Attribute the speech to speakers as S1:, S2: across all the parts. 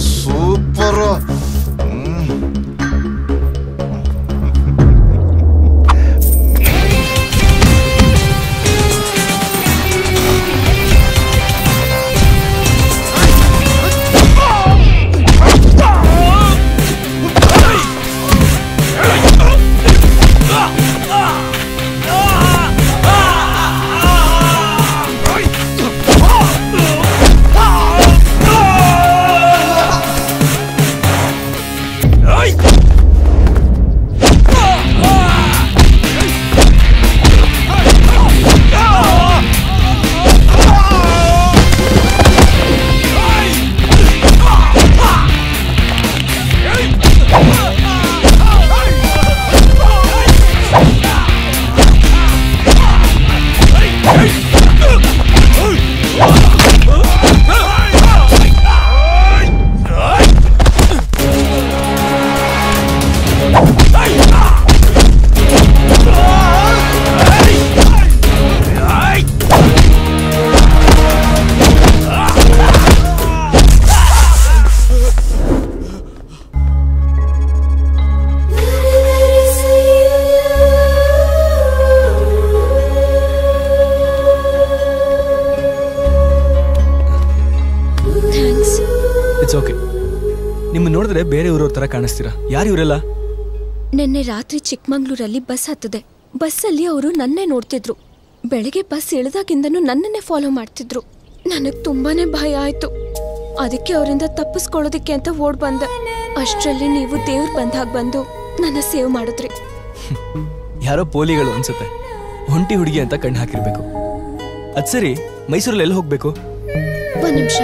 S1: Super.
S2: ನೋಡಿದ್ರೆ ಬೇರೆ ಊರವ್ರ ತರ ಕಾಣಿಸ್ತೀರಾ. ಯಾರು ಇವರೆಲ್ಲ?
S3: ನಿನ್ನೆ ರಾತ್ರಿ ಚಿಕ್ಕಮಂಗ್ಳೂರಲ್ಲಿ ಬಸ್ ಹತ್ತದೆ. ಬಸ್ಸಲ್ಲಿ ಅವರು ನನ್ನೇ ನೋಡ್ತಿದ್ರು. ಬೆಳಗ್ಗೆ ಬಸ್ ಇಳಿದಾಗಿಂದನೂ ನನ್ನನ್ನೇ ಫಾಲೋ ಮಾಡ್ತಿದ್ರು. ನನಗ್ ತುಂಬಾನೇ ಭಯ ಆಯ್ತು. ಅದಕ್ಕೆ ಅವರಿಂದ ತಪ್ಪಿಸ್ಕೊಳ್ಳೋದಿಕ್ಕೆ ಅಂತ ಓಡ್ ಬಂದೆ. ಅಷ್ಟರಲ್ಲಿ ನೀವು ದೇವ್ರ ಬಂದಾಗ ಬಂದು ನನ್ನ ಸೇವ್ ಮಾಡಿದ್ರಿ.
S2: ಯಾರೋ ಪೋಲಿಗಳು ಅನ್ಸುತ್ತೆ. ಒಂಟಿ ಹುಡುಗಿ ಅಂತ ಕಣ್ಣು ಹಾಕಿರ್ಬೇಕು. ಅದ್ ಸರಿ, ಮೈಸೂರಲ್ಲಿ ಎಲ್ಲಿ ಹೋಗ್ಬೇಕು?
S3: ಒಂದ್ ನಿಮಿಷ.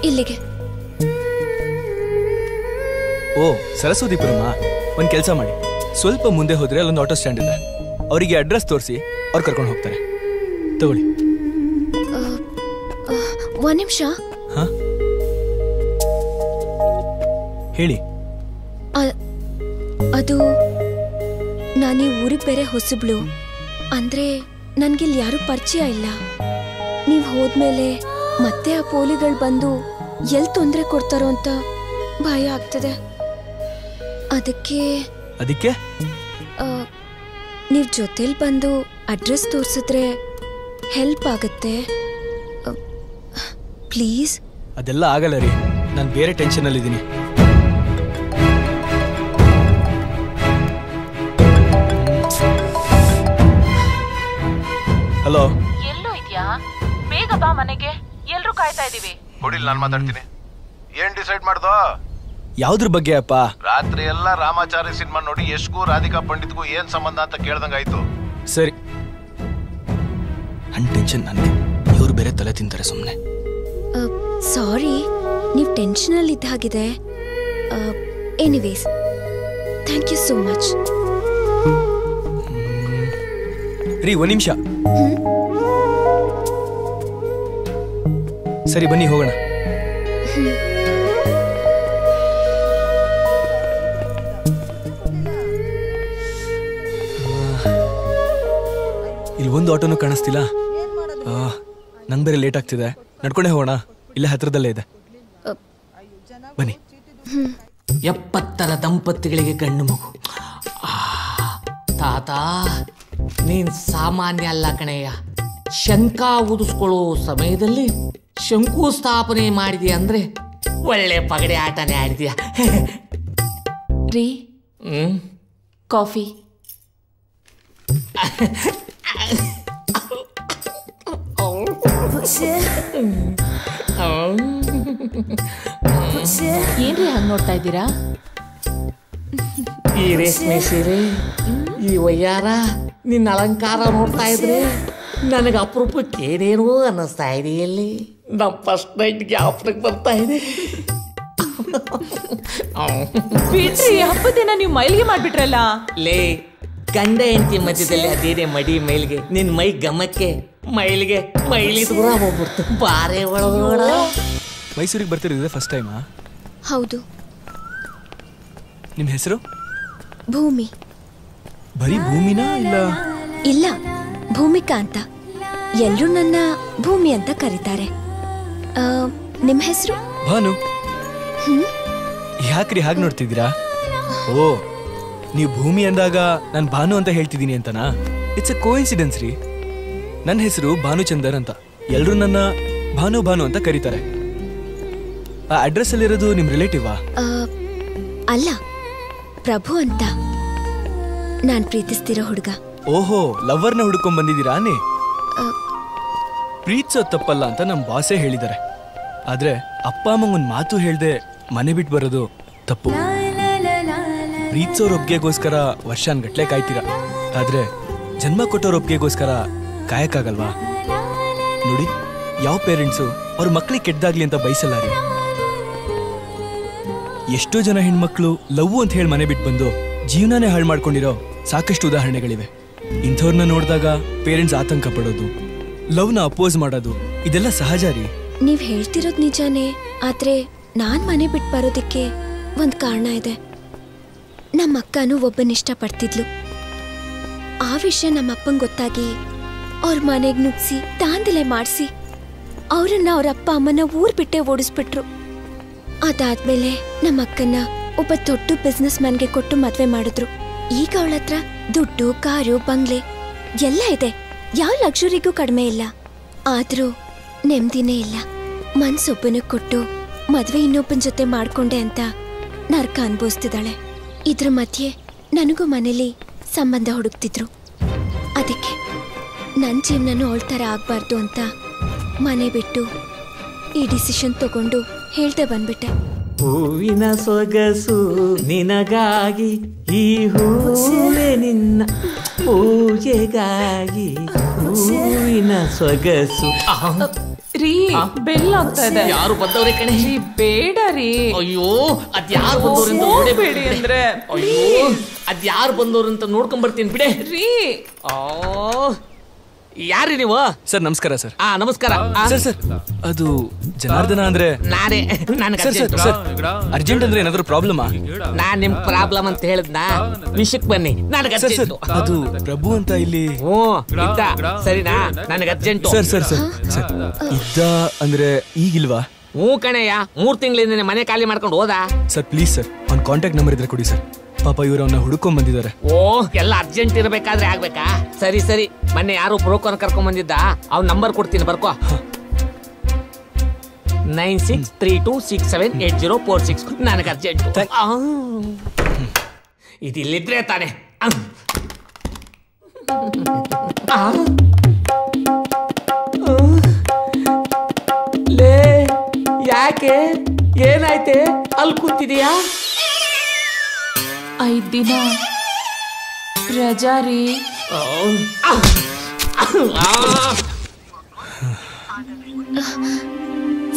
S3: ಇಲ್ಲಿಗೆ.
S2: ಓ, ಸರಸ್ವತಿಪುರಮ್ಮ. ಒಂದ್ ಕೆಲಸ ಮಾಡಿ, ಸ್ವಲ್ಪ ಮುಂದೆ ಹೋದ್ರೆ ಅಲ್ಲೊಂದು ಆಟೋ ಸ್ಟ್ಯಾಂಡ್ ಇದೆ. ಅವರಿಗೆ ಅಡ್ರೆಸ್ ತೋರಿಸಿ ಅವ್ರು ಕರ್ಕೊಂಡು ಹೋಗ್ತಾರೆ. ತಗೊಳ್ಳಿ.
S3: ಒಂದ್ ನಿಮಿಷ.
S2: ಹಾ, ಹೇಳಿ.
S3: ಅದು ನಾನೀ ಊರಿಗೆ ಬೇರೆ ಹೊಸಬ್ಳು. ಅಂದ್ರೆ ನನ್ಗಿಲ್ಲಿ ಯಾರು ಪರಿಚಯ ಇಲ್ಲ. ನೀವ್ ಹೋದ್ಮೇಲೆ ಮತ್ತೆ ಆ ಪೋಲಿಗಳು ಬಂದು ಎಲ್ ತೊಂದ್ರೆ ಕೊಡ್ತಾರೋ ಅಂತ ಭಯ ಆಗ್ತದೆ. ಅದಕ್ಕೆ ನೀವ್ ಜೊತೆಲಿ ಬಂದು ಅಡ್ರೆಸ್ ತೋರ್ಸಿದ್ರೆ ಹೆಲ್ಪ್ ಆಗುತ್ತೆ. ಪ್ಲೀಸ್.
S2: ಅದೆಲ್ಲ ಆಗಲ್ಲ ರೀ, ನಾನು ಬೇರೆ ಟೆನ್ಷನ್ ಅಲ್ಲಿ ಇದ್ದೀನಿ. ಹಲೋ,
S4: ಎಲ್ಲೋ ಇದ್ಯಾ? ಬೇಗ ಬಾ ಮನೆಗೆ, ಎಲ್ರೂ ಕಾಯ್ತಾ ಇದೀವಿ.
S1: ಕೊಡಿಲ್, ನಾನು ಮಾತಾಡ್ತೀನಿ. ಏನ್ ಡಿಸೈಡ್ ಮಾಡ್ದೋ?
S2: ಯಾವ್ದ್ರ ಬಗ್ಗೆ ಅಪ್ಪ?
S1: ರಾತ್ರಿ ಎಲ್ಲ ರಾಮಾಚಾರಿ ಸಿನಿಮಾ ನೋಡಿ ಯಶ್ಗೂ ರಾಧಿಕಾ ಪಂಡಿತ್ಗೂ ಏನ್ ಸಂಬಂಧ ಅಂತ ಕೇಳ್ದಂಗಾಯ್ತು.
S2: ಸರಿ, ನನ್ ಟೆನ್ಷನ್ ನನಗೆ, ಇವ್ರು ಬೇರೆ ತಲೆ ತಿಂತಾರೆ ಸುಮ್ಮನೆ.
S3: ಸಾರಿ, ನೀವು ಟೆನ್ಷನ್ ಅಲ್ಲಿ ಇದ್ದ ಹಾಗಿದೆ. Anyways, thank you so much.
S2: ರೀ, ಒಂದ್ ನಿಮಿಷ. ಸರಿ, ಬನ್ನಿ ಹೋಗೋಣ. ಇಲ್ಲಿ ಒಂದು ಆಟೋನು ಕಾಣಿಸ್ತಿಲ್ಲ. ನಂಗೆ ಬೇರೆ ಲೇಟ್ ಆಗ್ತಿದೆ. ನಡ್ಕೊಂಡೇ ಹೋಗೋಣ, ಇಲ್ಲೇ ಹತ್ರದಲ್ಲೇ ಇದೆ. ಬನ್ನಿ.
S5: 70ರ ದಂಪತಿಗಳಿಗೆ ಗಂಡು ಮಗು. ತಾತ, ನೀನ್ ಸಾಮಾನ್ಯ ಅಲ್ಲ ಕಣಯ್ಯ. ಶಂಕ ಊದಿಸ್ಕೊಳ್ಳೋ ಸಮಯದಲ್ಲಿ ಶಂಕುಸ್ಥಾಪನೆ ಮಾಡಿದ್ಯಾ ಅಂದ್ರೆ ಒಳ್ಳೆ ಪಗಡೆ ಆಟನೇ ಆಡಿದ್ಯಾ.
S4: ರೀ, ಕಾಫಿ. ಏನ್ರಿ ಹಂಗ್ ನೋಡ್ತಾ ಇದ್ದೀರಾ?
S5: ಈ ರೇಷ್ಮೆ ಸೀರೆ, ಈ ವಯ್ಯಾರ, ನಿನ್ನ ಅಲಂಕಾರ ನೋಡ್ತಾ ಇದ್ರೆ ನನಗೆ ಅಪರೂಪಕ್ಕೆ ಏನೇನೋ ಅನ್ನಿಸ್ತಾ ಇದೆಯಲ್ಲಿ. ನಮ್ಮ ಫಸ್ಟ್ ನೈಟ್ ಜ್ಞಾಪನಕ್ಕೆ ಬರ್ತಾ ಇದೆ.
S4: ಬಿಡ್ರಿ, ಹಬ್ಬದ ದಿನ ನೀವು ಮೈಲಿಗೆ ಮಾಡ್ಬಿಟ್ರಲ್ಲ.
S5: ಲೇ, ಗಂಡ ಹೆಂಡತಿ ಮಧ್ಯದಲ್ಲಿ ಅದೇನೇ ಮಡಿ ಮೈಲಿಗೆ ನಿನ್ ಮೈ ಗಮಕ್ಕೆ ಮೈಲಿಗೆ ಮೈಲಿ ದೂರ ಹೋಗ್ಬಿಡ್ತು ಬಾರೆ ಒಳಗೋಡ.
S2: ಮೈಸೂರಿಗೆ ಬರ್ತಿರೋದೇ ಫಸ್ಟ್ ಟೈಮಾ?
S3: ಹೌದು.
S2: ನಿಮ್ಮ ಹೆಸರು?
S3: ಭೂಮಿ.
S2: ಬರೀ ಭೂಮಿನಾ ಇಲ್ಲ?
S3: ಇಲ್ಲ, ಭೂಮಿಕಾ ಅಂತ. ಎಲ್ಲರೂ ನನ್ನ ಭೂಮಿ ಅಂತ ಕರೀತಾರೆ. ನಿಮ್ಮ ಹೆಸರು?
S2: ಭಾನು. ಯಾಕ್ರಿ ಹಾಗೆ ನೋಡ್ತಿದ್ದೀರಾ? ಓ, ನೀವು ಭೂಮಿ ಅಂದಾಗ ನಾನು ಭಾನು ಅಂತ ಹೇಳ್ತಿದ್ದೀನಿ ಅಂತನಾ? ಇಟ್ಸ್ ಅ ಕೋಇನ್ಸಿಡೆನ್ಸ್ ರೀ. ನನ್ನ ಹೆಸರು ಭಾನುಚಂದರ್ ಅಂತ. ಎಲ್ಲರೂ ನನ್ನ ಭಾನು ಭಾನು ಅಂತ ಕರೀತಾರೆ. ಆ ಅಡ್ರೆಸ್ ಅಲ್ಲಿರೋದು ನಿಮ್ಮ ರಿಲೇಟಿವಾ?
S3: ಅಲ್ಲ, ಪ್ರಭು ಅಂತ. ನಾನು ಪ್ರೀತಿಸ್ತಿರೋ ಹುಡುಗ.
S2: ಓಹೋ, ಲವ್ವರ್ನ ಹುಡ್ಕೊಂಡ್ ಬಂದಿದ್ದೀರಾ? ಪ್ರೀತಿಸೋ ತಪ್ಪಲ್ಲ ಅಂತ ನಮ್ಮ ಬಾಸೇ ಹೇಳಿದ್ದಾರೆ. ಆದ್ರೆ ಅಪ್ಪ ಅಮ್ಮಂಗೊಂದು ಮಾತು ಹೇಳ್ದೆ ಮನೆ ಬಿಟ್ಟು ಬರೋದು ತಪ್ಪು. ಪ್ರೀತಿಸೋರ್ ಒಪ್ಗೆಗೋಸ್ಕರ ವರ್ಷಾನ್ಗಟ್ಲೆ ಕಾಯ್ತೀರ, ಆದ್ರೆ ಜನ್ಮ ಕೊಟ್ಟೋರ್ ಒಪ್ಗೆಗೋಸ್ಕರ ಕಾಯಕ್ಕಾಗಲ್ವಾ? ನೋಡಿ, ಯಾವ ಪೇರೆಂಟ್ಸು ಅವ್ರ ಮಕ್ಳಿಗೆ ಕೆಟ್ಟದಾಗ್ಲಿ ಅಂತ ಬಯಸಲ್ಲ ರೀ. ಎಷ್ಟೋ ಜನ ಹೆಣ್ಮಕ್ಳು ಲವ್ ಅಂತ ಹೇಳಿ ಮನೆ ಬಿಟ್ಟು ಬಂದು ಜೀವನನೇ ಹಾಳು ಮಾಡ್ಕೊಂಡಿರೋ ಸಾಕಷ್ಟು ಉದಾಹರಣೆಗಳಿವೆ. ಇಂಥವ್ರನ್ನ ನೋಡಿದಾಗ ಪೇರೆಂಟ್ಸ್ ಆತಂಕ ಪಡೋದು, ಲವ್ನ ಅಪೋಸ್ ಮಾಡೋದು, ಇದೆಲ್ಲ ಸಹಜ ರೀ.
S3: ನೀವ್ ಹೇಳ್ತಿರೋದ್ ನಿಜಾನೇ, ಆದ್ರೆ ನಾನ್ ಮನೆ ಬಿಟ್ಟು ಬರೋದಕ್ಕೆ ಒಂದ್ ಕಾರಣ ಇದೆ. ನಮ್ಮ ಅಕ್ಕನೂ ಒಬ್ಬನ ಇಷ್ಟ ಪಡ್ತಿದ್ಲು. ಆ ವಿಷಯ ನಮ್ಮ ಅಪ್ಪಂಗೆ ಗೊತ್ತಾಗಿ ಅವ್ರ ಮನೆಗ್ ನುಗ್ಸಿ ದಾಂಧಲೆ ಮಾಡಿಸಿ ಅವ್ರನ್ನ ಅವ್ರ ಅಪ್ಪ ಅಮ್ಮನ ಊರ್ ಬಿಟ್ಟೆ ಓಡಿಸ್ಬಿಟ್ರು. ಅದಾದ್ಮೇಲೆ ನಮ್ಮ ಅಕ್ಕನ್ನ ಒಬ್ಬ ದೊಡ್ಡ ಬಿಸ್ನೆಸ್ ಮ್ಯಾನ್ಗೆ ಕೊಟ್ಟು ಮದ್ವೆ ಮಾಡಿದ್ರು. ಈಗ ಅವಳ ಹತ್ರ ದುಡ್ಡು, ಕಾರು, ಬಂಗ್ಲೆ ಎಲ್ಲ ಇದೆ. ಯಾವ ಲಕ್ಸುರಿಗೂ ಕಡಿಮೆ ಇಲ್ಲ. ಆದ್ರೂ ನೆಮ್ಮದಿನೇ ಇಲ್ಲ. ಮನ್ಸೊಬ್ಬನ ಕೊಟ್ಟು ಮದ್ವೆ ಇನ್ನೊಬ್ಬನ ಜೊತೆ ಮಾಡ್ಕೊಂಡೆ ಅಂತ ನರ್ಕ ಅನ್ಭವಿಸ್ತಿದ್ದಾಳೆ. ಇದ್ರ ಮಧ್ಯೆ ನನಗೂ ಮನೇಲಿ ಸಂಬಂಧ ಹುಡುಕ್ತಿದ್ರು. ಅದಕ್ಕೆ ನನ್ನ ಜೀವನನೂ ಅವಳ ಥರ ಆಗ್ಬಾರ್ದು ಅಂತ ಮನೆ ಬಿಟ್ಟು ಈ ಡಿಸಿಷನ್ ತಗೊಂಡು ಹೇಳ್ದೆ ಬಂದ್ಬಿಟ್ಟೆ.
S5: ಹೂವಿನ ಸೊಗಸು ನಿನಗಾಗಿ, ಈ ಹೂವೆ ನಿನ್ನ ಪೂಜೆಗಾಗಿ. ಹೂವಿನ ಸೊಗಸು.
S4: ರೀ, ಬೆಲ್ ಆಗ್ತಾ ಇದೆ.
S5: ಯಾರು ಬಂದವ್ರೆ ಕಣೆ?
S4: ಬೇಡ ರೀ.
S5: ಅಯ್ಯೋ, ಅದ್ಯಾರು ಬಂದವ್ರಂತ
S4: ಹೋಗ್ಬೇಡಿ ಅಂದ್ರೆ.
S5: ಅಯ್ಯೋ, ಅದ್ಯಾರು ಬಂದವ್ರಂತ ನೋಡ್ಕೊಂಡ್ ಬರ್ತೀನಿ ಬಿಡೆ
S4: ರೀ.
S5: ಯಾರಿ ನೀವು?
S2: ಸರ್ ನಮಸ್ಕಾರ. ಸರ್
S5: ನಮಸ್ಕಾರ.
S2: ಸರ್ ಸರ್ ಅದು ಜನಾರ್ದನ ಅಂದ್ರೆ
S5: ನಾನೇ.
S2: ಸರ್ ಸರ್ ಸರ್ ಅರ್ಜೆಂಟ್ ಅಂದ್ರೆ ಏನಾದ್ರು ಪ್ರಾಬ್ಲಮಾ?
S5: ನಾನ್ ನಿಮ್ ಪ್ರಾಬ್ಲಮ್ ಅಂತ ಹೇಳಿದ್ನ. ವಿಷಯಕ್ಕೆ ಬನ್ನಿ. ನನಗೆ
S2: ಸರ್ ಸರ್ ಅದು ಪ್ರಭು ಅಂತ ಇಲ್ಲಿ.
S5: ಇದ್ದ ಸರಿನಾ? ನನಗೆ urgent.
S2: Sir sir sir sir ಇದ್ದ ಅಂದ್ರೆ ಈಗಿಲ್ವಾ?
S5: ಕಣಯ್ಯ, 3 ತಿಂಗಳಿಂದ ಮನೆ ಖಾಲಿ ಮಾಡ್ಕೊಂಡು ಹೋದ.
S2: ಸರ್ ಪ್ಲೀಸ್ ಸರ್, ಅವ್ನ ಕಾಂಟ್ಯಾಕ್ಟ್ ನಂಬರ್ ಇದ್ರೆ ಕೊಡಿ ಸರ್. ಪಾಪ ಇವ್ರು ಅವನ್ನ ಹುಡುಕೊಂಡ್ ಬಂದಿದ್ದಾರೆ.
S5: ಎಲ್ಲ ಅರ್ಜೆಂಟ್ ಇರಬೇಕಾದ್ರೆ ಆಗ್ಬೇಕಾ? ಸರಿ ಸರಿ, ಮೊನ್ನೆ ಯಾರು ಬ್ರೋಕರ್ ಕರ್ಕೊಂಡ್ ಬಂದಿದ್ದ, ಅವ್ನ ನಂಬರ್ ಕೊಡ್ತೀನಿ, ಬರ್ಕೋ. 9632678046. ನನಗೆ ಅರ್ಜೆಂಟ್. ಇದಿಲ್ಲಿದ್ರೆ ತಾನೆ. ಲೇ, ಯಾಕೆ? ಏನಾಯ್ತೆ? ಅಲ್ಲಿ ಕೂತಿದೀಯಾ?
S4: 5 ದಿನ ರಜಾ ರೀ.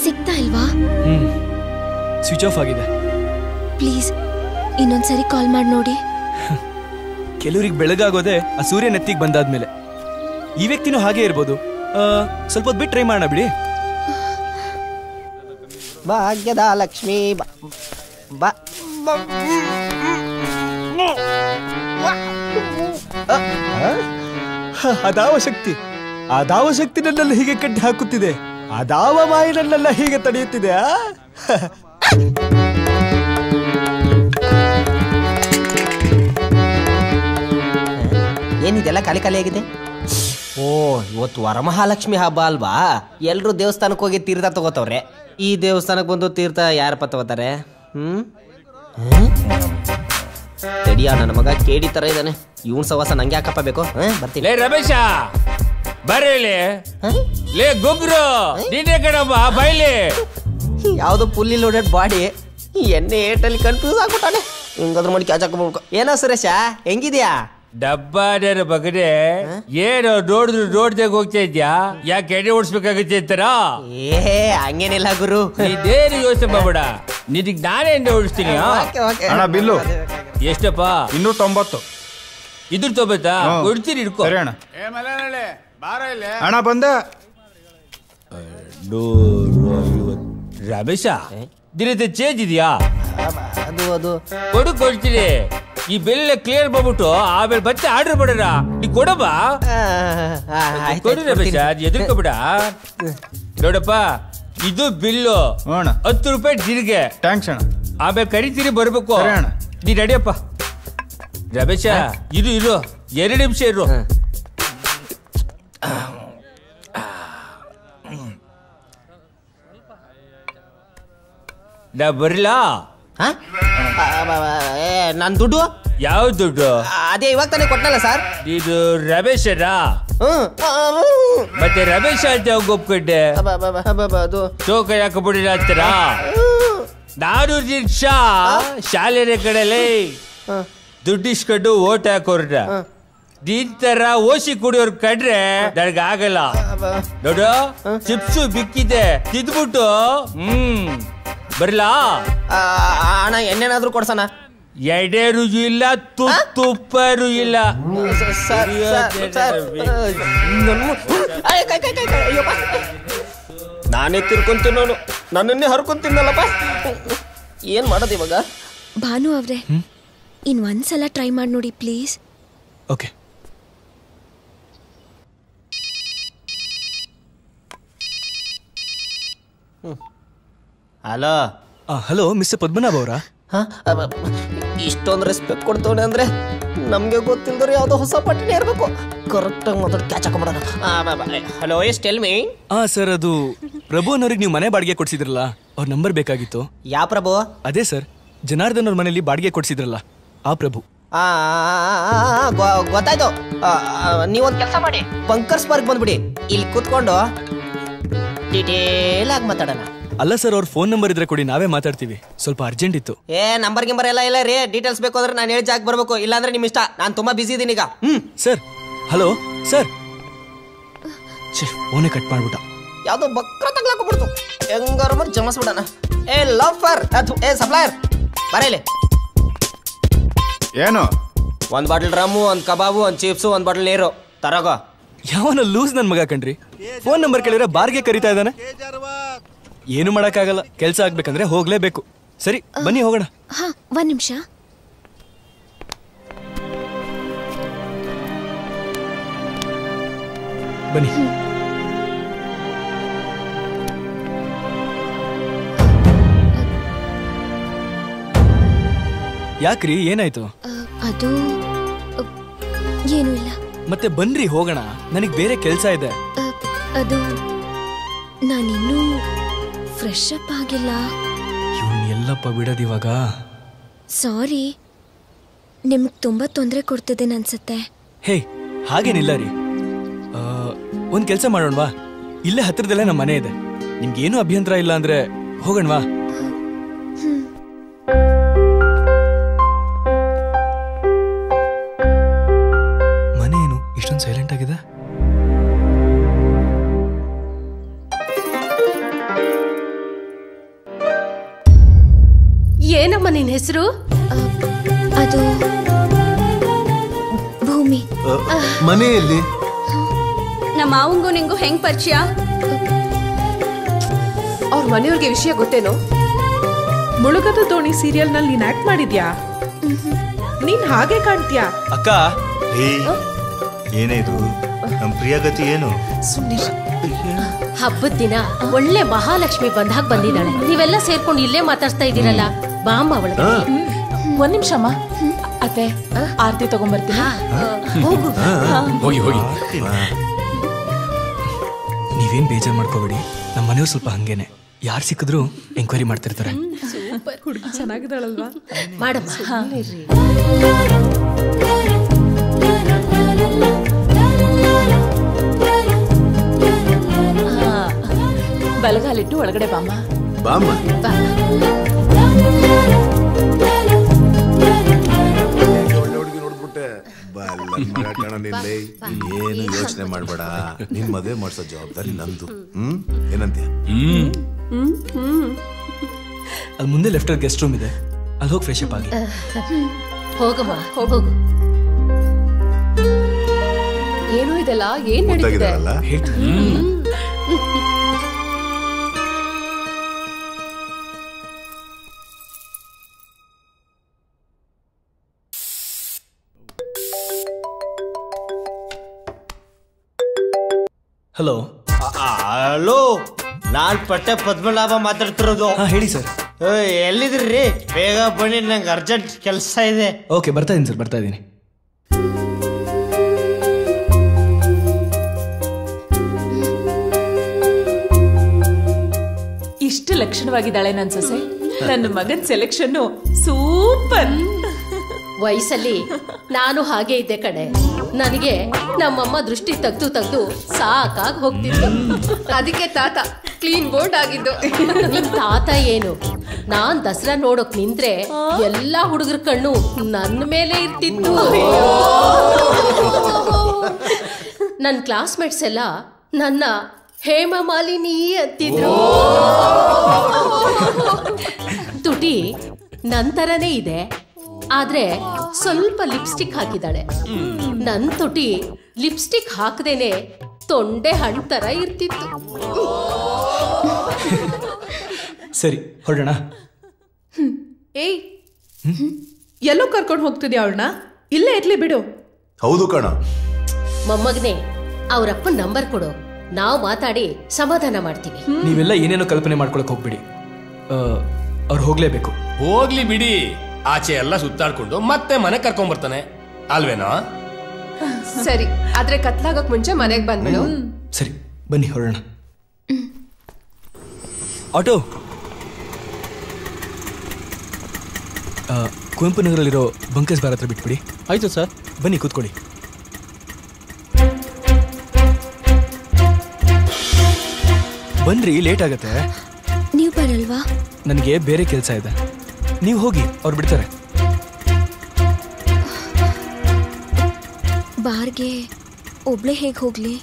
S3: ಸಿಗ್ತಾ ಇಲ್ವಾ?
S2: ಸ್ವಿಚ್ ಆಫ್ ಆಗಿದೆ.
S3: ಪ್ಲೀಸ್ ಇನ್ನೊಂದ್ಸರಿ ಕಾಲ್ ಮಾಡಿ ನೋಡಿ.
S2: ಕೆಲವ್ರಿಗೆ ಬೆಳಗಾಗೋದೆ ಆ ಸೂರ್ಯ ನೆತ್ತಿಗೆ ಬಂದಾದ್ಮೇಲೆ. ಈ ವ್ಯಕ್ತಿನೂ ಹಾಗೆ ಇರ್ಬೋದು. ಸ್ವಲ್ಪ ಹೊತ್ತು ಬಿಟ್ಟು ಟ್ರೈ ಮಾಡೋಣ ಬಿಡಿ.
S6: ಭಾಗ್ಯದ ಲಕ್ಷ್ಮಿ
S7: ಅದಾವ ಶಕ್ತಿ, ಅದಾವ ಶಕ್ತಿ ನನ್ನೆಲ್ಲ ಹೀಗೆ ಕಟ್ಟಿ ಹಾಕುತ್ತಿದೆ. ಅದಾವ ಮಾಯಿ ನನ್ನೆಲ್ಲ ಹೀಗೆ ತಡೆಯುತ್ತಿದೆ.
S6: ಏನಿದೆಲ್ಲ ಖಾಲಿ ಖಾಲಿ ಆಗಿದೆ. ಇವತ್ತು ವರಮಹಾಲಕ್ಷ್ಮಿ ಹಬ್ಬ ಅಲ್ವಾ? ಎಲ್ರು ದೇವಸ್ಥಾನಕ್ಕೆ ಹೋಗಿ ತೀರ್ಥ ತಗೋತವ್ರೆ. ಈ ದೇವಸ್ಥಾನಕ್ಕೆ ಬಂದು ತೀರ್ಥ ಯಾರಪ್ಪ ತಗೋತಾರೆ? ತಡಿಯ, ನನ್ನ ಮಗ ಕೇಡಿ ತರ ಇದ್ದಾನೆ. ಇವನ್ ಸವಾಸ ನಂಗೆ ಯಾಕಪ್ಪ ಬೇಕು? ಬರ್ತೀನಿ.
S5: ರಮೇಶ ಬರ್ರಿ. ಲೇ ಗುಗ್ರು, ನೀನೇ ಕಣಪ್ಪ, ಬೈಲಿ.
S6: ಯಾವ್ದೋ ಫುಲ್ಲಿ ಲೋಡೆಡ್ ಬಾಡಿ, ಎಣ್ಣೆ ಏಟಲ್ಲಿ ಕನ್ಫ್ಯೂಸ್ ಆಗ್ಬಿಟ್ಟಾನೆ. ಹಿಂಗಾದ್ರೂ ಮಾಡಿ ಕ್ಯಾಚ್ ಹಾಕೋಬೇಕು. ಏನೋ ಸುರೇಶ, ಹೆಂಗಿದ್ಯಾ?
S5: ಡಬ್ಬ ಬಗಡೆ ಏನು ನೋಡಿದ್ರು ನೋಡ್ದಾಗ ಹೋಗ್ತಾ ಇದ್ಯಾ? ಯಾಕೆ ಎಣ್ಣೆ ಓಡಿಸ್ಬೇಕಾಗುತ್ತೆ ಅಂತಾರ?
S6: ಹಂಗೇನಿಲ್ಲ ಗುರು,
S5: ಇದೇನು ಯೋಚನೆ ಮಾಡ್ಬೇಡ, ನಿನಗ್ ನಾನೇ ಎಣ್ಣೆ ಓಡಿಸ್ತೀನಿ.
S7: ಹಣ ಬಿಲ್ಲು
S5: ಎಷ್ಟಪ್ಪ?
S7: 290.
S8: ಇದ್ರ ತಗೋಬೇಕಾ ಕೊಡ್ತೀರಿ ಇಡ್ಕೋ
S7: ಅಣ್ಣ ಅಣ್ಣ ಬಂದ
S8: ರಮೇಶ ದಿನದ ಚೇಂಜ್ ಇದೆಯಾ
S6: ಅದು
S8: ಕೊಡ್ತೀನಿ ಈ ಬೆಲ್ಲ ಕ್ಲಿಯರ್ ಮಾಡ್ಬಿಟ್ಟು ಆಮೇಲೆ ಮತ್ತೆ ಆರ್ಡರ್ ಮಾಡೋಣ ನೀ ಕೊಡಮ್ಮ ಕೊಡು ರಮೇಶ ಎದುರ್ಕೋಬಿಡ ನೋಡಪ್ಪ ಇದು ಬಿಲ್ಲು 10 ರೂಪಾಯಿ ದಿನಗೆ
S7: ಥ್ಯಾಂಕ್ಸ್ ಅಣ್ಣ
S8: ಆಮೇಲೆ ಕರಿತೀರಿ ಬರ್ಬೇಕು ನೀ ನಡಿಯಪ್ಪ ರಮೇಶ ಇರು 2 ನಿಮಿಷ ಇರು ನಾ ಬರ್ಲಾ
S6: ನನ್ ದುಡ್ಡು
S8: ಯಾವ ದುಡ್ಡು
S6: ಅದೇ ಇವಾಗ ತಾನೇ ಕೊಟ್ಟನಲ್ಲ ಸರ್
S8: ಇದು ರಮೇಶರಾ ಮತ್ತೆ ರಮೇಶ ಅಂತ ಒಪ್ಕೊಂಡೆ
S6: ಅದು
S8: ಚೌಕ ಯಾಕೆ ಬಿಡಿಲ್ಲ ಅಂತೀರಾ ನಾನು ರಿಕ್ಷಾ ಶಾಲೆಯ ಕಡೆಯಲ್ಲಿ ದುಡ್ಡು ಇಸ್ಕೊಂಡು ಓಟ್ ಹಾಕೋರ್ನ ನಿನ್ ತರ ಓಸಿ ಕುಡಿಯೋರ್ ಕಂಡ್ರೆ ನನಗೆ ಆಗಲ್ಲ ನೋಡು ಚಿಪ್ಸು ಬಿಕ್ಕಿದೆ ತಿಂದ್ಬಿಟ್ಟು ಬರ್ಲಾ
S6: ಅಣ್ಣ ಎಣ್ಣೆನಾದ್ರೂ ಕೊಡ್ಸಣ
S8: ಎಡೆ ರುಜು ಇಲ್ಲ ತುಪ್ಪರು ಇಲ್ಲ
S6: ನಾನೇ ತಿರ್ಕೊಂತೀನಿ ನನ್ನನ್ನೇ ಹರ್ಕೊಂತೀನಲ್ಲಪ್ಪ ಏನ್ ಮಾಡೋದು ಇವಾಗ
S3: ಭಾನು ಅವ್ರೆ ಇನ್ನೊಂದ್ಸಲ ಟ್ರೈ ಮಾಡಿ ನೋಡಿ please
S2: okay
S6: hello
S2: hello mister Padmanabha ಅವರಾ
S6: ಇಷ್ಟೊಂದು ರೆಸ್ಪೆಕ್ಟ್ ಕೊಡ್ತವನೆ ಅಂದ್ರೆ ನಮ್ಗೆ ಗೊತ್ತಿಲ್ದ್ರೆ ಯಾವ್ದೋ ಹೊಸ ಪಟ್ಟಿನೇ ಇರ್ಬೇಕು ಕರೆಕ್ಟ್ ಆಗಿ ಮಾತಾಡಿ ಕ್ಯಾಚ್ ಹಾಕೊಂಡ್ಬಿಡೋಣ hello yes tell me
S2: sir ಅದು ಪ್ರಭು ಅನ್ನೋರಿಗೆ ನೀವು ಮನೆ ಬಾಡಿಗೆ ಕೊಡ್ಸಿದ್ರಲ್ಲ ಅವ್ರ ನಂಬರ್ ಬೇಕಾಗಿತ್ತು
S6: ಯಾವ ಪ್ರಭು
S2: ಅದೇ ಸರ್ ಜನಾರ್ದನ್ ಅವ್ರ ಮನೇಲಿ ಬಾಡಿಗೆ ಕೊಡ್ಸಿದ್ರಲ್ಲ ಆ ಪ್ರಭು
S6: ಗೊತ್ತಾಯ್ತು ನೀವೊಂದು ಕೆಲಸ ಮಾಡಿ ಬಂಕರ್ಸ್ಬರ್ಗ್ ಬಂದ್ಬಿಡಿ ಇಲ್ಲಿ ಕೂತ್ಕೊಂಡು ಡೀಟೇಲ್ ಆಗಿ ಮಾತಾಡೋಣ
S2: ಅಲ್ಲ ಸರ್ ಅವ್ರ ಫೋನ್ ನಂಬರ್ ಇದ್ರೆ ಕೊಡಿ ನಾವೇ ಮಾತಾಡ್ತೀವಿ ಸ್ವಲ್ಪ ಅರ್ಜೆಂಟ್ ಇತ್ತು
S6: ನಂಬರ್ ಗಿಂಬರ್ ಎಲ್ಲ ಇಲ್ಲ ರೀ ಡೀಟೇಲ್ಸ್ ಬೇಕು ಅಂದ್ರೆ ನಾನು ಹೇಳಿ ಜಾಗ ಬರ್ಬೇಕು ಇಲ್ಲಾಂದ್ರೆ ನಿಮ್ ಇಷ್ಟ ನಾನು ತುಂಬಾ ಬಿಸಿ ಇದೀನಿ ಈಗ
S2: ಸರ್ ಹಲೋ ಸರ್ ಫೋನೇ ಕಟ್ ಮಾಡ್ಬಿಟ್ಟ
S6: ಯಾವ್ದೋ ಬಕ್ರ ತಗ್ಲಾಕೊಬಿಡ್ತು ಹೆಂಗಾರ ಮಾಡಿ ಜಮಸ್ಬಿಡಣ ಲವ್ ಫರ್ ಸಪ್ಲೈಯರ್ ಬರೇಲಿ
S7: ಏನು
S6: ಒಂದ್ ಬಾಟಲ್ ರಮ್ಮು ಒಂದ್ ಕಬಾಬು ಒಂದ್ ಚಿಪ್ಸು ಒಂದ್ ಬಾಟಲ್ ನೀರು ತರಗೋ
S2: ಯಾವನ ಲೂಸ್ ನನ್ ಮಗ ಕಣ್ರಿ ಫೋನ್ ನಂಬರ್ ಕೇಳಿದ್ರೆ ಬಾರ್ಗೆ ಕರಿತಾ ಇದ್ದಾನೆ ಏನು ಮಾಡಕ್ಕಾಗಲ್ಲ ಕೆಲಸ ಆಗ್ಬೇಕಂದ್ರೆ ಹೋಗ್ಲೇಬೇಕು ಸರಿ ಬನ್ನಿ ಹೋಗೋಣ
S3: ಒಂದ್ ನಿಮಿಷ
S2: ಬನ್ನಿ ಯಾಕ್ರಿ ಏನಾಯ್ತು
S3: ಅದು ಏನು ಇಲ್ಲ
S2: ಮತ್ತೆ ಬನ್ರಿ ಹೋಗೋಣ ನನಗ್ ಬೇರೆ ಕೆಲ್ಸ ಇದೆ
S3: ಅದು ನಾನಿನ್ನೂ ಫ್ರೆಶ್ ಅಪ್ ಆಗಿಲ್ಲ
S2: ಇವನ್ ಎಲ್ಲಪ್ಪ ಬಿಡೋದಿವಾಗ
S3: ಸಾರಿ ನಿಮ್ಗೆ ತುಂಬಾ ತೊಂದರೆ ಕೊಡ್ತಿದ್ದೇನೆ ಅನ್ಸುತ್ತೆ
S2: ಹೇ ಹಾಗೇನಿಲ್ಲ ರೀ ಒಂದ್ ಕೆಲ್ಸ ಮಾಡೋಣವಾ ಇಲ್ಲೇ ಹತ್ರದಲ್ಲೇ ನಮ್ಮ ಮನೆ ಇದೆ ನಿಮ್ಗೇನು ಅಭ್ಯಂತರ ಇಲ್ಲ ಅಂದ್ರೆ ಹೋಗೋಣವಾ ಮನೆ ಏನು ಇಷ್ಟೊಂದು ಸೈಲೆಂಟ್ ಆಗಿದೆ
S9: ಏನಮ್ಮ ನಿನ್ ಹೆಸರು
S3: ಅದು ಭೂಮಿ
S10: ಮನೆಯಲ್ಲಿ
S9: ನಮ್ಮ ಮಾವಂಗೂ ನಿಂಗೂ ಹೆಂಗ್ ಪರಿಚಯ
S11: ಅವ್ರ ಮನೆಯವ್ರಿಗೆ ವಿಷಯ ಗೊತ್ತೇನೋ ಮುಳುಗದ ದೋಣಿ ಸೀರಿಯಲ್ ನಲ್ಲಿ ನೀನ್ ಆಕ್ಟ್ ಮಾಡಿದ್ಯಾ ನೀನ್ ಹಾಗೆ ಕಾಣ್ತೀಯಾ
S10: ಅಕ್ಕ ಏನೇದು ನಮ್ ಪ್ರಿಯಗತಿ ಏನು
S9: ಹಬ್ಬದ ದಿನ ಒಳ್ಳೆ ಮಹಾಲಕ್ಷ್ಮಿ ಬಂದಾಗ ಬಂದಿದ್ದಾಳೆ ನೀವೆಲ್ಲ ಸೇರ್ಕೊಂಡು ಇಲ್ಲೇ ಮಾತಾಡ್ತಾ ಇದ್ದೀರಲ್ಲ ಬಾಮ್ಮ ಅವಳಿಗೆ
S11: ಒಂದ್ ನಿಮಿಷ ಅಮ್ಮ ಅತ್ತೆ ಆರತಿ ತಗೊಂಡ್ಬರ್ತೀನಿ
S9: ಹೋಗು
S2: ಹೋಗಿ ಹೋಗಿ ನೀವೇನ್ ಬೇಜಾರ್ ಮಾಡ್ಕೋಬೇಡಿ ನಮ್ಮ ಮನೆಯವ್ರು ಸ್ವಲ್ಪ ಹಂಗೇನೆ ಯಾರು ಸಿಕ್ಕಿದ್ರು ಎಂಕ್ವೈರಿ ಮಾಡ್ತಿರ್ತಾರೆ
S11: ಹುಡುಗಿ ಚೆನ್ನಾಗಿದ್ದಾಳಲ್ವಾ
S9: ಮಾಡಮ್ಮ
S11: ಬಲಗಾಲಿಟ್ಟು ಒಳಗಡೆ ಬಾಮ್ಮ
S10: ಬಾಮ್ಮ
S1: ಏನು ಯೋಚನೆ ಮಾಡ್ಬೇಡ ನಿನ್ ಮದುವೆ ಮಾಡ್ಸೋ ಜವಾಬ್ದಾರಿ ನಂದು ಏನಂತೀಯ
S2: ಅಲ್ಲಿ ಮುಂದೆ ಲೆಫ್ಟ್ ಗೆಸ್ಟ್ ರೂಮ್ ಇದೆ ಅಲ್ಲಿ ಹೋಗಿ ಫ್ರೆಶ್ ಅಪ್ ಆಗಿ
S9: ಹೋಗಮ್ಮ ಹೋಗು
S12: ಏನು ಇದೆಲ್ಲ ಏನ್ ನಡೀತಿದೆ?
S2: ಹಲೋ
S6: ಹಲೋ, ನಾನ್ ಪಟ್ಟೆ ಪದ್ಮನಾಭ ಮಾತಾಡ್ತಿರೋದು.
S2: ಹೇಳಿ ಸರ್.
S6: ಎಲ್ಲಿದ್ರಿ? ಬೇಗ ಬನ್ನಿ, ನಂಗೆ ಅರ್ಜೆಂಟ್ ಕೆಲಸ ಇದೆ.
S2: ಓಕೆ, ಬರ್ತಾ ಇದೀನಿ ಸರ್, ಬರ್ತಾ ಇದ್ದೀನಿ.
S4: ಇಷ್ಟು ಲಕ್ಷಣವಾಗಿದ್ದಾಳೆ ನನ್ ಸೊಸೆ. ನನ್ನ ಮಗನ್ ಸೆಲೆಕ್ಷನ್ ಸೂಪರ್.
S9: ವಯಸ್ಸಲ್ಲಿ ನಾನು ಹಾಗೆ ಇದ್ದೆ ಕಡೆ. ನನಗೆ ನಮ್ಮಮ್ಮ ದೃಷ್ಟಿ ತೆಗ್ದು ಸಾಕಾಗಿ ಹೋಗ್ತಿತ್ತು.
S12: ಅದಕ್ಕೆ ತಾತ ಕ್ಲೀನ್ ಬೋರ್ಡ್ ಆಗಿದ್ದು.
S9: ನಿಮ್ ತಾತ ಏನು, ನಾನ್ ದಸರಾ ನೋಡೋಕ್ ನಿಂತ್ರೆ ಎಲ್ಲಾ ಹುಡುಗರ ಕಣ್ಣು ನನ್ನ ಮೇಲೆ ಇರ್ತಿತ್ತು. ನನ್ ಕ್ಲಾಸ್ಮೇಟ್ಸ್ ಎಲ್ಲ ನನ್ನ ಹೇಮಮಾಲಿನಿ ಅಂತಿದ್ರು. ತುಟಿ ನಂತರನೇ ಇದೆ, ಆದ್ರೆ ಸ್ವಲ್ಪ ಲಿಪ್ಸ್ಟಿಕ್ ಹಾಕಿದಾಳೆ. ನನ್ ತುಟಿ ಲಿಪ್ಸ್ಟಿಕ್ ಹಾಕದೇನೆ ತೊಂಡೆ ಹಣ್ಣು ತರ ಇರ್ತಿತ್ತು.
S2: ಸರಿ, ಹೊರಡೋಣ.
S11: ಏಯ್, ಎಲ್ಲೋ ಕರ್ಕೊಂಡು ಹೋಗ್ತಿದ್ಯಾ ಅವಳನ್ನ? ಇಲ್ಲೇ ಇರ್ಲಿ ಬಿಡು.
S10: ಹೌದು ಕಣ.
S9: ಮೊಮ್ಮಗನೆ, ಅವ್ರಪ್ಪ ನಂಬರ್ ಕೊಡು, ನಾವು ಮಾತಾಡಿ ಸಮಾಧಾನ ಮಾಡ್ತೀವಿ.
S2: ನೀವೆಲ್ಲ ಏನೇನೋ ಕಲ್ಪನೆ ಮಾಡ್ಕೊಳಕ್ ಹೋಗ್ಬಿಡಿ. ಅವ್ರು ಹೋಗ್ಲೇಬೇಕು.
S13: ಹೋಗ್ಲಿ ಬಿಡಿ, ಆಚೆ ಎಲ್ಲ ಸುತ್ತಾಡ್ಕೊಂಡು ಮತ್ತೆ ಮನೆ ಕರ್ಕೊಂಡ್ ಬರ್ತಾನೆ ಅಲ್ವೇನೋ?
S12: ಸರಿ, ಆದ್ರೆ ಕತ್ಲಾಗಕ್ ಮುಂಚೆ ಮನೆಗ್ ಬಂದ್ಬಿಡು.
S2: ಸರಿ, ಬನ್ನಿ ಹೊರಡೋಣ. ಆಟೋ. ಕುವೆಂಪು ನಗರಲ್ಲಿರೋ ಬಂಕಸ್ ಬಾರ್ ಹತ್ರ ಬಿಟ್ಬಿಡಿ.
S14: ಆಯ್ತು ಸರ್.
S2: ಬನ್ನಿ ಕೂತ್ಕೊಳ್ಳಿ. ಬನ್ರಿ, ಲೇಟ್ ಆಗತ್ತೆ.
S3: ನೀವು ಬರಲ್ವಾ?
S2: ನನಗೆ ಬೇರೆ ಕೆಲಸ ಇದೆ. ನೀವು ಹೋಗಿ, ಅವ್ರು ಬಿಡ್ತಾರೆ.
S3: ಬಾರ್ಗೆ ಒಬ್ಳೆ ಹೇಗೆ ಹೋಗ್ಲಿ?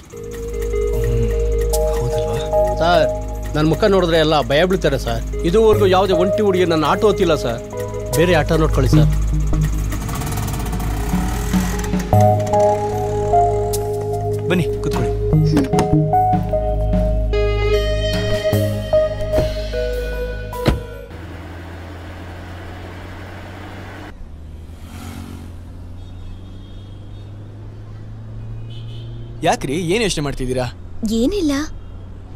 S14: ಸರ್, ನನ್ನ ಮುಖ ನೋಡಿದ್ರೆ ಎಲ್ಲ ಭಯ ಬೀಳ್ತಾರೆ ಸರ್. ಇದುವರೆಗೂ ಯಾವುದೇ ಒಂಟಿ ಹುಡುಗಿ ನನ್ನ ಆಟೋ ಓದ್ತಿಲ್ಲ ಸರ್. ಬೇರೆ ಆಟೋ ನೋಡ್ಕೊಳ್ಳಿ ಸರ್.
S2: ಬನ್ನಿ ಕೂತ್ಕೊಳ್ಳಿ. ಯಾಕ್ರಿ, ಏನ್ ಯೋಚನೆ ಮಾಡ್ತಿದ್ದೀರಾ?
S3: ಏನಿಲ್ಲ,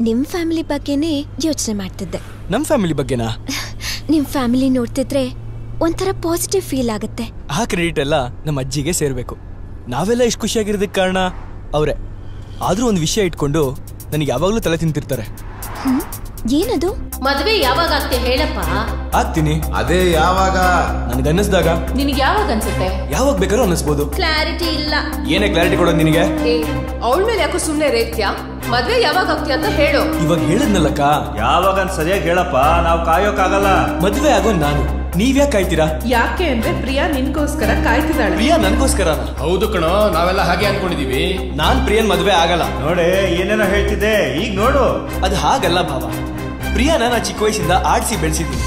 S3: ನಿಮ್ ಫ್ಯಾಮಿಲಿ ಬಗ್ಗೆನೇ ಯೋಚನೆ ಮಾಡ್ತಿದ್ದೆ.
S2: ನಮ್ ಫ್ಯಾಮಿಲಿ ಬಗ್ಗೆನಾ?
S3: ನಿಮ್ ಫ್ಯಾಮಿಲಿ ನೋಡ್ತಿದ್ರೆ ಒಂಥರ ಪಾಸಿಟಿವ್ ಫೀಲ್ ಆಗುತ್ತೆ.
S2: ಆ ಕ್ರೆಡಿಟ್ ಎಲ್ಲ ನಮ್ಮ ಅಜ್ಜಿಗೆ ಸೇರ್ಬೇಕು. ನಾವೆಲ್ಲ ಇಷ್ಟು ಖುಷಿಯಾಗಿರೋದಕ್ಕೆ ಕಾರಣ ಅವರೇ. ಆದ್ರೂ ಒಂದು ವಿಷಯ ಇಟ್ಕೊಂಡು ನನಗೆ ಯಾವಾಗ್ಲೂ ತಲೆ ತಿಂತಿರ್ತಾರೆ.
S3: ಏನದು?
S9: ಮದ್ವೆ ಯಾವಾಗ ಆಗ್ತೆ ಹೇಳಪ್ಪ.
S2: ಆಗ್ತೀನಿ.
S1: ಅದೇ ಯಾವಾಗ?
S2: ನನಗನ್ನಿಸ್ದಾಗ.
S4: ನಿನಗೆ ಯಾವಾಗ ಅನ್ಸುತ್ತೆ?
S2: ಯಾವಾಗ ಬೇಕಾದ್ರೂ ಅನ್ನಿಸ್ಬೋದು.
S12: ಕ್ಲಾರಿಟಿ ಇಲ್ಲ.
S2: ಏನೇ ಕ್ಲಾರಿಟಿ ಕೊಡೋದು ನಿನಗೆ?
S12: ಅವಳ ಮೇಲೆ ಯಾಕೋ ಸುಮ್ನೆ ರೇಗ್ತ್ಯಾ? ಮದ್ವೆ ಯಾವಾಗ ಆಗ್ತೀಯ ಅಂತ ಹೇಳು.
S2: ಇವಾಗ ಹೇಳಿದ್ನಲ್ಲಕ್ಕ.
S15: ಯಾವಾಗ ಸರಿಯಾಗಿ ಹೇಳಪ್ಪ, ನಾವು ಕಾಯೋಕ್ಕಾಗಲ್ಲ.
S2: ಮದ್ವೆ ಆಗೋ ನಾನು, ನೀವ್ಯಾಕೆ ಕಾಯ್ತೀರಾ?
S11: ಯಾಕೆ ಅಂದ್ರೆ ಪ್ರಿಯಾ ನಿನ್ಗೋಸ್ಕರ ಕಾಯ್ತಿದ್ದಾಳೆ.
S2: ಪ್ರಿಯಾ ನನ್ಗೋಸ್ಕರ?
S13: ಹೌದು ಕಣೋ, ನಾವೆಲ್ಲ ಹಾಗೆ ಅನ್ಕೊಂಡಿದೀವಿ.
S2: ನಾನ್ ಪ್ರಿಯನ್ ಮದ್ವೆ ಆಗಲ್ಲ.
S15: ನೋಡೆ ಏನೇನೋ ಹೇಳ್ತಿದ್ದೆ, ಈಗ ನೋಡು.
S2: ಅದು ಹಾಗಲ್ಲ ಭಾವ. ಪ್ರಿಯಾನ ನಾ ಚಿಕ್ಕ ವಯಸ್ಸಿಂದ ಆಡ್ಸಿ ಬೆಳೆಸಿದ್ದೀನಿ.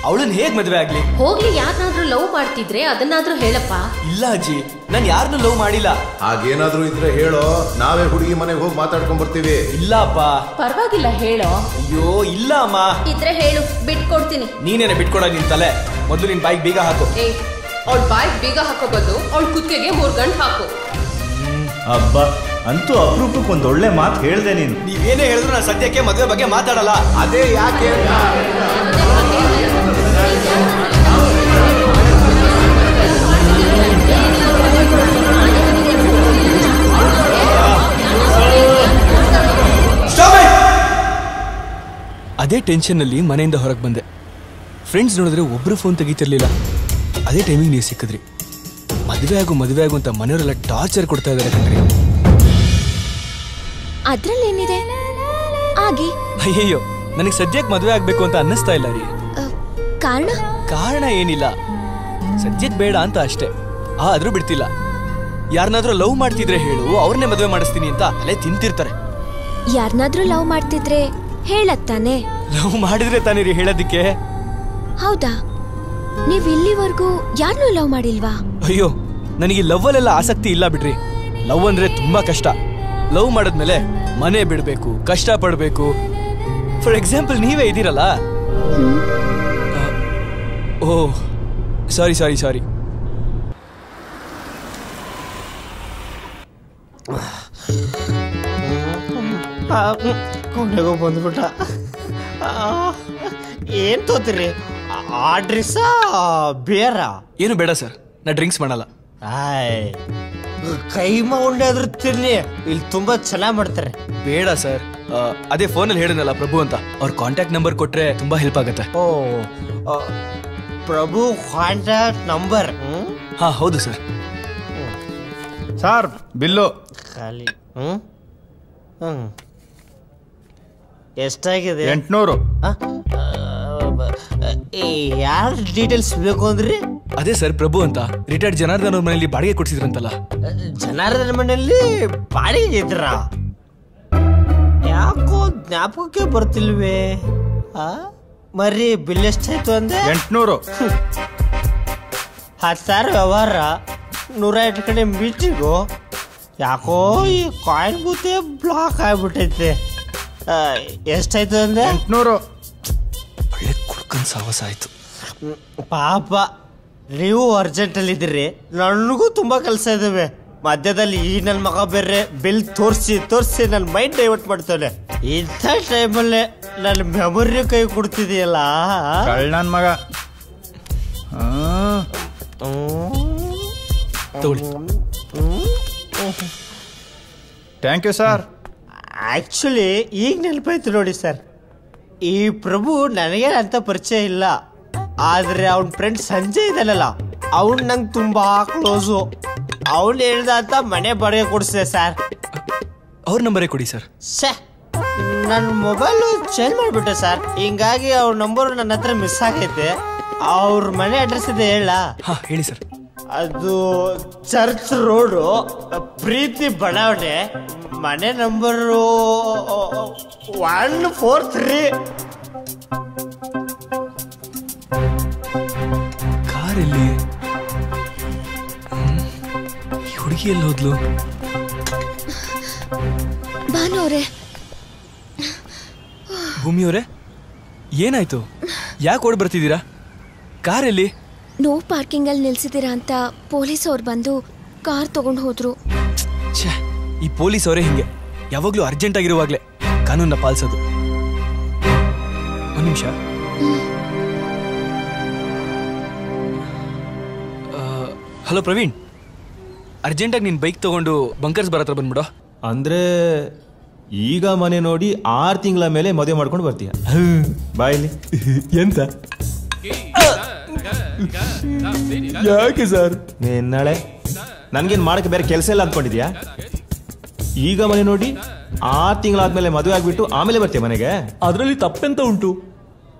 S2: ಅವಳನ್ನ ಹೇಗ್ ಮದ್ವೆ ಆಗ್ಲಿ?
S9: ಹೋಗ್ಲಿ, ಯಾರನ್ನಾದ್ರೂ ಲವ್ ಮಾಡ್ತಿದ್ರೆ ಅದನ್ನಾದ್ರೂ ಹೇಳಪ್ಪ.
S2: ಇಲ್ಲ ಅಜ್ಜಿ, ನಾನ್ ಯಾರನ್ನೂ ಲವ್ ಮಾಡಿಲ್ಲ.
S1: ಹಾಗೇನಾದ್ರೂ ಇದ್ರೆ ಹೇಳೋ, ನಾವೇ ಹುಡುಗಿ ಮನೆಗೆ ಹೋಗಿ ಮಾತಾಡ್ಕೊಂಡ್ ಬರ್ತೀವಿ.
S2: ಇಲ್ಲ ಅಪ್ಪ.
S4: ಪರವಾಗಿಲ್ಲ, ಹೇಳೋ.
S2: ಅಯ್ಯೋ ಇಲ್ಲ ಅಮ್ಮ.
S12: ಇದ್ರೆ ಹೇಳು, ಬಿಟ್ಕೊಡ್ತೀನಿ.
S2: ನೀನೇನೆ ಬಿಟ್ಕೊಡ ನಿನ್ ತಲೆ. ಮೊದಲು ನಿನ್ ಬಾಯಿಗೆ ಬೀಗ ಹಾಕು.
S12: ಅವಳ ಬಾಯಿಗೆ ಬೀಗ ಹಾಕೋ ಬದಲು ಅವಳ ಕುತ್ತಿಗೆಗೆ 3 ಗಂಟು ಹಾಕು.
S15: ಹಬ್ಬ, ಅಂತೂ ಅಪರೂಪಕ್ಕೆ ಒಂದು ಒಳ್ಳೆ ಮಾತು ಹೇಳ್ದೆ ನೀನು.
S2: ನೀವೇನೇ ಹೇಳಿದ್ರು ನಾನು ಸದ್ಯಕ್ಕೆ ಮದುವೆ ಬಗ್ಗೆ ಮಾತಾಡಲ್ಲ.
S1: ಅದೇ ಯಾಕೆ?
S2: ಅದೇ ಟೆನ್ಷನ್ನಲ್ಲಿ ಮನೆಯಿಂದ ಹೊರಗೆ ಬಂದೆ. ಫ್ರೆಂಡ್ಸ್ ನೋಡಿದ್ರೆ ಒಬ್ರು ಫೋನ್ ತೆಗಿತಿರ್ಲಿಲ್ಲ. ಅದೇ ಟೈಮಿಗೆ ನೀವು ಸಿಕ್ಕಿದ್ರಿ. ಮದುವೆ ಆಗು ಅಂತ ಮನೆಯವರೆಲ್ಲ ಟಾರ್ಚರ್ ಕೊಡ್ತಾ ಇದ್ದಾರೆ ಕಣ್ರಿ.
S3: ಅದ್ರಲ್ಲೇನಿದೆ? ಆಗಿ
S2: ಅಯ್ಯಯ್ಯೋ, ನನಗೆ ಸದ್ಯಕ್ಕೆ ಮದುವೆ ಆಗ್ಬೇಕು ಅಂತ ಅನ್ನಿಸ್ತಾ ಇಲ್ಲ ರೀ.
S3: ಕಾರಣ
S2: ಏನಿಲ್ಲ, ಸದ್ಯಕ್ಕೆ ಬೇಡ ಅಂತ ಅಷ್ಟೇ. ಆದ್ರೂ ಬಿಡ್ತಿಲ್ಲ. ಯಾರನ್ನಾದ್ರೂ ಲವ್ ಮಾಡ್ತಿದ್ರೆ ಹೇಳು, ಅವ್ರನ್ನೇ ಮದುವೆ ಮಾಡಿಸ್ತೀನಿ ಅಂತ ಅಲ್ಲೇ ತಿಂತಿರ್ತಾರೆ.
S3: ಯಾರನ್ನಾದ್ರೂ ಲವ್ ಮಾಡ್ತಿದ್ರೆ ಹೇಳತ್ತಾನೆ.
S2: ಲವ್ ಮಾಡಿದ್ರೆ ತಾನೇ ರೀ ಹೇಳೋದಿಕ್ಕೆ.
S3: ಹೌದಾ? ನೀವ್ ಇಲ್ಲಿವರೆಗೂ ಯಾರನ್ನೂ ಲವ್ ಮಾಡಿಲ್ವಾ?
S2: ಅಯ್ಯೋ, ನನಗೆ ಲವ್ ಅಲ್ಲೆಲ್ಲ ಆಸಕ್ತಿ ಇಲ್ಲ ಬಿಡ್ರಿ. ಲವ್ ಅಂದ್ರೆ ತುಂಬಾ ಕಷ್ಟ. ಲವ್ ಮಾಡಿದ್ಮೇಲೆ ಮನೆ ಬಿಡಬೇಕು, ಕಷ್ಟ ಪಡಬೇಕು. ಫಾರ್ ಎಕ್ಸಾಂಪಲ್ ನೀವೇ ಇದ್ದೀರಲ್ಲ. ಓಹ್ ಸಾರಿ ಸಾರಿ ಸಾರಿ.
S6: ಕೊನೆಗೂ ಬಂದ್ಬಿಟ್ಟ. ಏನ್ ತೋತಿರಿ? ಆ ಡ್ರೆಸ್ಸಾ ಬೇರ?
S2: ಏನು ಬೇಡ ಸರ್, ನಾ ಡ್ರಿಂಕ್ಸ್ ಮಾಡಲ್ಲ.
S6: ಕೈಮ ಉಂಡೆ ಆದ್ರೂ ತಿರ್ಲಿ, ಇಲ್ಲಿ ತುಂಬಾ ಚೆನ್ನಾಗಿ ಮಾಡ್ತಾರೆ.
S2: ಬೇಡ ಸರ್, ಅದೇ ಫೋನಲ್ಲಿ ಹೇಳಿದ್ನಲ್ಲ ಪ್ರಭು ಅಂತ, ಅವ್ರ ಕಾಂಟ್ಯಾಕ್ಟ್ ನಂಬರ್ ಕೊಟ್ರೆ ತುಂಬಾ ಹೆಲ್ಪ್ ಆಗುತ್ತೆ.
S6: ಓ ಪ್ರಭು ಕಾಂಟ್ಯಾಕ್ಟ್ ನಂಬರ್?
S2: ಹಾ ಹೌದು ಸರ್.
S15: ಸರ್ ಬಿಲ್ಲು
S6: ಖಾಲಿ. ಎಷ್ಟಾಗಿದೆ?
S15: 800.
S6: ಯಾರ ಡೀಟೇಲ್ಸ್ ಬೇಕು ಅಂದ್ರಿ?
S2: ಅದೇ ಸರ್ ಪ್ರಭು ಅಂತ, ರಿಟೈರ್ಡ್ ಜನಾರ್ದನ್ ಅವ್ರ ಮನೆಯಲ್ಲಿ ಬಾಡಿಗೆ ಕೊಡ್ಸಿದ್ರಂತಲ್ಲ.
S6: ಜನಾರ್ದನ್ ಮನೆಯಲ್ಲಿ ಬಾಡಿಗೆ ಇದ್ರ? ಯಾಕೋ ಜ್ಞಾಪಕಕ್ಕೆ ಬರ್ತಿಲ್ವೇ? ಮರಿ ಬಿಲ್ ಎಷ್ಟಾಯ್ತು ಅಂದೆ?
S15: 800.
S6: 10,000 ವ್ಯವಹಾರ, 108 ಕಡೆ ಮೀಟಿಂಗು. ಯಾಕೋ ಈ ಕಾಯಿನ್ ಬೂತೆ ಬ್ಲಾಕ್ ಆಗ್ಬಿಟ್ಟೈತೆ. ಎಷ್ಟಾಯ್ತು ಅಂದೆ?
S15: 800.
S2: ಒಳ್ಳೆ ಕುಡ್ಕನ್ ಸಾಹಸ ಆಯ್ತು.
S6: ಪಾಪ ನೀವು ಅರ್ಜೆಂಟಲ್ಲಿ ಇದ್ದೀರಿ, ನನಗೂ ತುಂಬಾ ಕೆಲಸ ಇದಾವೆ. ಮಧ್ಯದಲ್ಲಿ ಈ ನನ್ನ ಮಗ ಬೇರೆ ಬಿಲ್ ತೋರಿಸಿ ನನ್ನ ಮೈಂಡ್ ಡೈವರ್ಟ್ ಮಾಡ್ತಾನೆ. ಇಂಥ ಟೈಮಲ್ಲೇ ನನ್ನ ಮೆಮೊರಿ ಕೈ ಕೊಡ್ತಿದೆಯಲ್ಲ
S15: ನನ್ನ ಮಗ. Thank you sir.
S6: ಆಕ್ಚುಲಿ ಈಗ ನೆನಪಾಯ್ತು ನೋಡಿ ಸರ್, ಈ ಪ್ರಭು ನನಗೇನಂತ ಪರಿಚಯ ಇಲ್ಲ, ಆದ್ರೆ ಅವನ ಫ್ರೆಂಡ್ ಸಂಜಯ್ ಇದ್ದಾನಲ್ಲ, ಅವನ್ ನಂಗೆ ತುಂಬಾ ಕ್ಲೋಸು. ಅವನ್ ಹೇಳ್ದ ಅಂತ ಮನೆ ಬಾಡಿಗೆ ಕೊಡಿಸಿದೆ ಸರ್.
S2: ಅವ್ರ ನಂಬರೇ ಕೊಡಿ ಸರ್.
S6: ನನ್ನ ಮೊಬೈಲು ಚೇಂಜ್ ಮಾಡಿಬಿಟ್ಟೆ ಸರ್, ಹಿಂಗಾಗಿ ಅವ್ರ ನಂಬರ್ ನನ್ನ ಹತ್ರ ಮಿಸ್ ಆಗೈತೆ. ಅವ್ರ ಮನೆ ಅಡ್ರೆಸ್ ಇದೆ ಹೇಳ?
S2: ಹಾ ಹೇಳಿ ಸರ್.
S6: ಅದು ಚರ್ಚ್ ರೋಡು, ಪ್ರೀತಿ ಬಡಾವಣೆ, ಮನೆ ನಂಬರು 143.
S2: ಕಾರಲ್ಲಿ ಹುಡುಗಿ ಎಲ್ಲಿ ಹೋದ್ಲು?
S3: ಭಾನುವ್ರೆ.
S2: ಭೂಮಿಯವರೇ, ಏನಾಯ್ತು? ಯಾಕೆ ಓಡ್ ಬರ್ತಿದ್ದೀರಾ? ಕಾರಲ್ಲಿ
S3: ನೋ ಪಾರ್ಕಿಂಗ್ ಅಲ್ಲಿ ನಿಲ್ಸಿದ್ದೀರಾ ಅಂತ ಪೊಲೀಸ್ ಅವ್ರು ಬಂದು ಕಾರ್ ತಗೊಂಡು ಹೋದ್ರು.
S2: ಈ ಪೊಲೀಸ್ ಅವರೇ ಹಿಂಗೆ, ಯಾವಾಗ್ಲೂ ಅರ್ಜೆಂಟ್ ಆಗಿರುವಾಗ್ಲೇ ಕಾನೂನನ್ನ ಪಾಲಿಸೋದು. ಒಂದು ನಿಮಿಷ. ಹಲೋ ಪ್ರವೀಣ್, ಅರ್ಜೆಂಟಾಗಿ ನಿನ್ನ ಬೈಕ್ ತಗೊಂಡು ಬಂಕರ್ಸ್ ಬರತ್ರ ಬಂದ್ಬಿಡೋ.
S16: ಅಂದ್ರೆ ಈಗ ಮನೆ ನೋಡಿ 6 ತಿಂಗಳ ಮೇಲೆ ಮದುವೆ ಮಾಡ್ಕೊಂಡು ಬರ್ತೀಯ? ಬಾಯಲ್ಲಿ ಎಂತ? ಯಾಕೆ ಸರ್? ನಾಳೆ ನನ್ಗೇನ್ ಮಾಡಕ್ಕೆ ಬೇರೆ ಕೆಲಸ ಇಲ್ಲ ಅಂದ್ಕೊಂಡಿದ್ಯಾ? ಈಗ ಮನೆ ನೋಡಿ 6 ತಿಂಗಳಾದ್ಮೇಲೆ ಮದುವೆ ಆಗ್ಬಿಟ್ಟು ಆಮೇಲೆ ಬರ್ತೀಯ ಮನೆಗೆ?
S17: ಅದರಲ್ಲಿ ತಪ್ಪೆಂತ ಉಂಟು?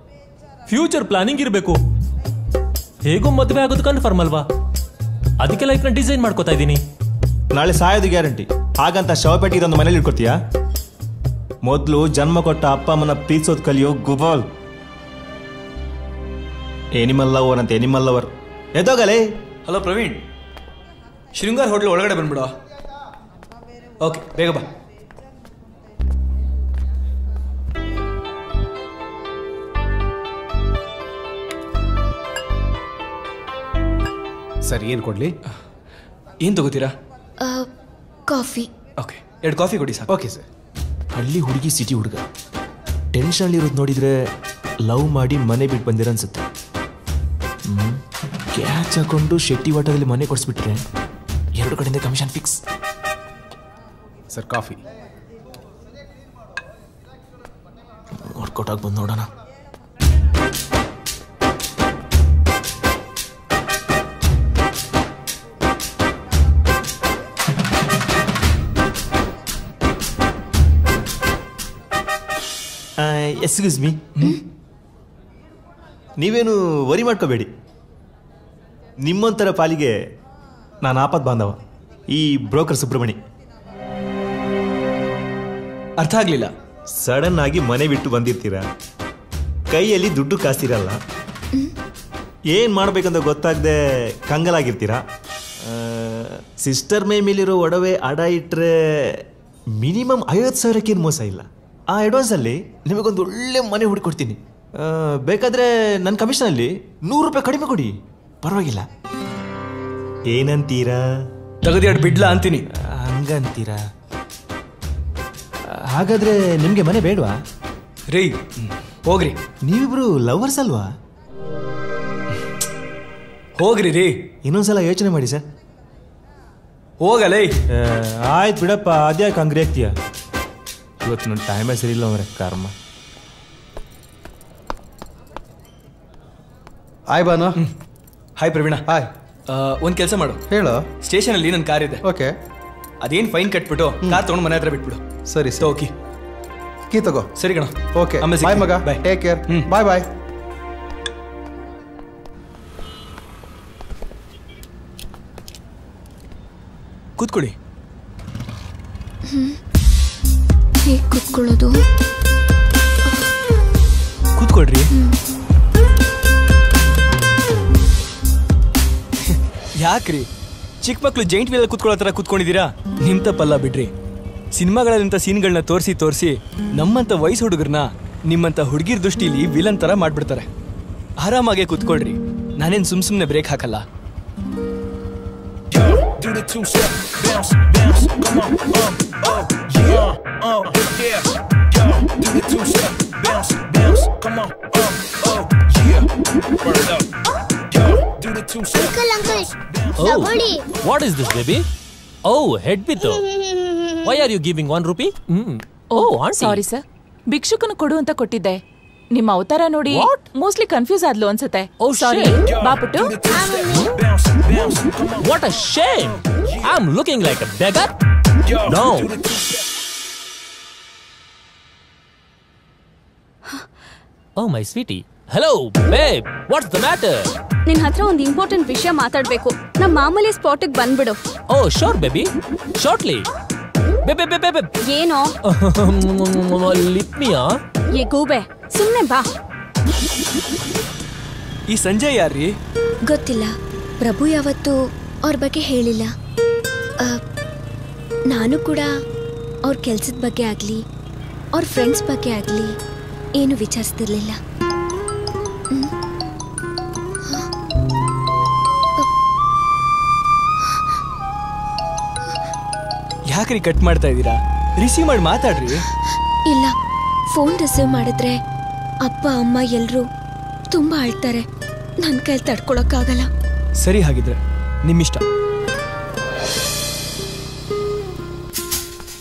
S17: ಫ್ಯೂಚರ್ ಪ್ಲಾನಿಂಗ್ ಇರಬೇಕು. ಹೇಗೋ ಮದುವೆ ಆಗೋದು ಕನ್ಫರ್ಮ್ ಅಲ್ವಾ? ಅದಕ್ಕೆ ಲೈಫ್ನ ಡಿಸೈನ್ ಮಾಡ್ಕೋತಾ ಇದ್ದೀನಿ.
S16: ನಾಳೆ ಸಾಯೋದು ಗ್ಯಾರಂಟಿ, ಹಾಗಂತ ಶವಪೇಟೆ ಇದೊಂದು ಮನೇಲಿ ಇಟ್ಕೊತೀಯಾ? ಮೊದಲು ಜನ್ಮ ಕೊಟ್ಟ ಅಪ್ಪ ಅಮ್ಮನ ಪ್ರೀತಿಸೋದು ಕಲಿಯೋ ಗುಬಾಲ್. ಎನಿಮಲ್ ಲವರ್ ಅಂತ ಎನಿಮಲ್ ಲವರ್. ಎದೋಗಲೇ.
S2: ಹಲೋ ಪ್ರವೀಣ್, ಶೃಂಗಾರ್ ಹೋಟ್ಲ್ ಒಳಗಡೆ ಬಂದ್ಬಿಡೋ. ಓಕೆ, ಬೇಗ ಬಾ.
S18: ಸರ್, ಏನು ಕೊಡ್ಲಿ?
S2: ಏನು ತಗೋತೀರಾ?
S3: ಕಾಫಿ.
S2: ಓಕೆ, 2 ಕಾಫಿ ಕೊಡಿ ಸರ್.
S18: Okay sir.
S16: ಹಳ್ಳಿ ಹುಡುಗಿ ಸಿಟಿ ಹುಡುಗ ಟೆನ್ಷನ್ ಇರೋದು ನೋಡಿದ್ರೆ ಲವ್ ಮಾಡಿ ಮನೆ ಬಿಟ್ಟು ಬಂದಿರ ಅನ್ಸುತ್ತೆ. ಕ್ಯಾಚ್ ಹಾಕೊಂಡು ಶೆಟ್ಟಿ ವಾಟದಲ್ಲಿ ಮನೆ ಕೊಡಿಸ್ಬಿಟ್ರೆ 2 ಕಡೆಯಿಂದ commission fix.
S18: Sir, coffee.
S16: Work out ಆಗಿ ಬಂದು ನೋಡೋಣ. ಎಕ್ಸ್ಕ್ಯೂಸ್ ಮೀ, ನೀವೇನು ವರಿ ಮಾಡ್ಕೋಬೇಡಿ. ನಿಮ್ಮಂತರ ಪಾಲಿಗೆ ನಾನು ಆಪತ್ ಬಾಂಧವ, ಈ ಬ್ರೋಕರ್ ಸುಬ್ರಹ್ಮಣಿ.
S2: ಅರ್ಥ ಆಗ್ಲಿಲ್ಲ.
S16: ಸಡನ್ ಆಗಿ ಮನೆ ಬಿಟ್ಟು ಬಂದಿರ್ತೀರಾ, ಕೈಯಲ್ಲಿ ದುಡ್ಡು ಕಾಸಿರಲ್ಲ, ಏನ್ ಮಾಡ್ಬೇಕಂತ ಗೊತ್ತಾಗದೆ ಕಂಗಲಾಗಿರ್ತೀರಾ. ಸಿಸ್ಟರ್ ಮೇಲಿರೋ ಒಡವೆ ಅಡ ಇಟ್ಟರೆ ಮಿನಿಮಮ್ 50,000ಕ್ಕೇನು ಮೋಸ ಇಲ್ಲ. ಆ ಅಡ್ವಾನ್ಸಲ್ಲಿ ನಿಮಗೊಂದು ಒಳ್ಳೆ ಮನೆ ಹುಡುಕೊಡ್ತೀನಿ. ಬೇಕಾದರೆ ನನ್ನ ಕಮಿಷನಲ್ಲಿ 100 ರೂಪಾಯಿ ಕಡಿಮೆ ಕೊಡಿ, ಪರವಾಗಿಲ್ಲ. ಏನಂತೀರಾ?
S2: ತೆಗೆದು ಬಿಡ್ಲಾ ಅಂತೀನಿ.
S16: ಹಂಗಂತೀರಾ? ಹಾಗಾದ್ರೆ ನಿಮಗೆ ಮನೆ ಬೇಡವಾ?
S2: ರೀ ಹೋಗ್ರಿ,
S16: ನೀವಿಬ್ರು ಲವರ್ಸ್ ಅಲ್ವಾ?
S2: ಹೋಗ್ರಿ ರೀ,
S16: ಇನ್ನೊಂದ್ಸಲ ಯೋಚನೆ ಮಾಡಿ ಸರ್.
S2: ಹೋಗಲೇ.
S16: ಆಯ್ತು ಬಿಡಪ್ಪ, ಅದ್ಯಾಕೆ ಹಂಗ್ರಿ ಆಗ್ತೀಯ? ಇವತ್ತು ನನ್ನ ಟೈಮೇ ಸರಿ ಇಲ್ಲ ಅವರೇ, ಕರ್ಮ.
S18: Hi Banu.
S2: Hi Praveena.
S18: Hi.
S2: ಒಂದು ಕೆಲಸ ಮಾಡು,
S18: ಹೇಳು.
S2: ಸ್ಟೇಷನಲ್ಲಿ ನನ್ನ ಕಾರ್ ಇದೆ.
S18: ಓಕೆ.
S2: ಅದೇನು ಫೈನ್ ಕಟ್ಬಿಟ್ಟು ಕಾರ್ ತೊಗೊಂಡು ಮನೆ ಹತ್ರ ಬಿಟ್ಬಿಡು.
S18: ಸರಿ ಸರಿ.
S2: ಓಕೆ,
S18: ಕೀ ತಗೋ.
S2: ಸರಿ ಕಣ.
S18: ಓಕೆ ಬಾಯ್ ಮಗ. Take care. Bye bye.
S2: ಕೂತ್ಕೊಳ್ಳಿ.
S3: ಹೇಗೆ ಕೂತ್ಕೊಳ್ಳೋದು?
S2: ಕೂತ್ಕೊಳ್ರಿ. ಯಾಕ್ರಿ ಚಿಕ್ಕ ಮಕ್ಳು ಜೈಂಟ್ ವೀಲಲ್ಲಿ ಕೂತ್ಕೊಳ್ಳೋ ಥರ ಕೂತ್ಕೊಂಡಿದ್ದೀರಾ? ನಿಮ್ ತಪ್ಪಲ್ಲ ಬಿಡ್ರಿ. ಸಿನಿಮಾಗಳಂತ ಸೀನ್ಗಳನ್ನ ತೋರಿಸಿ ನಮ್ಮಂತ ವಯಸ್ಸು ಹುಡುಗರನ್ನ ನಿಮ್ಮಂತ ಹುಡುಗಿರ್ ದೃಷ್ಟಿಲಿ ವಿಲನ್ ತರ ಮಾಡ್ಬಿಡ್ತಾರೆ. ಆರಾಮಾಗೆ ಕೂತ್ಕೊಳ್ರಿ, ನಾನೇನ್ ಸುಮ್ನೆ ಬ್ರೇಕ್ ಹಾಕಲ್ಲ.
S17: What is this, baby? Oh, head bito. Why are you giving 1 rupee? Oh, auntie.
S4: Sorry sir, ಭಿಕ್ಷುಕನು ಕೊಡು ಅಂತ ಕೊಟ್ಟಿದ್ದೆ. ನಿಮ್ಮ ಅವತಾರ ನೋಡಿ ಮೋಸ್ಟ್ಲಿ ಕನ್ಫ್ಯೂಸ್ ಆದ್ಲು ಅನ್ಸುತ್ತೆ.
S17: Oh,
S4: sorry ಬಾಪುಟ್ಟು.
S17: What a shame! I'm looking like a beggar. No. Oh, my sweetie. Hello, babe. What's the matter?
S19: ನಿನ್ ಹತ್ರ ಒಂದು ಇಂಪಾರ್ಟೆಂಟ್ ವಿಷಯ ಮಾತಾಡ್ಬೇಕು. ನಮ್ಮ ಮಾಮೂಲಿ ಸ್ಪಾಟಿಗೆ ಬಂದ್ಬಿಡು.
S17: Oh, sure, baby. Shortly. Babe.
S19: ಏನೋ?
S17: Lip me, huh?
S19: ಏ ಗೂಬೆ, ಸುಮ್ನೆ ಬಾ.
S2: ಈ ಸಂಜಯ್ ಯಾರ್ರೀ?
S3: ಗೊತ್ತಿಲ್ಲ. ಪ್ರಭು ಯಾವತ್ತೂ ಅವ್ರ ಬಗ್ಗೆ ಹೇಳಿಲ್ಲ. ನಾನು ಕೂಡ ಅವ್ರ ಕೆಲ್ಸದ ಬಗ್ಗೆ ಆಗ್ಲಿ ಅವ್ರ ಫ್ರೆಂಡ್ಸ್ ಬಗ್ಗೆ ಆಗ್ಲಿ ಏನು ವಿಚಾರಿಸ್ತಿರ್ಲಿಲ್ಲ.
S2: ಯಾಕ್ರಿ ಕಟ್ ಮಾಡ್ತಾ ಇದ್ದೀರಾ? ರಿಸೀವ್ ಮಾಡಿ ಮಾತಾಡ್ರಿ.
S3: ಇಲ್ಲ, ಫೋನ್ ರಿಸೀವ್ ಮಾಡಿದ್ರೆ ಅಪ್ಪ ಅಮ್ಮ ಎಲ್ರೂ ತುಂಬಾ ಅಳ್ತಾರೆ. ನನ್ನ ಕೈಲಿ ತಡ್ಕೊಳಕ್ಕಾಗಲ್ಲ.
S2: ಸರಿ, ಹಾಗಿದ್ರೆ ನಿಮ್ಮಿಷ್ಟ.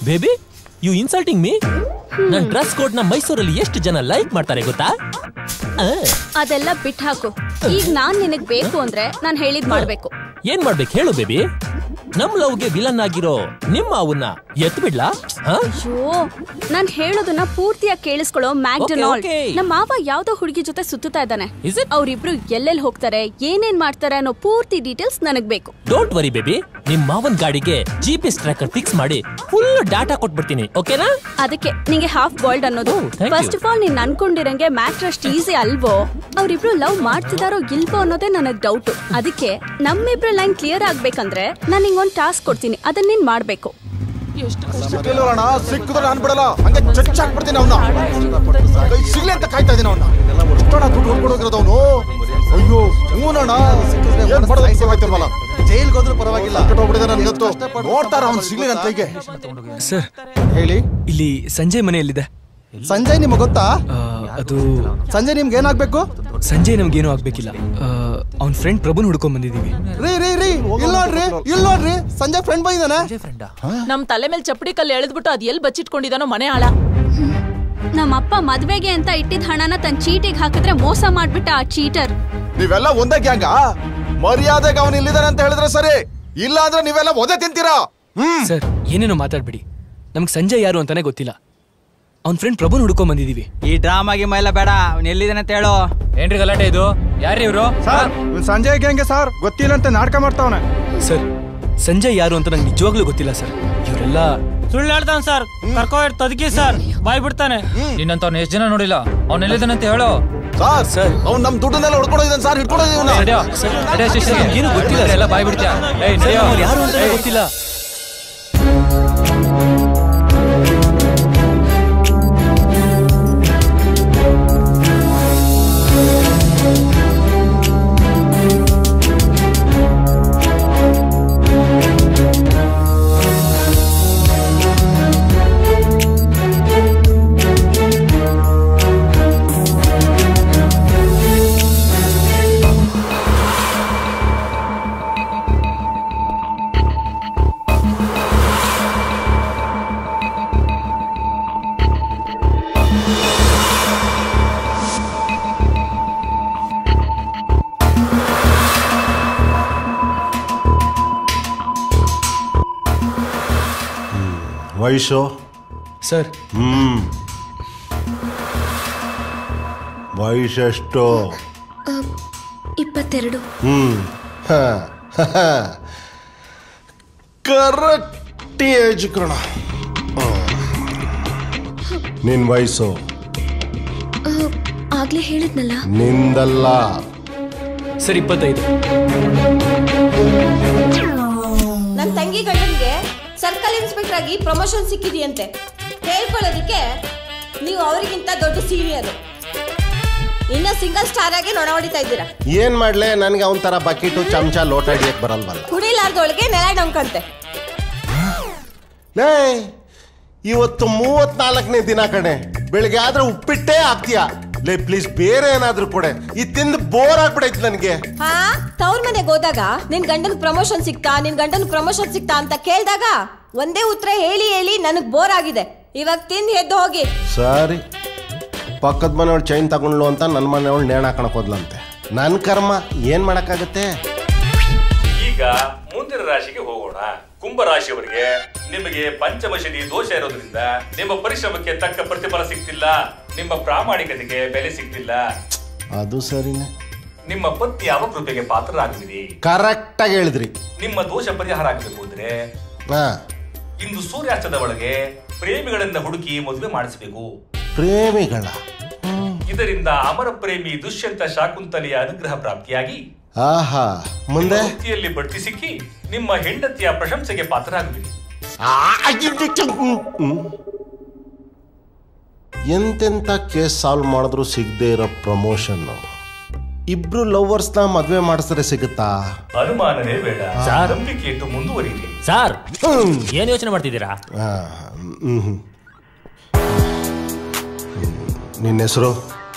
S17: Baby, you insulting me? ನನ್ನ ಡ್ರೆಸ್ ಕೋಡ್ ನ ಮೈಸೂರಲ್ಲಿ ಎಷ್ಟು ಜನ ಲೈಕ್ ಮಾಡ್ತಾರೆ ಗೊತ್ತಾ?
S19: ಅದೆಲ್ಲ ಬಿಟ್ಟು ಹಾಕು. ಈಗ ನಾನ್ ನಿನಗ್ ಬೇಕು ಅಂದ್ರೆ ನಾನು ಹೇಳಿದ್ ಮಾಡ್ಬೇಕು.
S17: ಏನ್ ಮಾಡ್ಬೇಕು ಹೇಳು ಬೇಬಿ? ನಮ್ ಲವ್ಗೆ ವಿಲನ್ ಆಗಿರೋ ನಿಮ್ಮ ಅವನ್ನ ಎತ್ ಬಿಡ್ಲಾ?
S19: ಅಯ್ಯೋ, ನಾನ್ ಹೇಳೋದನ್ನ ಪೂರ್ತಿಯಾಗಿ ಕೇಳಿಸ್ಕೊಳ್ಳೋ. ಮ್ಯಾಕ್ಡೊನಾಲ್ಡ್ ನಮ್ಮ ಮಾವ ಯಾವ್ದೋ ಹುಡುಗಿ ಜೊತೆ ಸುತ್ತುತ್ತಾ ಇದ್ದಾನೆ. ಅವ್ರಿಬ್ರು ಎಲ್ಲೆಲ್ಲಿ ಹೋಗ್ತಾರೆ, ಏನೇನ್ ಮಾಡ್ತಾರೆ ಅನ್ನೋ ಪೂರ್ತಿ ಡೀಟೇಲ್ಸ್ ನನಗ್ ಬೇಕು.
S17: ಡೋಂಟ್ ವರಿ ಬೇಬಿ, ನಿಮ್ ಮಾವನ್ ಗಾಡಿಗೆ GPS ಟ್ರ್ಯಾಕರ್ ಫಿಕ್ಸ್ ಮಾಡಿ ಫುಲ್ ಡಾಟಾ ಕೊಟ್ಬಿಡ್ತೀನಿ. ಓಕೆನಾ?
S19: ಅದಕ್ಕೆ ನಿಂಗೆ ಹಾಫ್ ಬಾಯ್ಲ್ಡ್ ಅನ್ನೋದು. ಫಸ್ಟ್ ಆಫ್ ಆಲ್, ನೀನ್ ಅನ್ಕೊಂಡಿರಂಗೆ ಮ್ಯಾಟ್ರ್ ಅಷ್ಟು ಈಸಿ ಅಲ್ವೋ. ಅವ್ರಿಬ್ರು ಲವ್ ಮಾಡ್ತಿದಾರೋ ಇಲ್ವೋ ಅನ್ನೋದೇ ನನಗ್ ಡೌಟ್. ಅದಕ್ಕೆ ನಮ್ಮಿಬ್ರು ಲೈನ್ ಕ್ಲಿಯರ್ ಆಗ್ಬೇಕಂದ್ರೆ ನಾನು ನಿಂಗೊಂದು ಟಾಸ್ಕ್ ಕೊಡ್ತೀನಿ, ಅದನ್ನ ನೀನ್ ಮಾಡ್ಬೇಕು.
S20: ಸಿಕ್ಕಿದ್ರೆ ನಾನು ಬಿಡಲ್ಲ, ಹಂಗೆ ಚಚ್ ಹಾಕ್ಬಿಡ್ತೀನಿ ಅವನ್ನ. ಸಿಗ್ಲಿ ಅಂತ ಕಾಯ್ತಾ ಇದೀನಿ ಅವನ್ನ. ಎಷ್ಟೋಣ ದುಡ್ಡು ಹೊಡ್ಕೊಡೋಗಿರೋದು ಅವನು. ಅಯ್ಯೋ ಹೂನಣ್ಣ, ಏನ್ ಪಡೆದಲ್ಲ, ಜೈಲ್ಗೆ ಹೋದ್ರೂ ಪರವಾಗಿಲ್ಲ. ಹೋಗ್ಬಿಡಿದೆ ನನ್ಗೆ ಗೊತ್ತು. ನೋಡ್ತಾರ ಅವ್ನು ಸಿಗ್ಲಿ ನನ್ನ ಕೈಗೆ.
S2: ಸರ್
S20: ಹೇಳಿ.
S2: ಇಲ್ಲಿ ಸಂಜಯ್ ಮನೆ ಎಲ್ಲಿದೆ?
S20: ಸಂಜಯ್ ನಿಮಗೆ ಗೊತ್ತಾ?
S2: ಅದು
S20: ಸಂಜಯ್ ನಿಮ್ಗೆ ಏನಾಗ್ಬೇಕು?
S2: ಸಂಜಯ್ ನಮ್ಗೇನು ಆಗ್ಬೇಕಿಲ್ಲ. ಅವ್ನ ಫ್ರೆಂಡ್ ಪ್ರಭುನ್ ಹುಡ್ಕೊಂಡ್ ಬಂದಿದೀವಿ.
S20: ರೀ ಇಲ್ಲ ನೋಡ್ರಿ ಸಂಜಯ್ ಫ್ರೆಂಡ್ ಬಂದಿದ್ದಾನೆ.
S4: ನಮ್ ತಲೆ ಮೇಲೆ ಚಪ್ಪಡಿ ಕಲ್ಲು ಎಳೆದ್ಬಿಟ್ಟು ಅದ್ ಎಲ್ಲಿ ಬಚ್ಚಿಟ್ಕೊಂಡಿದಾನೋ ಮನೆ ಆಳ.
S19: ನಮ್ಮಪ್ಪ ಮದ್ವೆಗೆ ಅಂತ ಇಟ್ಟಿದ್ ಹಣನ ತನ್ನ ಚೀಟಿಗೆ ಹಾಕಿದ್ರೆ ಮೋಸ ಮಾಡ್ಬಿಟ್ಟ ಆ ಚೀಟರ್.
S20: ನೀವೆಲ್ಲ ಒಂದೇ ಗ್ಯಾಂಗ? ಮರ್ಯಾದೆಗೆ ಅವನು ಇಲ್ಲಿದ್ದಾನೆ ಅಂತ ಹೇಳಿದ್ರೆ ಸರಿ, ಇಲ್ಲ ಅಂದ್ರೆ ನೀವೆಲ್ಲ ಒದೆ ತಿಂತೀರಾ.
S2: ಸರ್, ಏನೇನೋ ಮಾತಾಡ್ಬಿಡಿ. ನಮ್ಗೆ ಸಂಜಯ್ ಯಾರು ಅಂತಾನೆ ಗೊತ್ತಿಲ್ಲ. ಅವ್ನ ಫ್ರೆಂಡ್ ಪ್ರಭುನ್ ಹುಡ್ಕೊಂಡ್ ಬಂದಿದೀವಿ.
S21: ಈ ಡ್ರಾಮಾಗಿ ಮೈಲ ಬೇಡ, ಅವ್ನು ಎಲ್ಲಿದ್ದಾನೆ ಅಂತ ಹೇಳು.
S8: ಏನ್ರಿ ಗಲಾಟೆ ಇದು? ಯಾರ್ರಿ ಇವ್ರು?
S20: ಸಂಜಯ್ ಗ್ಯಾಂಗೆ ಸರ್, ಗೊತ್ತಿಲ್ಲ ಅಂತ ನಾಟಕ ಮಾಡ್ತಾವನೆ.
S2: ಸರ್, ಸಂಜಯ್ ಯಾರು ಅಂತ ನಂಗೆ ನಿಜವಾಗ್ಲೂ ಗೊತ್ತಿಲ್ಲ ಸರ್. ಇವರೆಲ್ಲ
S8: ಸುಳ್ಳು ಹೇಳ್ತಾನೆ ಸರ್. ಕರ್ಕೋ ತದಕಿ ಸರ್, ಬಾಯ್ ಬಿಡ್ತಾನೆ. ನಿನ್ನಂತವ್ನ ಎಷ್ಟು ಜನ ನೋಡಿಲ್ಲ. ಅವ್ನ ಎಲ್ಲಿದ್ದಾನೆ ಅಂತ ಹೇಳು.
S20: ಸರ್ ಅವ್ನು ನಮ್ ದುಡ್ಡನ್ನೆಲ್ಲ ಹೊಡ್ಕೊಂಡಿದ್ದಾನೆ ಸರ್, ಹಿಡ್ಕೊಂಡಿದ್ದೀವಿ.
S17: ಏನು ಗೊತ್ತಿಲ್ಲ ಎಲ್ಲ ಬಾಯ್ ಬಿಡ್ತೀಯ? ಯಾರು ಅಂತ ಗೊತ್ತಿಲ್ಲ.
S20: ವಯಸ್ಸು
S2: ಸರ್
S20: ವಯಸ್ಸೆಷ್ಟು?
S3: 22.
S20: ಕರೆಕ್ಟ್ ಏಜ್ ಕಣ. ನಿನ್ ವಯಸ್ಸು
S3: ಆಗ್ಲೇ ಹೇಳಿದ್ನಲ್ಲ.
S20: ನಿಂದಲ್ಲ.
S2: ಸರ್ 25.
S5: ನನ್ನ ತಂಗಿ ಗಂಡನ್ಗೆ ಸರ್ಕಲ್ ಇನ್ಸ್ಪೆಕ್ಟರ್ ಆಗಿ ಪ್ರಮೋಷನ್ ಸಿಕ್ಕಿದೆಯಂತೆ. ಹೇಳ್ಕೊಳ್ಳೋದಿಕ್ಕೆ ನೀವು ಅವರಿಗಿಂತ ದೊಡ್ಡ ಸೀನಿಯರ್. ಇನ್ನ ಸಿಂಗಲ್ ಸ್ಟಾರ್ ಆಗಿ ನೊಣ ಹೊಡಿತಾ ಇದ್ದೀರಾ.
S20: ಏನ್ ಮಾಡ್ಲೆ, ನನ್ಗೆ ಅವನ್ ತರ ಬಕೆಟು ಚಮಚ ಲೋಟ ಹಿಡಿಯಕ್ ಬರಲ್ವಲ್ಲ.
S5: ಕುಡಿಲಾರ್ದೊಳಗೆ ನೆಲ ಡೊಂಕಂತೆ.
S20: ಲೇ ಇವತ್ತು 34ನೇ ದಿನ ಕಣೆ, ಬೆಳಿಗ್ಗೆ ಆದ್ರೆ ಉಪ್ಪಿಟ್ಟೇ ಆಗ್ತೀಯಾ? ಲೇ ಪ್ಲೀಸ್ ಬೇರೆ ಏನಾದ್ರೂ ಕೊಡೆ, ಈ ತಿಂದು ಬೋರ್ ಆಗ್ಬಿಡೈತಿ ನನ್ಗೆ.
S5: ಹಾ, ತವ್ರ ಮನೆಗೆ ಹೋದಾಗ ನಿನ್ ಗಂಡನ್ ಪ್ರಮೋಷನ್ ಸಿಕ್ತಾ ಅಂತ ಕೇಳ್ದಾಗ ಒಂದೇ ಉತ್ತರ ಹೇಳಿ ಹೇಳಿ ನನಗ್ ಬೋರ್ ಆಗಿದೆ. ಇವಾಗ ತಿಂದು ಎದ್ದು ಹೋಗಿ.
S20: ಸರಿ, ಪಕ್ಕದ ಮನೆಯವಳು ಚೈನ್ ತಗೊಂಡ್ಲು ಅಂತ ನನ್ನ ಮನೆಯವಳು ನೇಣ ಹಾಕಣಕ್ ಹೋದ್ಲಂತೆ. ನನ್ ಕರ್ಮ, ಏನ್ ಮಾಡಕ್ಕಾಗತ್ತೆ.
S17: ಈಗ ಮುಂದಿನ ರಾಶಿಗೆ ಹೋಗೋಣ. ಕುಂಭರಾಶಿಯವರಿಗೆ ನಿಮಗೆ ಪಂಚಮ ಶನಿ ದೋಷ ಇರೋದ್ರಿಂದ ನಿಮ್ಮ ಪರಿಶ್ರಮಕ್ಕೆ ತಕ್ಕ ಪ್ರತಿಫಲ ಸಿಗ್ತಿಲ್ಲ, ನಿಮ್ಮ ಪ್ರಾಮಾಣಿಕತೆಗೆ ಬೆಲೆ ಸಿಗ್ತಿಲ್ಲ.
S20: ಅದು ಸರಿನೇ.
S17: ನಿಮ್ಮ ಪತ್ನಿಯಾವ ಕೃಪೆಗೆ ಪಾತ್ರರಾಗುವಿರಿ.
S20: ಕರೆಕ್ಟ್ ಆಗಿ ಹೇಳಿದ್ರಿ.
S17: ನಿಮ್ಮ ದೋಷ ಪರಿಹಾರ ಆಗಬೇಕು ಅಂದ್ರೆ ಇಂದು ಸೂರ್ಯಾಸ್ತದ ಒಳಗೆ ಪ್ರೇಮಿಗಳನ್ನ ಹುಡುಕಿ ಮದುವೆ ಮಾಡಿಸಬೇಕು.
S20: ಪ್ರೇಮಿಗಳ?
S17: ಇದರಿಂದ ಅಮರ ಪ್ರೇಮಿ ದುಷ್ಯಂತ ಶಾಕುಂತಲೆಯ ಅನುಗ್ರಹ ಪ್ರಾಪ್ತಿಯಾಗಿ
S20: ಆಹಾ, ಮುಂದೆ
S17: ವೃತ್ತಿಯಲ್ಲಿ ಬಡ್ತಿ ಸಿಕ್ಕಿ ನಿಮ್ಮ ಹೆಂಡತಿಯ ಪ್ರಶಂಸೆಗೆ ಪಾತ್ರರಾಗುವಿರಿ.
S20: ಎಂತೆಂತ ಕೇಸ್ ಸಾಲ್ವ್ ಮಾಡಿದ್ರು ಸಿಗದೆ ಇರೋ ಪ್ರಮೋಷನ್. ಇಬ್ರು ಲವರ್ಸ್ ನ ಮದ್ವೆ ಮಾಡಿಸಿದ್ರೆ ಸಿಗುತ್ತಾ?
S17: ಅನುಮಾನವೇ ಬೇಡ, ನಂಬಿಕೆ ಇಟ್ಟು ಮುಂದುವರಿಯಿರಿ.
S22: ಸಾರ್ ಏನ್ ಯೋಚನೆ ಮಾಡ್ತಿದ್ದೀರಾ?
S20: ನಿನ್ನ ಹೆಸರು?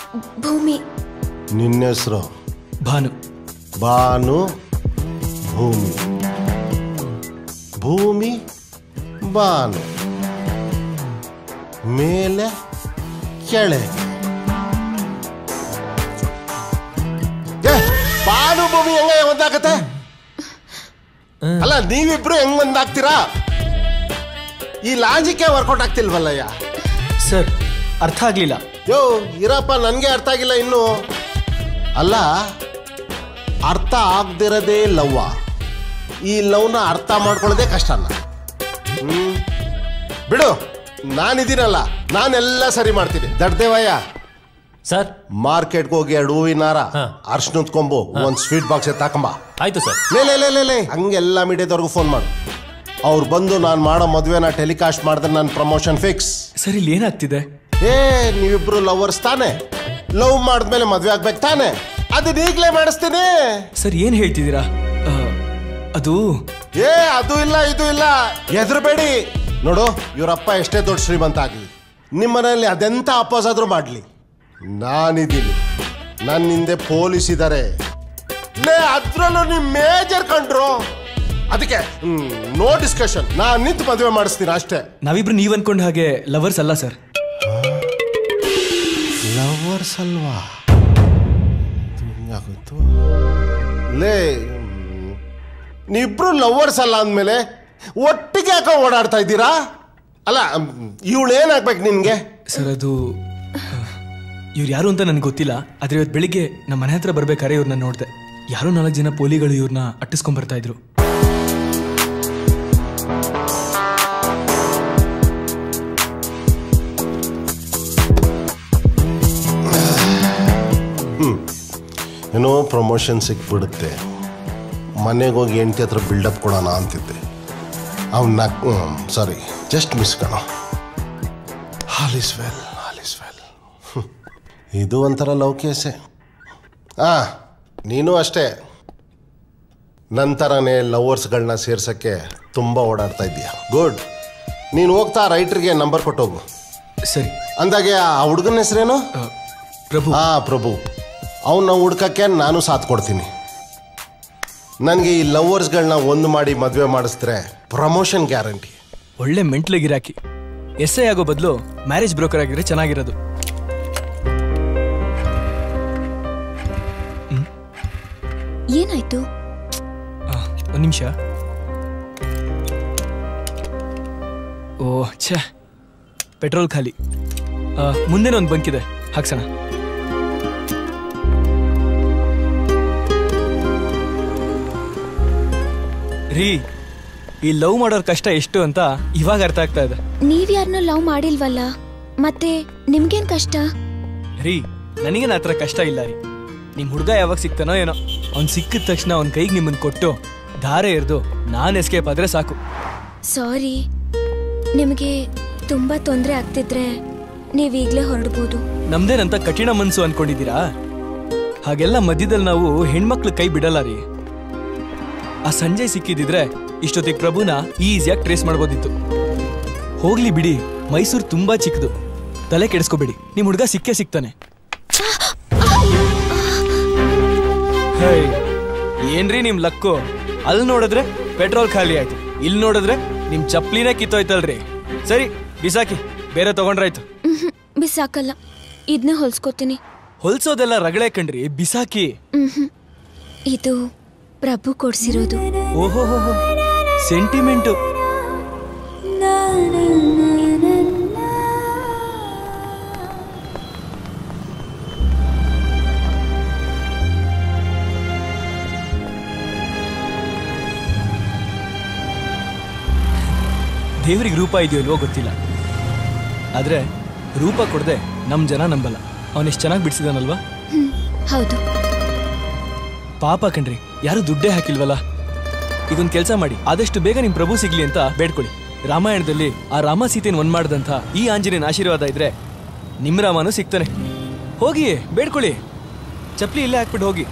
S3: ಭೂಮಿ.
S20: ನಿನ್ನ ಹೆಸರು?
S2: ಭಾನು.
S20: ಭಾನು, ಭೂಮಿ. ಭೂಮಿ, ಭಾನು. ಮೇಲೆ ಕೆಳಗೆ. ಭಾನು ಭೂಮಿ ಹೆಂಗ ಒಂದಾಗತ್ತೆ? ಅಲ್ಲ, ನೀವಿಬ್ರು ಹೆಂಗ್ ಒಂದಾಗ್ತೀರಾ? ಈ ಲಾಜಿಕ್ಕೆ ವರ್ಕೌಟ್ ಆಗ್ತಿಲ್ವಲ್ಲಯ್ಯ.
S2: ಸರ್ ಅರ್ಥ ಆಗ್ಲಿಲ್ಲ.
S20: ಯೋ ಇರಪ್ಪ, ನನ್ಗೆ ಅರ್ಥ ಆಗಿಲ್ಲ ಇನ್ನು. ಅಲ್ಲ, ಅರ್ಥ ಆಗ್ದಿರದೇ ಲವ್ವ. ಈ ಲವ್ನ ಅರ್ಥ ಮಾಡ್ಕೊಳ್ಳೋದೇ ಕಷ್ಟನ. ಬಿಡು, ನಾನಿದ್ದೀನಲ್ಲ, ನಾನೆಲ್ಲ ಸರಿ ಮಾಡ್ತೀನಿ. ದಡ್ದೇವಯ್ಯ
S22: ಸರ್,
S20: ಮಾರ್ಕೆಟ್ಗೆ ಹೋಗಿ 2 ಹೂವಿನ ಹಾರ, ಅರ್ಶನದ ಕೊಂಬು, ಒಂದ್ ಸ್ವೀಟ್ ಬಾಕ್ಸ್ ಎತ್ತಾಕಂಬ.
S22: ಆಯ್ತು ಸರ್.
S20: ಲೇ ಹಂಗೆಲ್ಲ ಮೀಡಿಯಾದವ್ರಿಗೂ ಫೋನ್ ಮಾಡು. ಅವ್ರು ಬಂದು ನಾನು ಮಾಡೋ ಮದುವೆನ ಟೆಲಿಕಾಸ್ಟ್ ಮಾಡಿದ್ರೆ ನನ್ನ ಪ್ರಮೋಷನ್ ಫಿಕ್ಸ್.
S2: ಸರ್ ಇಲ್ಲಿ ಏನಾಗ್ತಿದೆ?
S20: ನೀವಿಬ್ರು ಲವರ್ಸ್ ತಾನೆ, ಲವ್ ಮಾಡಿದ್ಮೇಲೆ ಮದ್ವೆ ಆಗ್ಬೇಕು ತಾನೆ, ಅದನ್ನ ಈಗ್ಲೇ ಮಾಡಿಸ್ತೀನಿ.
S2: ಸರ್ ಏನ್ ಹೇಳ್ತಿದ್ದೀರಾ? ಅದು
S20: ಅದು ಇಲ್ಲ ಇದು ಇಲ್ಲ, ಎದುರುಬೇಡಿ. ನೋಡು, ಇವರಪ್ಪ ಎಷ್ಟೇ ದೊಡ್ಡ ಶ್ರೀಮಂತ ಆಗ್ಲಿ, ನಿಮ್ಮನೆಯಲ್ಲಿ ಅದೆಂತ ಅಪೋಸ್ ಆದ್ರೂ ಮಾಡ್ಲಿ, ನಾನಿದ್ದೀನಿ. ನನ್ನ ಹಿಂದೆ ಪೊಲೀಸ್ ಇದ್ದಾರೆ. ಅದ್ರಲ್ಲೂ ನಿಮ್ ಮೇಜರ್ ಕಂಡ್ರು. ಅದಕ್ಕೆ ನೋ ಡಿಸ್ಕಷನ್, ನಾನ್ ನಿಂತು ಮದುವೆ ಮಾಡಿಸ್ತೀನಿ ಅಷ್ಟೇ.
S2: ನಾವಿಬ್ರು ನೀವ್ ಅನ್ಕೊಂಡ ಹಾಗೆ ಲವರ್ಸ್ ಅಲ್ಲ ಸರ್.
S20: ಲವರ್ಸ್ ಅಲ್ವಾ? ಲೇ, ನೀವಿಬ್ರು ಲವರ್ಸ್ ಅಲ್ಲ ಅಂದ್ಮೇಲೆ ಒಟ್ಟಿಗೆ ಯಾಕೆ ಓಡಾಡ್ತಾ ಇದ್ದೀರಾ? ಅಲ್ಲ, ಇವಳು ಏನಾಗ್ಬೇಕು ನಿನ್ಗೆ?
S2: ಸರ್ ಅದು ಇವ್ರು ಯಾರು ಅಂತ ನನ್ಗೆ ಗೊತ್ತಿಲ್ಲ. ಆದ್ರೆ ಇವತ್ತು ಬೆಳಿಗ್ಗೆ ನಮ್ಮ ಮನೆ ಹತ್ರ ಬರ್ಬೇಕಾದ್ರೆ ಇವ್ರನ್ನ ನೋಡ್ದೆ. ಯಾರೋ 4 ಜನ ಪೋಲಿಗಳು ಇವ್ರನ್ನ ಅಟ್ಟಿಸ್ಕೊಂಡ್ ಬರ್ತಾ ಇದ್ರು.
S7: ಪ್ರಮೋಷನ್ ಸಿಕ್ಬಿಡುತ್ತೆ, ಮನೆಗೆ ಹೋಗಿ ಹೆಂಡತಿ ಹತ್ರ ಬಿಲ್ಡಪ್ ಕೊಡೋಣ ಅಂತಿದ್ದೆ. ಅವ್ನ ಸಾರಿ ಜಸ್ಟ್ ಮಿಸ್ ಕಣ. All is well, all is well. ಇದು ಒಂಥರ ಲವ್ ಕೇಸೆ. ನೀನು ಅಷ್ಟೇ ನಂತರನೇ ಲವರ್ಸ್ಗಳನ್ನ ಸೇರ್ಸೋಕ್ಕೆ ತುಂಬ ಓಡಾಡ್ತಾ ಇದ್ದೀಯ. ಗುಡ್. ನೀನು ಹೋಗ್ತಾ ರೈಟ್ರಿಗೆ ನಂಬರ್ ಕೊಟ್ಟೋಗು.
S2: ಸರಿ.
S7: ಅಂದಾಗೆ ಆ ಹುಡುಗನ ಹೆಸರೇನು?
S2: ಪ್ರಭು.
S7: ಪ್ರಭು. ಅವನ್ನ ಹುಡ್ಕಕ್ಕೆ ನಾನು ಸಾಥ್ ಕೊಡ್ತೀನಿ. ನನಗೆ ಈ ಲವರ್ಸ್ಗಳನ್ನ ಒಂದು ಮಾಡಿ ಮದುವೆ ಮಾಡಿಸಿದ್ರೆ ಪ್ರಮೋಷನ್ ಗ್ಯಾರಂಟಿ.
S2: ಒಳ್ಳೆ ಮೆಂಟ್ಲು ಗಿರಾಕಿ. SI ಆಗೋ ಬದಲು ಮ್ಯಾರೇಜ್ ಬ್ರೋಕರ್ ಆಗಿದ್ರೆ ಚೆನ್ನಾಗಿರೋದು.
S3: ಏನಾಯ್ತು?
S2: ಒಂದು ನಿಮಿಷ. ಓ ಛೇ, ಪೆಟ್ರೋಲ್ ಖಾಲಿ. ಮುಂದೆನೇ ಒಂದು ಬಂಕ್ ಇದೆ, ಹಾಕ್ಸೋಣ. ರೀ, ಈ ಲವ್ ಮಾಡೋರ್ ಕಷ್ಟ ಎಷ್ಟು ಅಂತ ಇವಾಗ ಅರ್ಥ ಆಗ್ತಾ ಇದೆ.
S3: ನೀವ್ಯಾರನ್ನೂ ಲವ್ ಮಾಡಿಲ್ವಲ್ಲ, ಮತ್ತೆ ನಿಮ್ಗೇನ್ ಕಷ್ಟ?
S2: ರೀ, ನನಗೇನು ಆ ಥರ ಕಷ್ಟ ಇಲ್ಲ ರೀ. ನಿಮ್ ಹುಡುಗ ಯಾವಾಗ ಸಿಗ್ತಾನೋ ಏನೋ, ಅವ್ನು ಸಿಕ್ಕಿದ ತಕ್ಷಣ ಅವ್ನ ಕೈಗೆ ನಿಮ್ಮನ್ನು ಕೊಟ್ಟು ಧಾರೆ ಎರೆದು ನಾನು ಎಸ್ಕೇಪ್ ಆದ್ರೆ ಸಾಕು.
S3: ಸಾರಿ, ನಿಮಗೆ ತುಂಬಾ ತೊಂದರೆ ಆಗ್ತಿದ್ರೆ ನೀವೀಗ್ಲೇ ಹೊರಡ್ಬೋದು.
S2: ನಮ್ದೇನಂತ ಕಠಿಣ ಮನ್ಸು ಅನ್ಕೊಂಡಿದ್ದೀರಾ? ಹಾಗೆಲ್ಲ ಮಧ್ಯದಲ್ಲಿ ನಾವು ಹೆಣ್ಮಕ್ಳು ಕೈ ಬಿಡಲ್ಲ ರೀ. ಆ ಸಂಜೆ ಸಿಕ್ಕಿದಿದ್ರೆ ಇಷ್ಟೊತ್ತಿಗೆ ಪ್ರಭುನ ಈಸಿಯಾಗಿ ಟ್ರೇಸ್ ಮಾಡ್ಬೋದಿತ್ತು. ಹೋಗ್ಲಿ ಬಿಡಿ, ಮೈಸೂರು ತುಂಬಾ ಚಿಕ್ಕದು, ತಲೆ ಕೆಡಿಸ್ಕೋಬೇಡಿ, ನಿಮ್ ಹುಡುಗ ಸಿಕ್ಕೇ ಸಿಗ್ತಾನೆ. ಏನ್ರಿ ನಿಮ್ ಲಕ್ಕು? ಅಲ್ಲಿ ನೋಡಿದ್ರೆ ಪೆಟ್ರೋಲ್ ಖಾಲಿ ಆಯ್ತು, ಇಲ್ಲಿ ನೋಡಿದ್ರೆ ನಿಮ್ ಚಪ್ಲಿನೇ ಕಿತ್ತೋಯ್ತಲ್ರಿ. ಸರಿ ಬಿಸಾಕಿ, ಬೇರೆ ತಗೊಂಡ್ರಾಯ್ತು.
S3: ಬಿಸಾಕಲ್ಲ, ಇದನ್ನೇ ಹೊಲ್ಸ್ಕೊತೀನಿ.
S2: ಹೊಲ್ಸೋದೆಲ್ಲ ರಗಳೆ ಕಣ್ರಿ, ಬಿಸಾಕಿ.
S3: ಇದು ಪ್ರಭು ಕೊಡ್ಸಿರೋದು.
S2: ಓಹೋ, ಸೆಂಟಿಮೆಂಟು. ದೇವ್ರಿಗೆ ರೂಪ ಇದೆಯೋ ಇಲ್ವೋ ಗೊತ್ತಿಲ್ಲ, ಆದ್ರೆ ರೂಪ ಕೊಡದೆ ನಮ್ ಜನ ನಂಬಲ್ಲ. ಅವನೆಷ್ಟು ಚೆನ್ನಾಗಿ ಬಿಡಿಸಿದಾನಲ್ವಾ?
S3: ಹೌದು.
S2: ಪಾಪ ಕಣ್ರಿ, ಯಾರು ದುಡ್ಡೇ ಹಾಕಿಲ್ವಲ್ಲ. ಈಗೊಂದು ಕೆಲಸ ಮಾಡಿ, ಆದಷ್ಟು ಬೇಗ ನಿಮ್ ಪ್ರಭು ಸಿಗ್ಲಿ ಅಂತ ಬೇಡ್ಕೊಳ್ಳಿ. ರಾಮಾಯಣದಲ್ಲಿ ಆ ರಾಮ ಸೀತೆನ ಒಂದ್ ಮಾಡ್ದಂಥ ಈ ಆಂಜನೇಯನ ಆಶೀರ್ವಾದ ಇದ್ರೆ ನಿಮ್ ರಾಮನೂ ಸಿಗ್ತಾನೆ. ಹೋಗಿ ಬೇಡ್ಕೊಳ್ಳಿ, ಚಪ್ಲಿ ಇಲ್ಲೇ ಹಾಕ್ಬಿಟ್ಟು ಹೋಗಿ.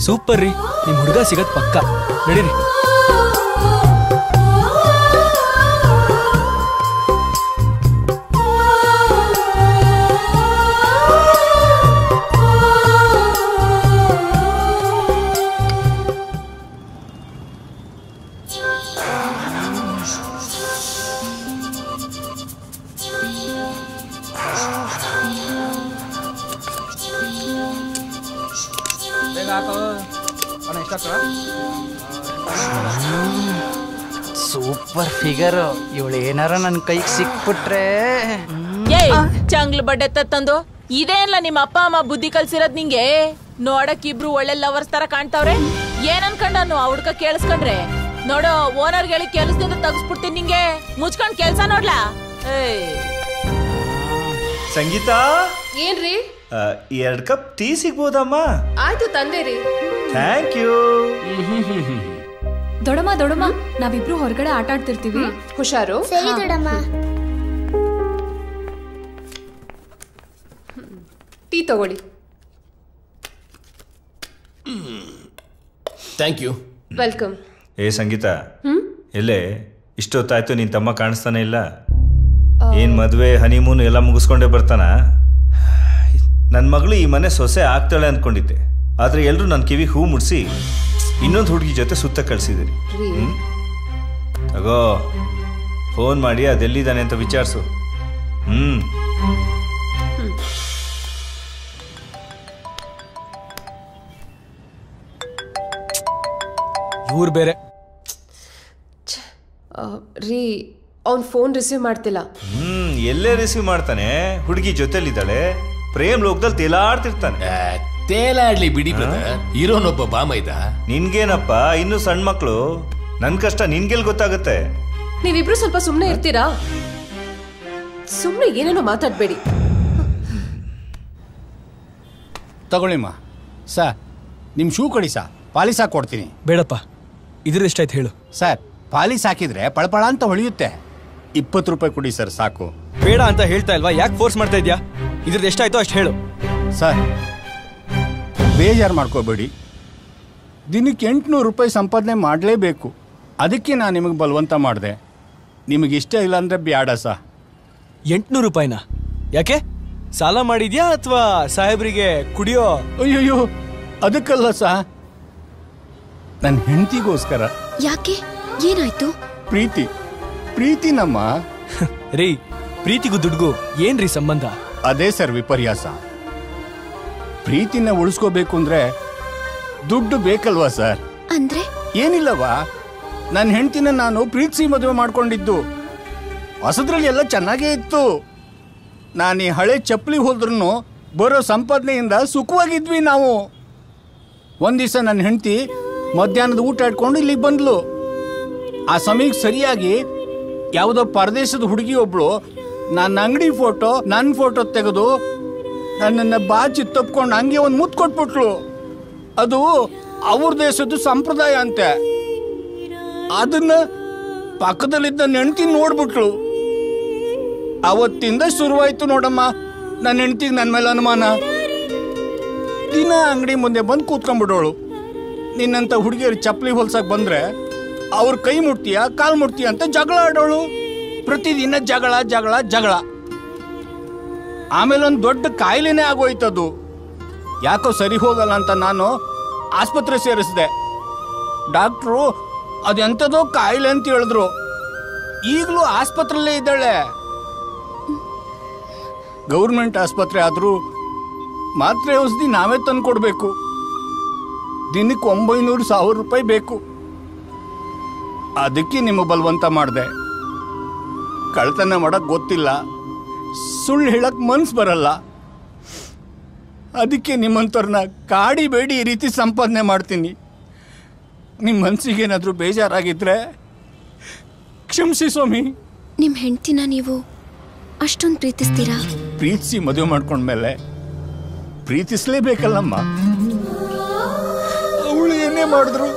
S2: ಸೂಪರ್ ರೀ, ನಿಮ್ ಹುಡುಗ ಸಿಗತ್ ಪಕ್ಕ. ನಡೀರಿ.
S21: Super figure. ಇವಳು ಏನಾರ ನನ್ನ ಕೈಗೆ ಸಿಕ್ಬಿಟ್ರೆ.
S4: ಚಂಗ್ಲು ಬಡ್ಡೆ ತಂದು ಇದೇನಲ್ಲ ನಿಮ್ಮ ಅಪ್ಪ ಅಮ್ಮ ಬುದ್ಧಿ ಕಲ್ಸಿರೋದ್ ನಿಂಗೆ? ನೋಡಕ್ ಇಬ್ರು ಒಳ್ಳೆ ಲವರ್ಸ್ ತರ ಕಾಣ್ತಾವ್ರೆ. ಏನ್ ಅನ್ಕೊಂಡನು ಆ ಹುಡ್ಕ ಕೇಳಿಸ್ಕೊಂಡ್ರೆ? ನೋಡು, ಓನರ್ ಹೇಳಿ ಕೆಲ್ಸದಿಂದ ತಗಸ್ಬಿಡ್ತೀನಿ ನಿಂಗೆ. ಮುಚ್ಕೊಂಡ್ ಕೆಲ್ಸ ನೋಡ್ಲಾ?
S15: ಸಂಗೀತ,
S12: ಏನ್ರಿ?
S15: 2 ಕಪ್ ಟೀ ಸಿಗ್ಬೋದಮ್ಮ?
S12: ಆಯ್ತು ತಂದೇರಿ.
S15: Thank you.
S10: ದೊಡಮ್ಮ ನಾವಿಬ್ರು ಹೊರಗಡೆ ಆಟ ಆಡ್ತಿರ್ತೀವಿ,
S12: ಹುಷಾರು.
S10: ಸರಿ ದೊಡಮ್ಮ.
S12: ಟೀ ತಗೊಳ್ಳಿ.
S13: Thank you.
S12: ವೆಲ್ಕಮ್.
S15: ಸಂಗೀತ, ಎಲ್ಲೇ ಇಷ್ಟೊತ್ತಾಯ್ತು ನಿನ್ ತಮ್ಮ ಕಾಣಿಸ್ತಾನೆ ಇಲ್ಲ? ಏನ್ ಮದ್ವೆ ಹನಿಮೂನ್ ಎಲ್ಲ ಮುಗಿಸ್ಕೊಂಡೇ ಬರ್ತಾನ? ನನ್ನ ಮಗಳು ಈ ಮನೆ ಸೊಸೆ ಆಗ್ತಾಳೆ ಅಂದ್ಕೊಂಡಿದ್ದೆ, ಆದ್ರೆ ಎಲ್ರು ನನ್ನ ಕಿವಿ ಹೂ ಮುಡ್ಸಿ ಇನ್ನೊಂದು ಹುಡುಗಿ ಜೊತೆ ಸುತ್ತ ಕಳ್ಸಿದಿರಿ. ತಗೋ, ಫೋನ್ ಮಾಡಿ ಅದೆಲ್ಲಿದ್ದಾನೆ ಅಂತ ವಿಚಾರಿಸು.
S2: ಇವ್ರು ಬೇರೆ.
S12: ರೀ ಅವ್ನ್ ಫೋನ್ ರಿಸೀವ್ ಮಾಡ್ತಿಲ್ಲ.
S15: ಎಲ್ಲೇ ರಿಸೀವ್ ಮಾಡ್ತಾನೆ? ಹುಡುಗಿ ಜೊತೆಲಿದ್ದಾಳೆ, ಪ್ರೇಮ್ ಲೋಕದಲ್ಲಿ ತೇಲಾಡ್ತಿರ್ತಾನೆ.
S13: ತೇಲಾಡ್ಲಿ ಬಿಡಿ ಬ್ರದರ್, ಇರೋನೊಬ್ಬ ಬಾಮೈದ.
S15: ನಿನ್ಗೇನಪ್ಪ, ಇನ್ನು ಸಣ್ಣ ಮಕ್ಳು, ನನ್ ಕಷ್ಟ ನಿನ್ಗೆಲ್ ಗೊತ್ತಾಗುತ್ತೆ?
S12: ನೀವಿಬ್ರು ಸ್ವಲ್ಪ ಸುಮ್ನೆ ಇರ್ತೀರಾ? ಸುಮ್ನೆ ಏನೇನೋ ಮಾತಾಡ್ಬೇಡಿ.
S11: ತಗೊಳ್ಳಿಮ್ಮ ಸರ್, ನಿಮ್ಮ ಶೂ ಕೊಡಿ ಸರ್, ಪಾಲಿಸ್ ಹಾಕಿ ಕೊಡ್ತೀನಿ.
S2: ಬೇಡಪ್ಪ, ಇದ್ರ ಎಷ್ಟಾಯ್ತು ಹೇಳು.
S11: ಸರ್, ಪಾಲಿಸ್ ಹಾಕಿದ್ರೆ ಪಳಪಳ ಅಂತ ಹೊಳೆಯುತ್ತೆ. 20 ರೂಪಾಯಿ ಕೊಡಿ ಸರ್, ಸಾಕು.
S2: ಬೇಡ ಅಂತ ಹೇಳ್ತಾ ಇಲ್ವಾ, ಯಾಕೆ ಫೋರ್ಸ್ ಮಾಡ್ತಾ ಇದ್ಯಾ? ಇದ್ರದ್ದು ಎಷ್ಟಾಯ್ತು ಅಷ್ಟು ಹೇಳು.
S11: ಸರ್, ಬೇಜಾರು ಮಾಡ್ಕೋಬೇಡಿ, ದಿನಕ್ಕೆ 800 ರೂಪಾಯಿ ಸಂಪಾದನೆ ಮಾಡಲೇಬೇಕು. ಅದಕ್ಕೆ ನಾನು ನಿಮಗೆ ಬಲವಂತ ಮಾಡಿದೆ. ನಿಮಗೆ ಇಷ್ಟ ಇಲ್ಲ ಅಂದರೆ ಬ್ಯಾಡ ಸಾ.
S2: 800 ರೂಪಾಯಿನಾ? ಯಾಕೆ ಸಾಲ ಮಾಡಿದ್ಯಾ ಅಥವಾ ಸಾಹೇಬ್ರಿಗೆ ಕುಡಿಯೋ?
S11: ಅಯ್ಯಯ್ಯೋ, ಅದಕ್ಕಲ್ಲ ಸಾ, ನನ್ನ ಹೆಂಡತಿಗೋಸ್ಕರ.
S3: ಯಾಕೆ, ಏನಾಯ್ತು?
S11: ಪ್ರೀತಿ ನಮ್ಮ
S2: ರೀ, ಪ್ರೀತಿಗೂ ದುಡ್ಗೂ ಏನ್ರಿ ಸಂಬಂಧ?
S11: ಅದೇ ಸರ್ ವಿಪರ್ಯಾಸ. ಪ್ರೀತಿನ ಉಳಿಸ್ಕೋಬೇಕು ಅಂದ್ರೆ ದುಡ್ಡು ಬೇಕಲ್ವಾ ಸರ್?
S3: ಅಂದ್ರೆ
S11: ಏನಿಲ್ಲವಾ, ನನ್ನ ಹೆಂಡತಿನ ನಾನು ಪ್ರೀತಿಸಿ ಮದುವೆ ಮಾಡ್ಕೊಂಡಿದ್ದು. ಹೊಸದ್ರಲ್ಲಿ ಎಲ್ಲ ಚೆನ್ನಾಗೇ ಇತ್ತು. ನಾನು ಈ ಹಳೆ ಚಪ್ಪಲಿ ಹೋದ್ರೂ ಬರೋ ಸಂಪಾದನೆಯಿಂದ ಸುಖವಾಗಿದ್ವಿ ನಾವು. ಒಂದು ದಿವಸ ನನ್ನ ಹೆಂಡತಿ ಮಧ್ಯಾಹ್ನದ ಊಟ ಇಟ್ಕೊಂಡು ಇಲ್ಲಿಗೆ ಬಂದ್ಲು. ಆ ಸಮಯಕ್ಕೆ ಸರಿಯಾಗಿ ಯಾವುದೋ ಪರದೇಶದ ಹುಡುಗಿ ಒಬ್ಳು ನನ್ನ ಅಂಗಡಿ ಫೋಟೋ, ನನ್ನ ಫೋಟೋ ತೆಗೆದು ನನ್ನನ್ನು ಬಾಚಿ ತಪ್ಕೊಂಡು ಹಂಗೆ ಒಂದು ಮುತ್ತು ಕೊಟ್ಬಿಟ್ಲು. ಅದು ಅವ್ರ ದೇಶದ ಸಂಪ್ರದಾಯ ಅಂತೆ. ಅದನ್ನ ಪಕ್ಕದಲ್ಲಿದ್ದ ಹೆಂಡತಿ ನೋಡ್ಬಿಟ್ಲು. ಅವತ್ತಿಂದ ಶುರುವಾಯ್ತು ನೋಡಮ್ಮ ನನ್ನ ಹೆಂಡತಿಗೆ ನನ್ನ ಮೇಲೆ ಅನುಮಾನ. ದಿನ ಅಂಗಡಿ ಮುಂದೆ ಬಂದು ಕೂತ್ಕೊಂಡ್ಬಿಡೋಳು. ನಿನ್ನಂತ ಹುಡುಗಿಯರು ಚಪ್ಪಲಿ ಹೊಲ್ಸಕ್ ಬಂದ್ರೆ ಅವ್ರ ಕೈ ಮುಟ್ತೀಯ, ಕಾಲ್ ಮುಟ್ತೀಯ ಅಂತ ಜಗಳ ಆಡೋಳು. ಪ್ರತಿದಿನ ಜಗಳ ಜಗಳ ಜಗಳ. ಆಮೇಲೆ ಒಂದು ದೊಡ್ಡ ಕಾಯಿಲೆನೇ ಆಗೋಯ್ತದು. ಯಾಕೋ ಸರಿ ಹೋಗಲ್ಲ ಅಂತ ನಾನು ಆಸ್ಪತ್ರೆ ಸೇರಿಸಿದೆ. ಡಾಕ್ಟ್ರು ಅದೆಂಥದೋ ಕಾಯಿಲೆ ಅಂತ ಹೇಳಿದ್ರು. ಈಗಲೂ ಆಸ್ಪತ್ರೆಯಲ್ಲೇ ಇದ್ದಾಳೆ. ಗೌರ್ಮೆಂಟ್ ಆಸ್ಪತ್ರೆ ಆದರೂ ಮಾತ್ರೆ ಔಷಧಿ ನಾವೇ ತಂದು ಕೊಡಬೇಕು. ದಿನಕ್ಕೆ 900,000 ರೂಪಾಯಿ ಬೇಕು. ಅದಕ್ಕೆ ನಿಮ್ಮ ಬಲವಂತ ಮಾಡಿದೆ. ಕಳ್ತನ ಮಾಡಕ್ ಗೊತ್ತಿಲ್ಲ, ಸುಳ್ಳು ಹೇಳಕ್ ಮನ್ಸು ಬರಲ್ಲ. ಅದಕ್ಕೆ ನಿಮ್ಮಂಥವ್ರನ್ನ ಕಾಡಿ ಬೇಡಿ ಈ ರೀತಿ ಸಂಪಾದನೆ ಮಾಡ್ತೀನಿ. ನಿಮ್ಮ ಮನ್ಸಿಗೇನಾದರೂ ಬೇಜಾರಾಗಿದ್ರೆ ಕ್ಷಮಿಸಿ ಸ್ವಾಮಿ.
S3: ನಿಮ್ಮ ಹೆಂಡತಿನ ನೀವು ಅಷ್ಟೊಂದು ಪ್ರೀತಿಸ್ತೀರಾ?
S11: ಪ್ರೀತಿಸಿ ಮದುವೆ ಮಾಡ್ಕೊಂಡ್ಮೇಲೆ ಪ್ರೀತಿಸ್ಲೇಬೇಕಲ್ಲಮ್ಮ. ಅವಳು ಏನೇ ಮಾಡಿದ್ರು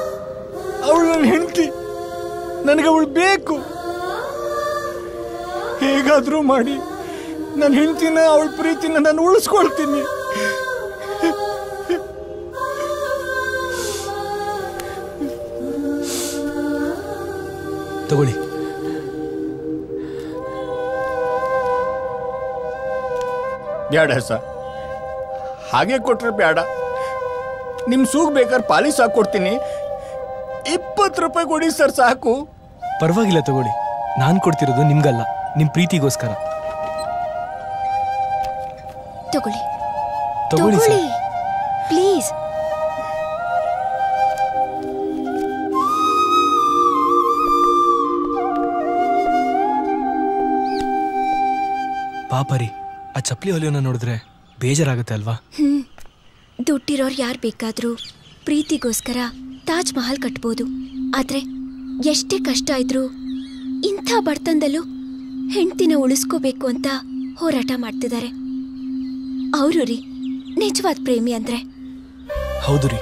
S11: ಅವಳು ನನ್ನ ಹೆಂಡತಿ, ನನಗೆ ಅವಳು ಬೇಕು. ಹೇಗಾದ್ರೂ ಮಾಡಿ ನನ್ನ ಹೆಂಡತಿನ, ಅವಳ ಪ್ರೀತಿನ ನಾನು ಉಳಿಸ್ಕೊಳ್ತೀನಿ.
S2: ತಗೊಳ್ಳಿ.
S11: ಬ್ಯಾಡ ಸರ್, ಹಾಗೆ ಕೊಟ್ರೆ ಬ್ಯಾಡ. ನಿಮ್ ಸೂಗ್ ಬೇಕಾದ್ರೆ ಪಾಲಿಸ್ ಹಾಕೊಡ್ತೀನಿ. 20 ರೂಪಾಯಿ ಕೊಡಿ ಸರ್, ಸಾಕು.
S2: ಪರವಾಗಿಲ್ಲ, ತಗೊಳ್ಳಿ. ನಾನು ಕೊಡ್ತಿರೋದು ನಿಮ್ಗಲ್ಲ, ನಿಮ್ ಪ್ರೀತಿಗೋಸ್ಕರ.
S3: ತಗೊಳ್ಳಿ
S2: ತಗೊಳ್ಳಿ ಸರ್.
S3: ಪ್ಲೀಸ್.
S2: ಪಾಪರಿ, ಆ ಚಪ್ಪಲಿ ಹೊಲಿಯೋನ ನೋಡಿದ್ರೆ ಬೇಜಾರಾಗುತ್ತೆ ಅಲ್ವಾ?
S3: ದುಡ್ಡಿರೋರು ಯಾರು ಬೇಕಾದ್ರೂ ಪ್ರೀತಿಗೋಸ್ಕರ ತಾಜ್ ಮಹಲ್ ಕಟ್ಬೋದು. ಆದ್ರೆ ಎಷ್ಟೇ ಕಷ್ಟ ಇದ್ರೂ ಇಂಥ ಬಡತನದಲ್ಲೂ ಹೆಂಡ್ತಿನ ಉಳಿಸ್ಕೋಬೇಕು ಅಂತ ಹೋರಾಟ ಮಾಡ್ತಿದ್ದಾರೆ. ಅವರು ರೀ ನಿಜವಾದ ಪ್ರೇಮಿ ಅಂದ್ರೆ.
S2: ಹೌದು ರೀ,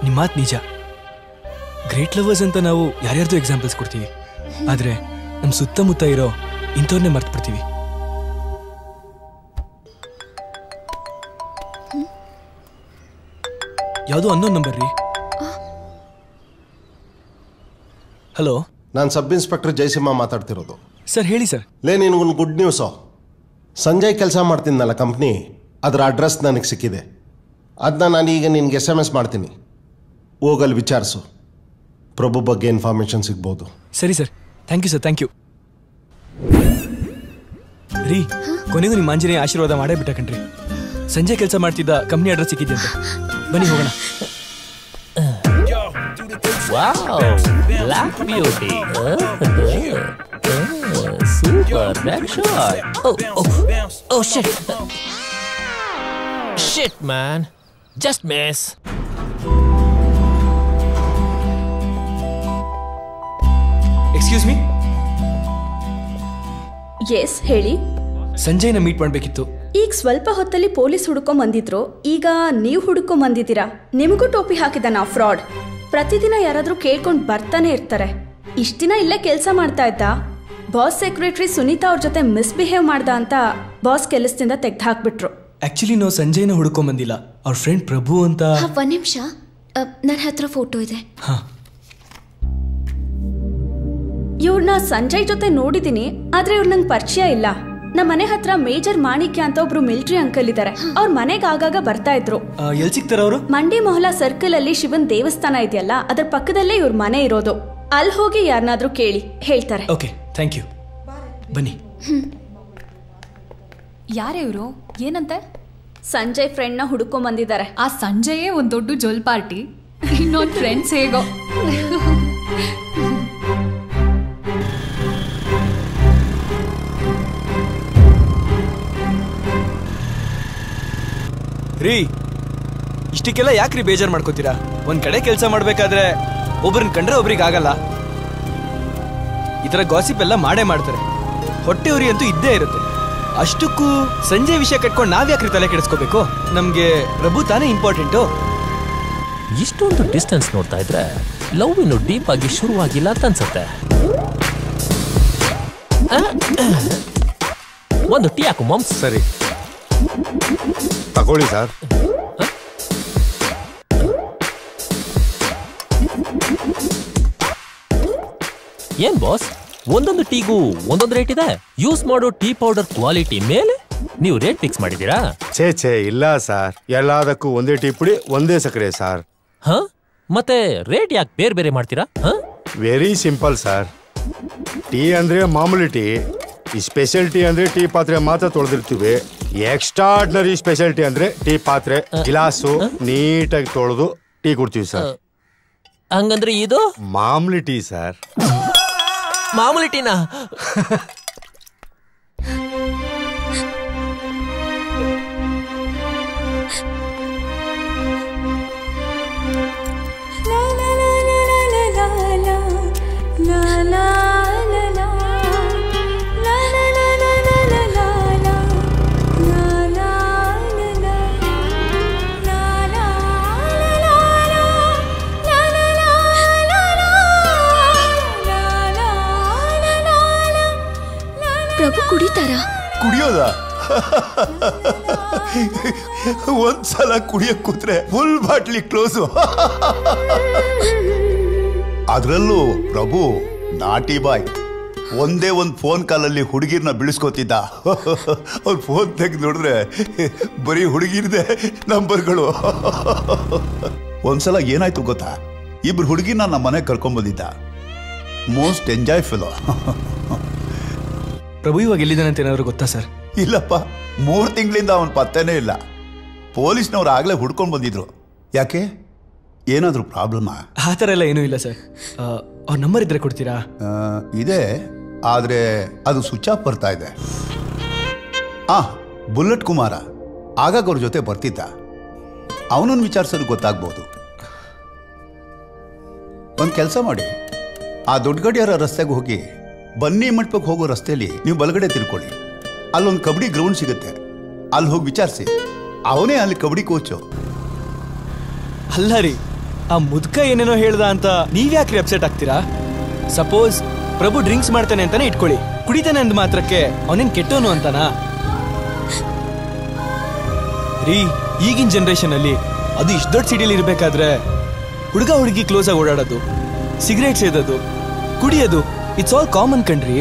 S2: ನಿಮ್ಮ ಮಾತು ನಿಜ. ಗ್ರೇಟ್ ಲವರ್ಸ್ ಅಂತ ನಾವು ಯಾರ್ಯಾರ್ದು ಎಕ್ಸಾಂಪಲ್ಸ್ ಕೊಡ್ತೀವಿ, ಆದ್ರೆ ನಮ್ಮ ಸುತ್ತಮುತ್ತ ಇರೋ ಇಂಥವ್ರನ್ನೇ ಮರ್ತು ಬಿಡ್ತೀವಿ. ಯಾವುದೋ ಅನ್ನೋ ನಂಬರ್ ರೀ. ಹಲೋ,
S7: ನಾನು ಸಬ್ ಇನ್ಸ್ಪೆಕ್ಟರ್ ಜಯಸಿಂಹ ಮಾತಾಡ್ತಿರೋದು.
S2: ಸರ್ ಹೇಳಿ ಸರ್.
S7: ಲೇ, ನಿನಗೊಂದು ಗುಡ್ ನ್ಯೂಸು. ಸಂಜಯ್ ಕೆಲಸ ಮಾಡ್ತೀನಲ್ಲ ಕಂಪ್ನಿ, ಅದರ ಅಡ್ರೆಸ್ ನನಗೆ ಸಿಕ್ಕಿದೆ. ಅದನ್ನ ನಾನೀಗ ನಿನಗೆ SMS ಮಾಡ್ತೀನಿ. ಹೋಗಲ್ಲಿ ವಿಚಾರಿಸು, ಪ್ರಭು ಬಗ್ಗೆ ಇನ್ಫಾರ್ಮೇಶನ್ ಸಿಗ್ಬೋದು.
S2: ಸರಿ sir, thank you sir, thank you. ರೀ, ಕೊನೆಗೂ ನಿಮ್ಮ ಆಂಜನೇಯ ಆಶೀರ್ವಾದ ಮಾಡೇ ಬಿಟ್ಟ ಕಣ್ರಿ. ಸಂಜೆ ಕೆಲಸ ಮಾಡ್ತಿದ್ದ ಕಂಪ್ನಿ ಅಡ್ರೆಸ್ ಸಿಕ್ಕಿದೆ ಅಂತ. ಬನ್ನಿ ಹೋಗೋಣ.
S22: Black beauty super back shot oh shit shit man just miss
S2: excuse me.
S19: Yes ಹೇಳಿ.
S2: ಸಂಜಯ್ನ ಮೀಟ್ ಮಾಡ್ಬೇಕಿತ್ತು.
S19: ಈಗ ಸ್ವಲ್ಪ ಹೊತ್ತಲ್ಲಿ ಪೊಲೀಸ್ ಹುಡ್ಕೊಂಡ್ ಬಂದಿದ್ರು, ಈಗ ನೀವು ಹುಡ್ಕೊಂಡ್ ಬಂದಿದ್ದೀರಾ. ನಿಮಗೂ ಟೋಪಿ ಹಾಕಿದಾನ ಫ್ರಾಡ್. ಪ್ರತಿದಿನ ಯಾರಾದ್ರೂ ಕೇಳ್ಕೊಂಡು ಬರ್ತಾನೆ ಇರ್ತಾರೆ. ಇಷ್ಟ ದಿನ ಇಲ್ಲೇ ಕೆಲಸ ಮಾಡ್ತಾ ಇದ್ದ. ಬಾಸ್ ಸೆಕ್ರೆಟರಿ ಸುನೀತಾ ಅವ್ರ ಜೊತೆ ಮಿಸ್ಬಿಹೇವ್ ಮಾಡ್ದ ಅಂತ ಬಾಸ್ ಕೆಲಸದಿಂದ ತೆಗ್ದು ಹಾಕ್ಬಿಟ್ರು.
S2: ಆಕ್ಚುಲಿ ನಾವು ಸಂಜಯ್ನ ಹುಡ್ಕೊಂಡ್ ಬಂದಿಲ್ಲ, ಅವ್ರ ಫ್ರೆಂಡ್ ಪ್ರಭು ಅಂತ.
S3: ಒಂದ್ ನಿಮಿಷ, ನನ್ನ ಹತ್ರ ಫೋಟೋ ಇದೆ.
S19: ಇವ್ರನ್ನ ಸಂಜಯ್ ಜೊತೆ ನೋಡಿದೀನಿ, ಆದ್ರೆ ಇವ್ರ ನಂಗೆ ಪರಿಚಯ ಇಲ್ಲ. ನಮ್ಮ ಮನೆ ಹತ್ರ ಮೇಜರ್ ಮಾಣಿಕ್ಯ ಅಂತ ಒಬ್ರು ಮಿಲಿಟರಿ ಅಂಕಲ್ ಇದ್ದಾರೆ. ಅವ್ರ ಮನೆಗೆ ಆಗಾಗ ಬರ್ತಾ ಇದ್ರು.
S2: ಎಲ್ಲಿ ಸಿಗ್ತಾರ ಅವರು?
S19: ಮಂಡಿ ಮೊಹಲಾ ಸರ್ಕಲ್ ಅಲ್ಲಿ ಶಿವನ್ ದೇವಸ್ಥಾನ ಇದೆಯಲ್ಲ, ಅದ್ರ ಪಕ್ಕದಲ್ಲೇ ಇವ್ರ ಮನೆ ಇರೋದು. ಅಲ್ಲಿ ಹೋಗಿ ಯಾರನ್ನಾದ್ರೂ ಕೇಳಿ ಹೇಳ್ತಾರೆ.
S2: Okay, thank you. ಬನ್ನಿ.
S10: ಯಾರೇ ಇವರು? ಏನಂತೆ?
S19: ಸಂಜಯ್ ಫ್ರೆಂಡ್ ನ ಹುಡುಕೊಂಡ್ ಬಂದಿದ್ದಾರೆ.
S10: ಆ ಸಂಜಯೇ ಒಂದ್ ದೊಡ್ಡ ಜೊಲ್ ಪಾರ್ಟಿ, ಇನ್ನೊಂದ್ ಫ್ರೆಂಡ್ಸ್ ಹೇಗೋ.
S2: ರೀ, ಇಷ್ಟಕ್ಕೆಲ್ಲ ಯಾಕ್ರಿ ಬೇಜಾರು ಮಾಡ್ಕೋತೀರಾ? ಒಂದ್ ಕಡೆ ಕೆಲಸ ಮಾಡ್ಬೇಕಾದ್ರೆ ಒಬ್ರನ್ನ ಕಂಡ್ರೆ ಒಬ್ರಿಗೆ ಆಗಲ್ಲ. ಈ ತರ ಗಾಸಿಪ್ ಎಲ್ಲ ಮಾಡೇ ಮಾಡ್ತಾರೆ. ಹೊಟ್ಟೆ ಉರಿ ಅಂತೂ ಇದ್ದೇ ಇರುತ್ತೆ. ಅಷ್ಟಕ್ಕೂ ಸಂಜಯ್ ವಿಷಯ ಕಟ್ಕೊಂಡು ನಾವ್ ಯಾಕ್ರಿ ತಲೆ ಕೆಡಿಸ್ಕೋಬೇಕು? ನಮ್ಗೆ ಪ್ರಭು ತಾನೇ ಇಂಪಾರ್ಟೆಂಟು.
S22: ಇಷ್ಟೊಂದು ಡಿಸ್ಟೆನ್ಸ್ ನೋಡ್ತಾ ಇದ್ರೆ ಲವ್ ಇನ್ನು ಡೀಪ್ ಆಗಿ ಶುರುವಾಗಿಲ್ಲ ಅಂತ ಅನ್ಸುತ್ತೆ. ಒಂದು ಟೀ ಹಾಕು ಮಾಮ್ಸ್.
S9: ಸರಿ ತಗೊಳ್ಳಿ ಸರ್.
S22: ಏನ್ ಬಾಸ್, ಒಂದೊಂದು ಟೀಗೂ ಒಂದೊಂದು ರೇಟ್ ಇದೆ. ಯೂಸ್ ಮಾಡೋ ಟೀ ಪೌಡರ್ ಕ್ವಾಲಿಟಿ ಮೇಲೆ ನೀವು ರೇಟ್ ಫಿಕ್ಸ್ ಮಾಡಿದೀರಾ?
S9: ಛೇ ಇಲ್ಲ ಸರ್, ಎಲ್ಲದಕ್ಕೂ ಒಂದೇ ಟೀ ಪುಡಿ ಒಂದೇ ಸಕ್ಕರೆ ಸರ್.
S22: ಹ ಮತ್ತೆ ರೇಟ್ ಯಾಕೆ ಬೇರೆ ಬೇರೆ ಮಾಡ್ತೀರಾ?
S9: Very simple sir. ಟೀ ಅಂದ್ರೆ ಮಾಮೂಲಿ ಟೀ, ಈ ಸ್ಪೆಷಲ್ ಟೀ ಅಂದ್ರೆ ಟೀ ಪಾತ್ರೆ ಮಾತ್ರ ತೊಳೆದಿರ್ತೀವಿ. ಎಕ್ಸ್ಟ್ರಾರ್ಡಿನರಿ ಸ್ಪೆಷಲ್ ಟೀ ಅಂದ್ರೆ ಟೀ ಪಾತ್ರೆ ಗ್ಲಾಸು ನೀಟಾಗಿ ತೊಳೆದು ಟೀ ಕೊಡ್ತೀವಿ ಸರ್.
S22: ಹಂಗಂದ್ರೆ ಇದು
S9: ಮಾಮೂಲಿ ಟೀ ಸರ್.
S22: ಮಾಮೂಲಿ ಟೀನಾ?
S3: ಪ್ರಭು ಕುಡಿತಾರ?
S14: ಕುಡಿಯೋದ? ಒಂದ್ಸಲ ಕುಡಿಯಕ್ ಕೂತ್ರೆ ಫುಲ್ ಬಾಟ್ಲಿ ಕ್ಲೋಸು. ಅದ್ರಲ್ಲೂ ಪ್ರಭು ನಾಟಿ ಬಾಯ್. ಒಂದೇ ಒಂದು ಫೋನ್ ಕಾಲಲ್ಲಿ ಹುಡುಗಿರ್ನ ಬಿಳಿಸ್ಕೋತಿದ್ದ. ಅವ್ರ ಫೋನ್ ತೆಗೆದು ನೋಡಿದ್ರೆ ಬರೀ ಹುಡುಗಿರ್ದೆ ನಂಬರ್ಗಳು. ಒಂದ್ಸಲ ಏನಾಯ್ತು ಗೊತ್ತಾ, ಇಬ್ರು ಹುಡುಗಿನ ನಮ್ಮ ಮನೆಗೆ ಕರ್ಕೊಂಡ್ಬಂದಿದ್ದ. Most enjoy fellow.
S2: ಪ್ರಭು ಇವಾಗ ಎಲ್ಲಿದ್ದಾನೆ ಅಂತ ಏನಾದ್ರು ಗೊತ್ತಾ ಸರ್?
S14: ಇಲ್ಲಪ್ಪ, 3 ತಿಂಗಳಿಂದ ಅವನ ಪತ್ತೆನೇ ಇಲ್ಲ. ಪೊಲೀಸ್ನವ್ರು ಆಗ್ಲೇ ಹುಡ್ಕೊಂಡು ಬಂದಿದ್ರು. ಯಾಕೆ, ಏನಾದರೂ ಪ್ರಾಬ್ಲಮಾ?
S2: ಆ ಥರ ಎಲ್ಲ ಏನೂ ಇಲ್ಲ ಸರ್. ಅವ್ರ ನಂಬರ್ ಇದ್ರೆ ಕೊಡ್ತೀರಾ?
S14: ಇದೆ, ಆದರೆ ಅದು ಸ್ವಿಚ್ ಆಫ್ ಬರ್ತಾ ಇದೆ. ಬುಲೆಟ್ ಕುಮಾರ ಆಗಾಗ ಅವ್ರ ಜೊತೆ ಬರ್ತಿದ್ದ. ಅವನನ್ನು ವಿಚಾರಿಸೋದು ಗೊತ್ತಾಗ್ಬೋದು. ಒಂದು ಕೆಲಸ ಮಾಡಿ, ಆ ದೊಡ್ಡ ಗಡಿಯಾರ ರಸ್ತೆಗೆ ಹೋಗಿ ಬನ್ನಿ ಮಂಟಪಕ್ಕೆ ಹೋಗೋ ರಸ್ತೆಯಲ್ಲಿ ನೀವು ಬಲಗಡೆ ತಿರ್ಕೊಳ್ಳಿ. ಅಲ್ಲೊಂದು ಕಬಡ್ಡಿ ಗ್ರೌಂಡ್ ಸಿಗುತ್ತೆ, ಅಲ್ಲಿ ಹೋಗಿ ವಿಚಾರಿಸಿ. ಅವನೇ ಅಲ್ಲಿ ಕಬಡ್ಡಿ ಕೋಚು.
S2: ಅಲ್ಲ ರೀ, ಆ ಮುದ್ಕ ಏನೇನೋ ಹೇಳ್ದ ಅಂತ ನೀವ್ಯಾಕ್ರಿ ಅಪ್ಸೆಟ್ ಆಗ್ತೀರಾ? ಸಪೋಸ್ ಪ್ರಭು ಡ್ರಿಂಕ್ಸ್ ಮಾಡ್ತಾನೆ ಅಂತಾನೆ ಇಟ್ಕೊಳ್ಳಿ, ಕುಡಿತಾನೆ ಅಂದ ಮಾತ್ರಕ್ಕೆ ಅವನೇನ್ ಕೆಟ್ಟವನು ಅಂತಾನಾ? ರೀ, ಈಗಿನ ಜನರೇಷನ್ ಅಲ್ಲಿ ಅದು ಇಷ್ಟು ದೊಡ್ಡ ಸಿಟಿಯಲ್ಲಿ ಇರ್ಬೇಕಾದ್ರೆ ಹುಡುಗ ಹುಡುಗಿ ಕ್ಲೋಸ್ ಆಗಿ ಓಡಾಡೋದು, ಸಿಗರೇಟ್ ಸೇದೋದು, ಕುಡಿಯೋದು, ಇಟ್ಸ್ ಆಲ್ ಕಾಮನ್ ಕಣ್ರಿ.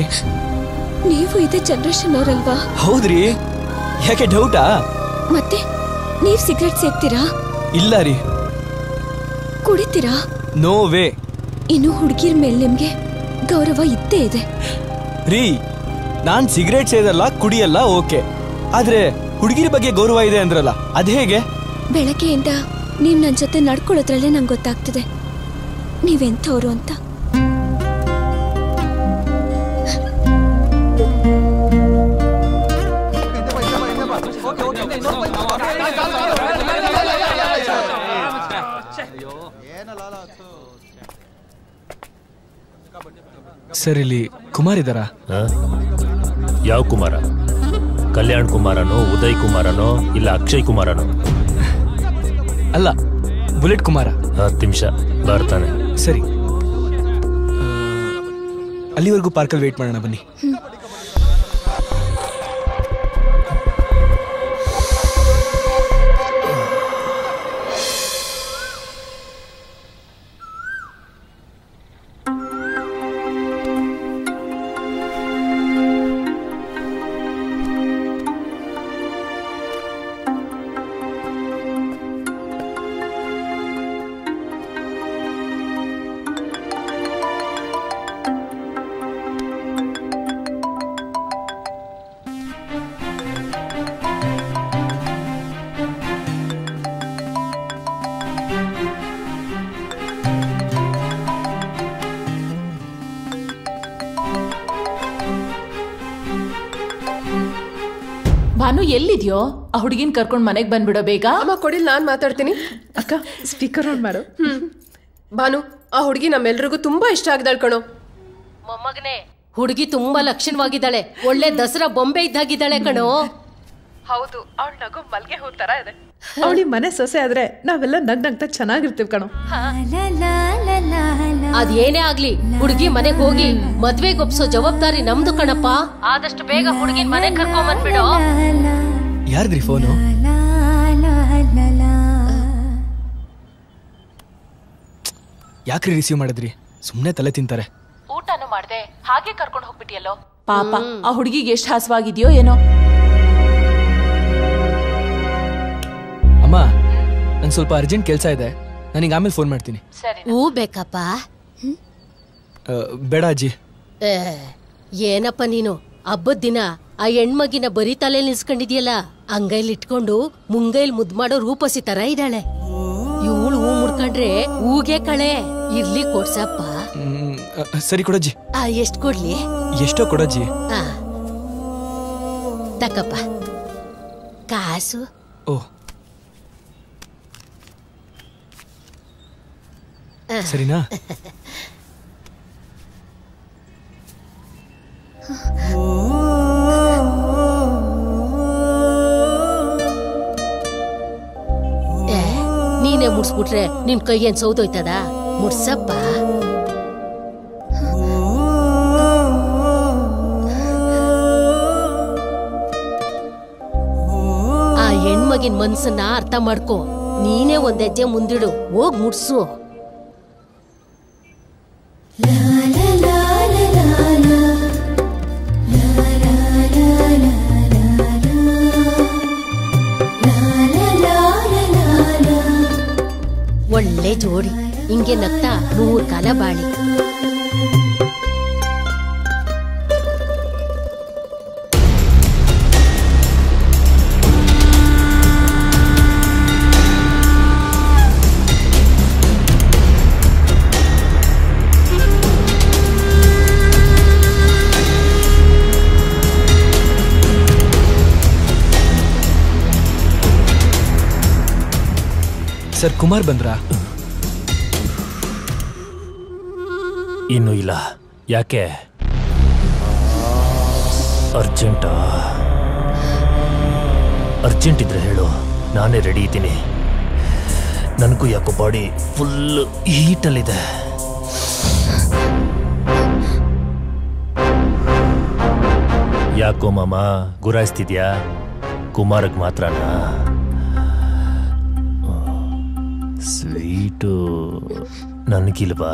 S3: ನೀವು ಇದೇ ಜನರೇಷನ್ ಅವರಲ್ವಾ?
S2: ಹೌದ್ರಿ, ಯಾಕೆ ಡೌಟಾ?
S3: ಮತ್ತೆ ನೀವ್ ಸಿಗರೇಟ್ ಸೇಗ್ತೀರಾ?
S2: ಇಲ್ಲ ರೀ.
S3: ಕುಡಿತೀರಾ?
S2: No way.
S3: ಇನ್ನು ಹುಡುಗಿರ ಮೇಲೆ ನಿಮ್ಗೆ ಗೌರವ ಇದ್ದೇ ಇದೆ
S2: ರೀ. ನಾನ್ ಸಿಗರೇಟ್ ಸೇದಲ್ಲ, ಕುಡಿಯಲ್ಲ, ಓಕೆ. ಆದ್ರೆ ಹುಡುಗಿರ ಬಗ್ಗೆ ಗೌರವ ಇದೆ ಅಂದ್ರಲ್ಲ, ಅದ್ ಹೇಗೆ?
S3: ಬೆಳಗ್ಗೆಯಿಂದ ನೀವ್ ನನ್ ಜೊತೆ ನಡ್ಕೊಳ್ಳೋದ್ರಲ್ಲೇ ನಂಗೆ ಗೊತ್ತಾಗ್ತಿದೆ. ನೀವೆಂಥವ್ರು ಅಂತ.
S2: ಸರ್ ಇಲ್ಲಿ ಕುಮಾರ್ ಇದ್ದಾರಾ?
S22: ಯಾವ ಕುಮಾರ? ಕಲ್ಯಾಣ್ ಕುಮಾರನೋ, ಉದಯ್ ಕುಮಾರನೋ, ಇಲ್ಲ ಅಕ್ಷಯ್ ಕುಮಾರನೋ?
S2: ಅಲ್ಲ, ಬುಲೆಟ್ ಕುಮಾರ.
S22: 10 ನಿಮಿಷ ಬರ್ತಾನೆ.
S2: ಸರಿ, ಅಲ್ಲಿವರೆಗೂ ಪಾರ್ಕಲ್ಲಿ ವೇಟ್ ಮಾಡೋಣ ಬನ್ನಿ.
S4: ಭಾನು ಎಲ್ಲಿದ್ಯೋ? ಆ ಹುಡುಗಿನ ಕರ್ಕೊಂಡ್ ಮನೆಗ್ ಬಂದ್ಬಿಡೋ ಬೇಗ.
S12: ಅಮ್ಮ ಕೊಡಿಲ್, ನಾನ್ ಮಾತಾಡ್ತೀನಿ.
S4: ಅಕ್ಕ ಸ್ಪೀಕರ್ ಆನ್ ಮಾಡು.
S12: ಭಾನು, ಆ ಹುಡುಗಿ ನಮ್ಮೆಲ್ರಿಗೂ ತುಂಬಾ ಇಷ್ಟ ಆಗಿದ್ದಾಳ್ ಕಣೋ.
S1: ಮೊಮ್ಮಗನೇ, ಹುಡುಗಿ ತುಂಬಾ ಲಕ್ಷಣವಾಗಿದ್ದಾಳೆ. ಒಳ್ಳೆ ದಸರಾ ಬೊಂಬೆ ಇದ್ದಾಗಿದ್ದಾಳೆ ಕಣೋ.
S6: ಹೌದು, ಅವಳ ನಗು ಮಲ್ಗೆ ಹೂ ತರ ಇದೆ. ಅವಳಿ ಮನೆ ಸೊಸೆ ಆದ್ರೆ ನಾವೆಲ್ಲ ನಗ್ನಗ್ತಾ ಚೆನ್ನಾಗಿರ್ತೀವಿ ಕಣೋ.
S1: ಅದೇನೇ ಆಗ್ಲಿ, ಹುಡುಗಿ ಮನೆಗ್ ಹೋಗಿ ಮದ್ವೆಗೆ ಒಪ್ಸೋ ಜವಾಬ್ದಾರಿ ನಮ್ದು ಕಣಪ್ಪ. ಆದಷ್ಟು ಬೇಗ ಹುಡುಗಿನ ಮನೆ ಕರ್ಕೊಂಡ್ ಬಂದ್ಬಿಡು.
S2: ಯಾರ್ದ್ರಿ ಫೋನು? ಯಾಕ್ರಿ ರಿಸೀವ್ ಮಾಡಿದ್ರಿ? ಸುಮ್ನೆ ತಲೆ ತಿಂತಾರೆ.
S4: ಊಟನು ಮಾಡ್ದೆ ಹಾಗೆ ಕರ್ಕೊಂಡು ಹೋಗ್ಬಿಟ್ಟಿಯಲ್ಲೋ. ಪಾಪ, ಆ ಹುಡುಗಿಗೆ ಎಷ್ಟು ಹಸುವಾಗಿದ್ಯೋ ಏನೋ.
S2: ಅಮ್ಮ, ನಂಗೆ ಸ್ವಲ್ಪ ಅರ್ಜೆಂಟ್ ಕೆಲಸ ಇದೆ, ನನಗೆ ಆಮೇಲೆ ಫೋನ್ ಮಾಡ್ತೀನಿ.
S1: ಹೂ ಬೇಕಪ್ಪ?
S2: ಬೇಡ ಅಜ್ಜಿ.
S1: ಏನಪ್ಪ ನೀನು ಹಬ್ಬದ ದಿನ ಆ ಹೆಣ್ಮಗಿನ ಬರೀ ತಲೆ ನಿಲ್ಸ್ಕೊಂಡಿದ್ಯಲ್ಲ, ಅಂಗೈಲಿ ಇಟ್ಕೊಂಡು ಮುಂಗೈಲಿ ಮುದ್ ಮಾಡೋ ರೂಪಸಿ ತರ ಇದ್ದಾಳೆ. ಇವಳು ಹೂ ಮುಡ್ಕೊಂಡ್ರೆ ಹೂಗೆ ಕಳೆ. ಇರ್ಲಿ ಕೊಡ್ಸಪ್ಪ.
S2: ಸರಿ ಕೊಡಜ್ಜಿ.
S1: ಎಷ್ಟ್ ಕೊಡ್ಲಿ?
S2: ಎಷ್ಟೋ ಕೊಡಜ್ಜಿ.
S1: ತಕ್ಕಪ್ಪ ಕಾಸು.
S2: ಓ ಸರಿನಾ?
S1: ನೀನೇ ಮುಡ್ಸ್ಬಿಟ್ರೆ ನಿನ್ ಕೈ ಏನ್ ಸೌದೋಯ್ತದ? ಮುಡ್ಸಪ್ಪ. ಆ ಹೆಣ್ಮಗಿನ ಮನ್ಸನ್ನ ಅರ್ಥ ಮಾಡ್ಕೊ. ನೀನೇ ಒಂದ್ ಹೆಜ್ಜೆ ಮುಂದಿಡು, ಹೋಗ್ ಮುಡ್ಸು. ಒಳ್ಳೆ ಜೋಡಿ, ಹಿಂಗೆ ನಗ್ತಾ 100 ಕಾಲ ಬಾಳಿ.
S2: ಸರ್, ಕುಮಾರ್ ಬಂದ್ರಾ?
S22: ಇನ್ನೂ ಇಲ್ಲ. ಯಾಕೆ? ಅರ್ಜೆಂಟಾ? ಅರ್ಜೆಂಟ್ ಇದ್ರೆ ಹೇಳು, ನಾನೇ ರೆಡಿ ಇದ್ದೀನಿ. ನನಗೂ ಯಾಕೋ ಬಾಡಿ ಫುಲ್ ಹೀಟಲ್ಲಿದೆ. ಯಾಕೋ ಮಾಮ ಗುರಾಯಿಸ್ತಿದ್ಯಾ? ಕುಮಾರಗ್ ಮಾತ್ರನಾ? ಸ್ವೀಟು ನನಗಿಲ್ವಾ?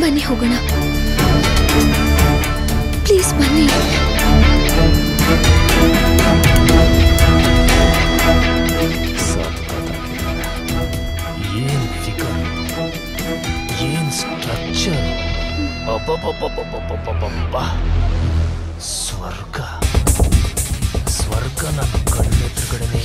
S3: ಬನ್ನಿ ಹೋಗೋಣ, ಪ್ಲೀಸ್ ಬನ್ನಿ.
S22: ಏನ್ ಫಿಗರ್, ಏನ್ ಸ್ಟ್ರಕ್ಚರ್, ಸ್ವರ್ಗ.
S2: ನನ್ನ ಕಣ್ಣೆದುರುಗಡೆನೇ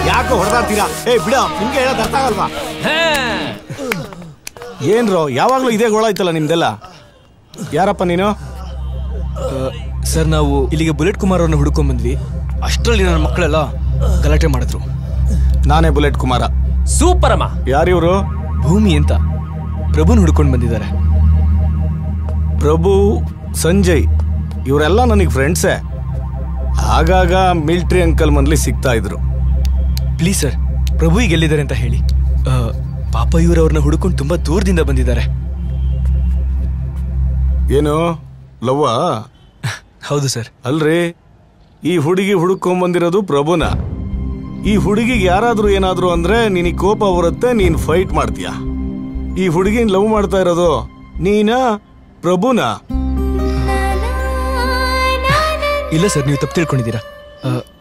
S20: ಯಾಕೆ ಹೊಡೆದಾಡ್ತೀರಾ? ಬಿಡ, ನಿಮ್ಗೆ ಹೇಳೋದು ಅರ್ಥ ಆಗಲ್ವಾ? ಏನ್ರೋ ಯಾವಾಗ್ಲೂ ಇದೇ ಗೋಳ ಐತಲ್ಲ ನಿಮ್ದೆಲ್ಲ. ಯಾರಪ್ಪ ನೀನು?
S2: ಸರ್, ನಾವು ಇಲ್ಲಿಗೆ ಬುಲೆಟ್ ಕುಮಾರ್ ಅವ್ರನ್ನ ಹುಡ್ಕೊಂಡ್ ಬಂದ್ವಿ. ಅಷ್ಟರಲ್ಲಿ ನನ್ನ ಮಕ್ಕಳೆಲ್ಲ ಗಲಾಟೆ ಮಾಡಿದ್ರು.
S20: ನಾನೇ ಬುಲೆಟ್ ಕುಮಾರ.
S22: ಸೂಪರ್ ಅಮ್ಮ.
S20: ಯಾರಿವ್ರು?
S2: ಭೂಮಿ ಅಂತ ಪ್ರಭುನ್ ಹುಡ್ಕೊಂಡು ಬಂದಿದ್ದಾರೆ.
S20: ಪ್ರಭು, ಸಂಜಯ್ ಇವರೆಲ್ಲ ನನಗೆ ಫ್ರೆಂಡ್ಸೇ. ಆಗಾಗ ಮಿಲ್ಟ್ರಿ ಅಂಕಲ್ ಮನ್ಲಿ ಸಿಗ್ತಾ ಇದ್ರು.
S2: ಪ್ಲೀಸ್ ಸರ್, ಪ್ರಭು ಈಗ ಎಲ್ಲಿದ್ದಾರೆ ಅಂತ ಹೇಳಿ. ಪಾಪ ಇವ್ರವ್ರನ್ನ ಹುಡ್ಕೊಂಡು ತುಂಬಾ ದೂರದಿಂದ ಬಂದಿದ್ದಾರೆ.
S20: ಏನು ಲವ್ವಾ?
S2: ಹೌದು ಸರ್.
S20: ಅಲ್ರಿ, ಈ ಹುಡುಗಿ ಹುಡುಕೊಂಬಂದಿರೋದು ಪ್ರಭುನ. ಈ ಹುಡುಗಿಗೆ ಯಾರಾದ್ರೂ ಏನಾದ್ರು ಅಂದ್ರೆ ನಿನಗೆ ಕೋಪ ಬರುತ್ತೆ, ನೀನ್ ಫೈಟ್ ಮಾಡ್ತೀಯ. ಈ ಹುಡುಗಿನ ಲವ್ ಮಾಡ್ತಾ ಇರೋದು ನೀನಾ ಪ್ರಭುನಾ?
S2: ಇಲ್ಲ ಸರ್, ನೀವು ತಪ್ಪು ತಿಳ್ಕೊಂಡಿದ್ದೀರಾ.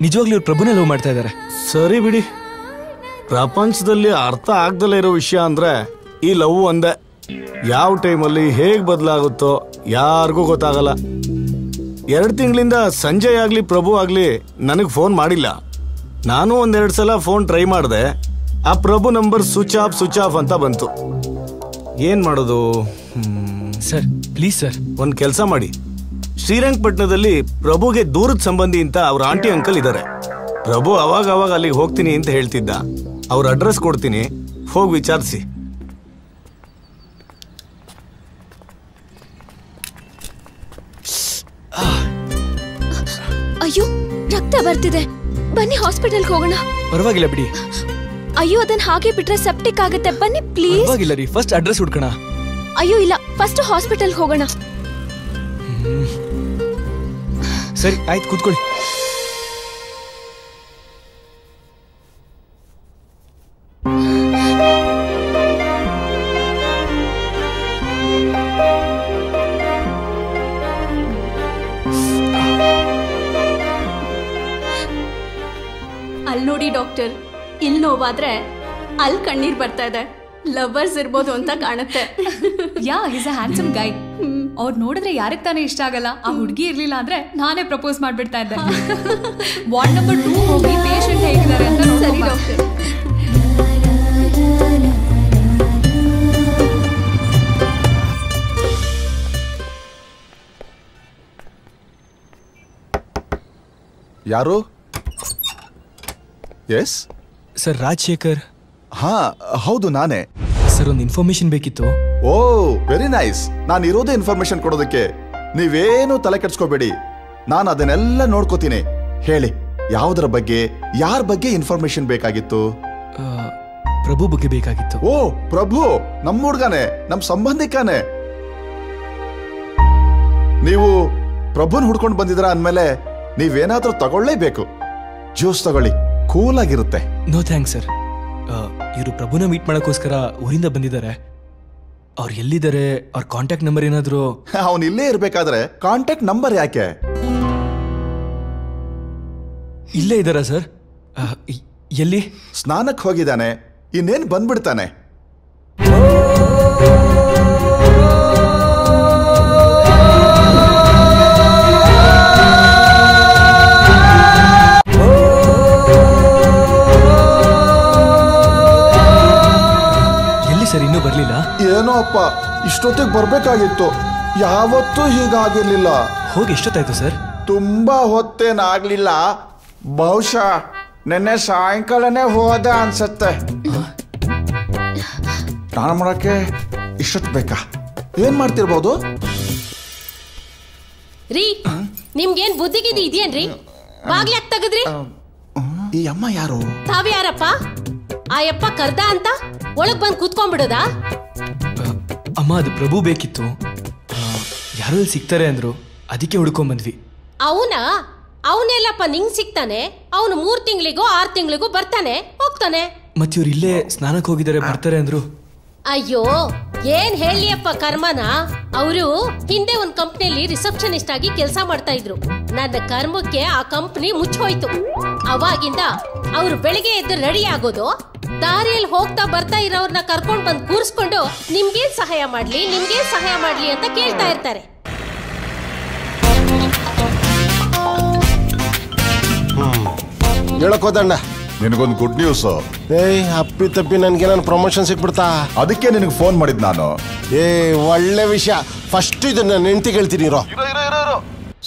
S2: ನಿಜವಾಗ್ಲೂ ಇವ್ರು ಪ್ರಭುನೇ ಲವ್ ಮಾಡ್ತಾ ಇದ್ದಾರೆ.
S20: ಸರಿ ಬಿಡಿ. ಪ್ರಪಂಚದಲ್ಲಿ ಅರ್ಥ ಆಗ್ದಲೇ ಇರೋ ವಿಷಯ ಅಂದ್ರೆ ಈ ಲವ್ ಒಂದೇ. ಯಾವ ಟೈಮಲ್ಲಿ ಹೇಗೆ ಬದಲಾಗುತ್ತೋ ಯಾರಿಗೂ ಗೊತ್ತಾಗಲ್ಲ. 2 ತಿಂಗಳಿಂದ ಸಂಜಯ್ ಆಗ್ಲಿ ಪ್ರಭು ಆಗ್ಲಿ ನನಗೆ ಫೋನ್ ಮಾಡಿಲ್ಲ. ನಾನು 1-2 ಸಲ ಫೋನ್ ಟ್ರೈ ಮಾಡಿದೆ. ಆ ಪ್ರಭು ನಂಬರ್ ಸ್ವಿಚ್ ಆಫ್ ಅಂತ ಬಂತು. ಏನ್ ಮಾಡೋದು
S2: ಸರ್? ಪ್ಲೀಸ್ ಸರ್,
S20: ಒಂದು ಕೆಲಸ ಮಾಡಿ. ಶ್ರೀರಂಗಪಟ್ಟಣದಲ್ಲಿ ಪ್ರಭುಗೆ ದೂರದ ಸಂಬಂಧಿ ಅಂತ ಅವ್ರ ಆಂಟಿ ಅಂಕಲ್ ಇದ್ದಾರೆ. ಪ್ರಭು ಅವಾಗ ಅಲ್ಲಿಗೆ ಹೋಗ್ತೀನಿ ಅಂತ ಹೇಳ್ತಿದ್ದ. ಅವ್ರ ಅಡ್ರೆಸ್ ಕೊಡ್ತೀನಿ, ಹೋಗಿ ವಿಚಾರಿಸಿ.
S3: ಅಯ್ಯೋ, ರಕ್ತ ಬರ್ತಿದೆ, ಬನ್ನಿ ಹಾಸ್ಪಿಟಲ್ಗೆ ಹೋಗೋಣ.
S2: ಪರವಾಗಿಲ್ಲ ಬಿಡಿ.
S3: ಅಯ್ಯೋ, ಅದನ್ನ ಹಾಗೆ ಬಿಟ್ರೆ ಸೆಪ್ಟಿಕ್ ಆಗುತ್ತೆ. ಬನ್ನಿ ಪ್ಲೀಸ್.
S2: ಪರವಾಗಿಲ್ಲ ರೀ, ಫಸ್ಟ್ ಅಡ್ರೆಸ್ ಹುಡ್ಕೋಣ.
S3: ಅಯ್ಯೋ ಇಲ್ಲ, ಫಸ್ಟ್ ಹಾಸ್ಪಿಟಲ್ಗೆ ಹೋಗೋಣ.
S2: ಸರಿ ಆಯ್ತು, ಕೂತ್ಕೊಳ್ಳಿ.
S19: ಅಲ್ಲಿ ನೋಡಿ ಡಾಕ್ಟರ್, ಇಲ್ಲಿ ನೋವಾದ್ರೆ ಅಲ್ಲಿ ಕಣ್ಣೀರ್ ಬರ್ತಾ ಇದೆ. ಲವರ್ಸ್ ಇರ್ಬೋದು ಅಂತ ಕಾಣುತ್ತೆ.
S10: ಯಾ, ಈಸ್ ಅ ಹ್ಯಾಂಡ್ಸಮ್ ಗೈ. ಅವ್ರು ನೋಡಿದ್ರೆ ಯಾರಿಗೆ ತಾನೇ ಇಷ್ಟ ಆಗಲ್ಲ. ಆ ಹುಡುಗಿ ಇರ್ಲಿಲ್ಲ ಅಂದ್ರೆ ನಾನೇ ಪ್ರಪೋಸ್ ಮಾಡ್ಬಿಡ್ತಾ ಇದ್ದೆ. ವಾರ್ಡ್ ನಂಬರ್ 2 ಹೋಗಿ ಪೇಷಂಟ್ ಹೇಗಿದ್ದಾರೆ ಅಂತ
S19: ಸರಿ ಡಾಕ್ಟರ್.
S20: ಯಾರು? Yes
S2: sir, Rajashekar.
S20: ಹಾ ಹೌದು, ನಾನೇ.
S2: ಸರ್, ಒಂದು ಇನ್ಫಾರ್ಮೇಶನ್ ಬೇಕಿತ್ತು.
S20: ಓ ವೆರಿ ನೈಸ್. ನಾನು ಇರೋದೇ ಇನ್ಫಾರ್ಮೇಶನ್ ಕೊಡೋದಕ್ಕೆ. ನೀವೇನು ತಲೆ ಕೆಡ್ಸ್ಕೋಬೇಡಿ, ನಾನು ಅದನ್ನೆಲ್ಲ ನೋಡ್ಕೋತೀನಿ. ಹೇಳಿ, ಯಾವುದರ ಬಗ್ಗೆ, ಯಾರ ಬಗ್ಗೆ ಇನ್ಫಾರ್ಮೇಶನ್ ಬೇಕಾಗಿತ್ತು?
S2: ಪ್ರಭು ಬಗ್ಗೆ ಬೇಕಾಗಿತ್ತು.
S20: ಓ ಪ್ರಭು, ನಮ್ಮ ಹುಡ್ಗಾನೆ, ನಮ್ಮ ಸಂಬಂಧಿಕಾನೆ. ನೀವು ಪ್ರಭುನ್ ಹುಡ್ಕೊಂಡು ಬಂದಿದ್ರ ಅಂದ್ಮೇಲೆ ನೀವೇನಾದ್ರೂ ತಗೊಳ್ಳೇಬೇಕು. ಜ್ಯೂಸ್ ತಗೊಳ್ಳಿ, ಕೂಲ್ ಆಗಿರುತ್ತೆ.
S2: No thanks sir. ಇವರು ಪ್ರಭುನ ಮೀಟ್ ಮಾಡೋಕ್ಕೋಸ್ಕರ ಊರಿಂದ ಬಂದಿದ್ದಾರೆ. ಅವ್ರು ಎಲ್ಲಿದ್ದಾರೆ? ಅವ್ರ ಕಾಂಟ್ಯಾಕ್ಟ್ ನಂಬರ್ ಏನಾದ್ರು?
S20: ಅವನು ಇಲ್ಲೇ ಇರ್ಬೇಕಾದ್ರೆ ಕಾಂಟ್ಯಾಕ್ಟ್ ನಂಬರ್ ಯಾಕೆ?
S2: ಇಲ್ಲೇ ಇದ್ದಾರಾ ಸರ್? ಎಲ್ಲಿ?
S16: ಸ್ನಾನಕ್ಕೆ ಹೋಗಿದ್ದಾನೆ, ಇನ್ನೇನು ಬಂದ್ಬಿಡ್ತಾನೆ.
S2: ಎಲ್ಲಿ ಸರ್ ಇನ್ನೂ ಬರ್ಲಿಲ್ಲ?
S20: ಏನೋ ಅಪ್ಪ, ಇಷ್ಟೊತ್ತಿಗೆ ಬರ್ಬೇಕಾಗಿತ್ತು, ಯಾವತ್ತೂ ಹೀಗಾಗಿರ್ಲಿಲ್ಲ.
S2: ಹೋಗಿ ಎಷ್ಟೊತ್ತಾಯ್ತು ಸರ್?
S20: ತುಂಬಾ ಹೊತ್ತೇನಾಗ್ಲಿಲ್ಲ, ಬಹುಶಃ ನೆನ್ನೆ ಸಾಯಂಕಾಲನೇ ಹೋದ ಅನ್ಸತ್ತೆ. ಸ್ನಾನ ಮಾಡಕ್ಕೆ ಇಷ್ಟೊತ್ತು ಬೇಕಾ? ಏನ್ ಮಾಡ್ತಿರ್ಬೋದು?
S1: ರೀ, ನಿಮ್ಗೇನ್ ಬುದ್ಧಿಗಿದ್ದಿ ಇದೆಯೇನ್ರಿ? ಬಾಗ್ಲಾಕ್ ತೆಗದ್ರಿ?
S20: ಈ ಅಮ್ಮ ಯಾರು?
S1: ತಾವ್ಯಾರಪ್ಪ? ಆ ಯಪ್ಪ ಕರ್ದ ಅಂತ ಒಳಗ್ ಬಂದ್ ಕೂತ್ಕೊಂಡ್ಬಿಡೋದ?
S2: ಅಮ್ಮ ಅದು ಪ್ರಭು ಬೇಕಿತ್ತು, ಯಾರೋ ಸಿಗ್ತಾರೆ ಅಂದ್ರು, ಅದಕ್ಕೆ ಹುಡ್ಕೊಂಡ್ ಬಂದ್ವಿ.
S1: ಅವನೆಲ್ಲಪ್ಪ ನಿಂಗ್ ಸಿಗ್ತಾನೆ? ಅವನು 3 ತಿಂಗಳಿಗೋ 6 ತಿಂಗಳಿಗೋ ಬರ್ತಾನೆ ಹೋಗ್ತಾನೆ.
S2: ಮತ್ ಇವ್ರು ಇಲ್ಲೇ ಸ್ನಾನಕ್ಕೆ ಹೋಗಿದ್ದಾರೆ, ಬರ್ತಾರೆ ಅಂದ್ರು.
S1: ಅಯ್ಯೋ, ಏನ್ ಹೇಳಿಯಪ್ಪ ಕರ್ಮನ. ಅವರು ಹಿಂದೆ ಒಂದ್ ಕಂಪ್ನಿಯಲ್ಲಿ ರಿಸೆಪ್ಷನಿಸ್ಟ್ ಆಗಿ ಕೆಲಸ ಮಾಡ್ತಾ ಇದ್ರು. ನನ್ನ ಕರ್ಮಕ್ಕೆ ಆ ಕಂಪ್ನಿ ಮುಚ್ಚೋಯ್ತು. ಅವಾಗಿಂದ ಅವ್ರು ಬೆಳಿಗ್ಗೆ ಎದ್ದು ರೆಡಿ ಆಗೋದು, ದಾರಿಯಲ್ಲಿ ಹೋಗ್ತಾ ಬರ್ತಾ ಇರೋರ್ನ ಕರ್ಕೊಂಡ್ ಬಂದ್ ಕೂರ್ಸ್ಕೊಂಡು ನಿಮ್ಗೇನ್ ಸಹಾಯ ಮಾಡ್ಲಿ ಅಂತ ಕೇಳ್ತಾ ಇರ್ತಾರೆ.
S7: ಹೇಳಕೋದಣ್ಣ,
S16: ನಿನಗೊಂದು ಗುಡ್ ನ್ಯೂಸ್.
S7: ಅಪ್ಪಿ ತಪ್ಪಿ ನನ್ಗೆ ನಾನು ಪ್ರಮೋಷನ್ ಸಿಕ್ಬಿಡ್ತಾ?
S16: ಅದಕ್ಕೆ ನಿನಗೆ ಫೋನ್ ಮಾಡಿದ್ ನಾನು.
S7: ಒಳ್ಳೆ ವಿಷಯ. ಫಸ್ಟ್ ಇದನ್ನ ನೆಂಟಿ ಹೇಳ್ತೀನಿ.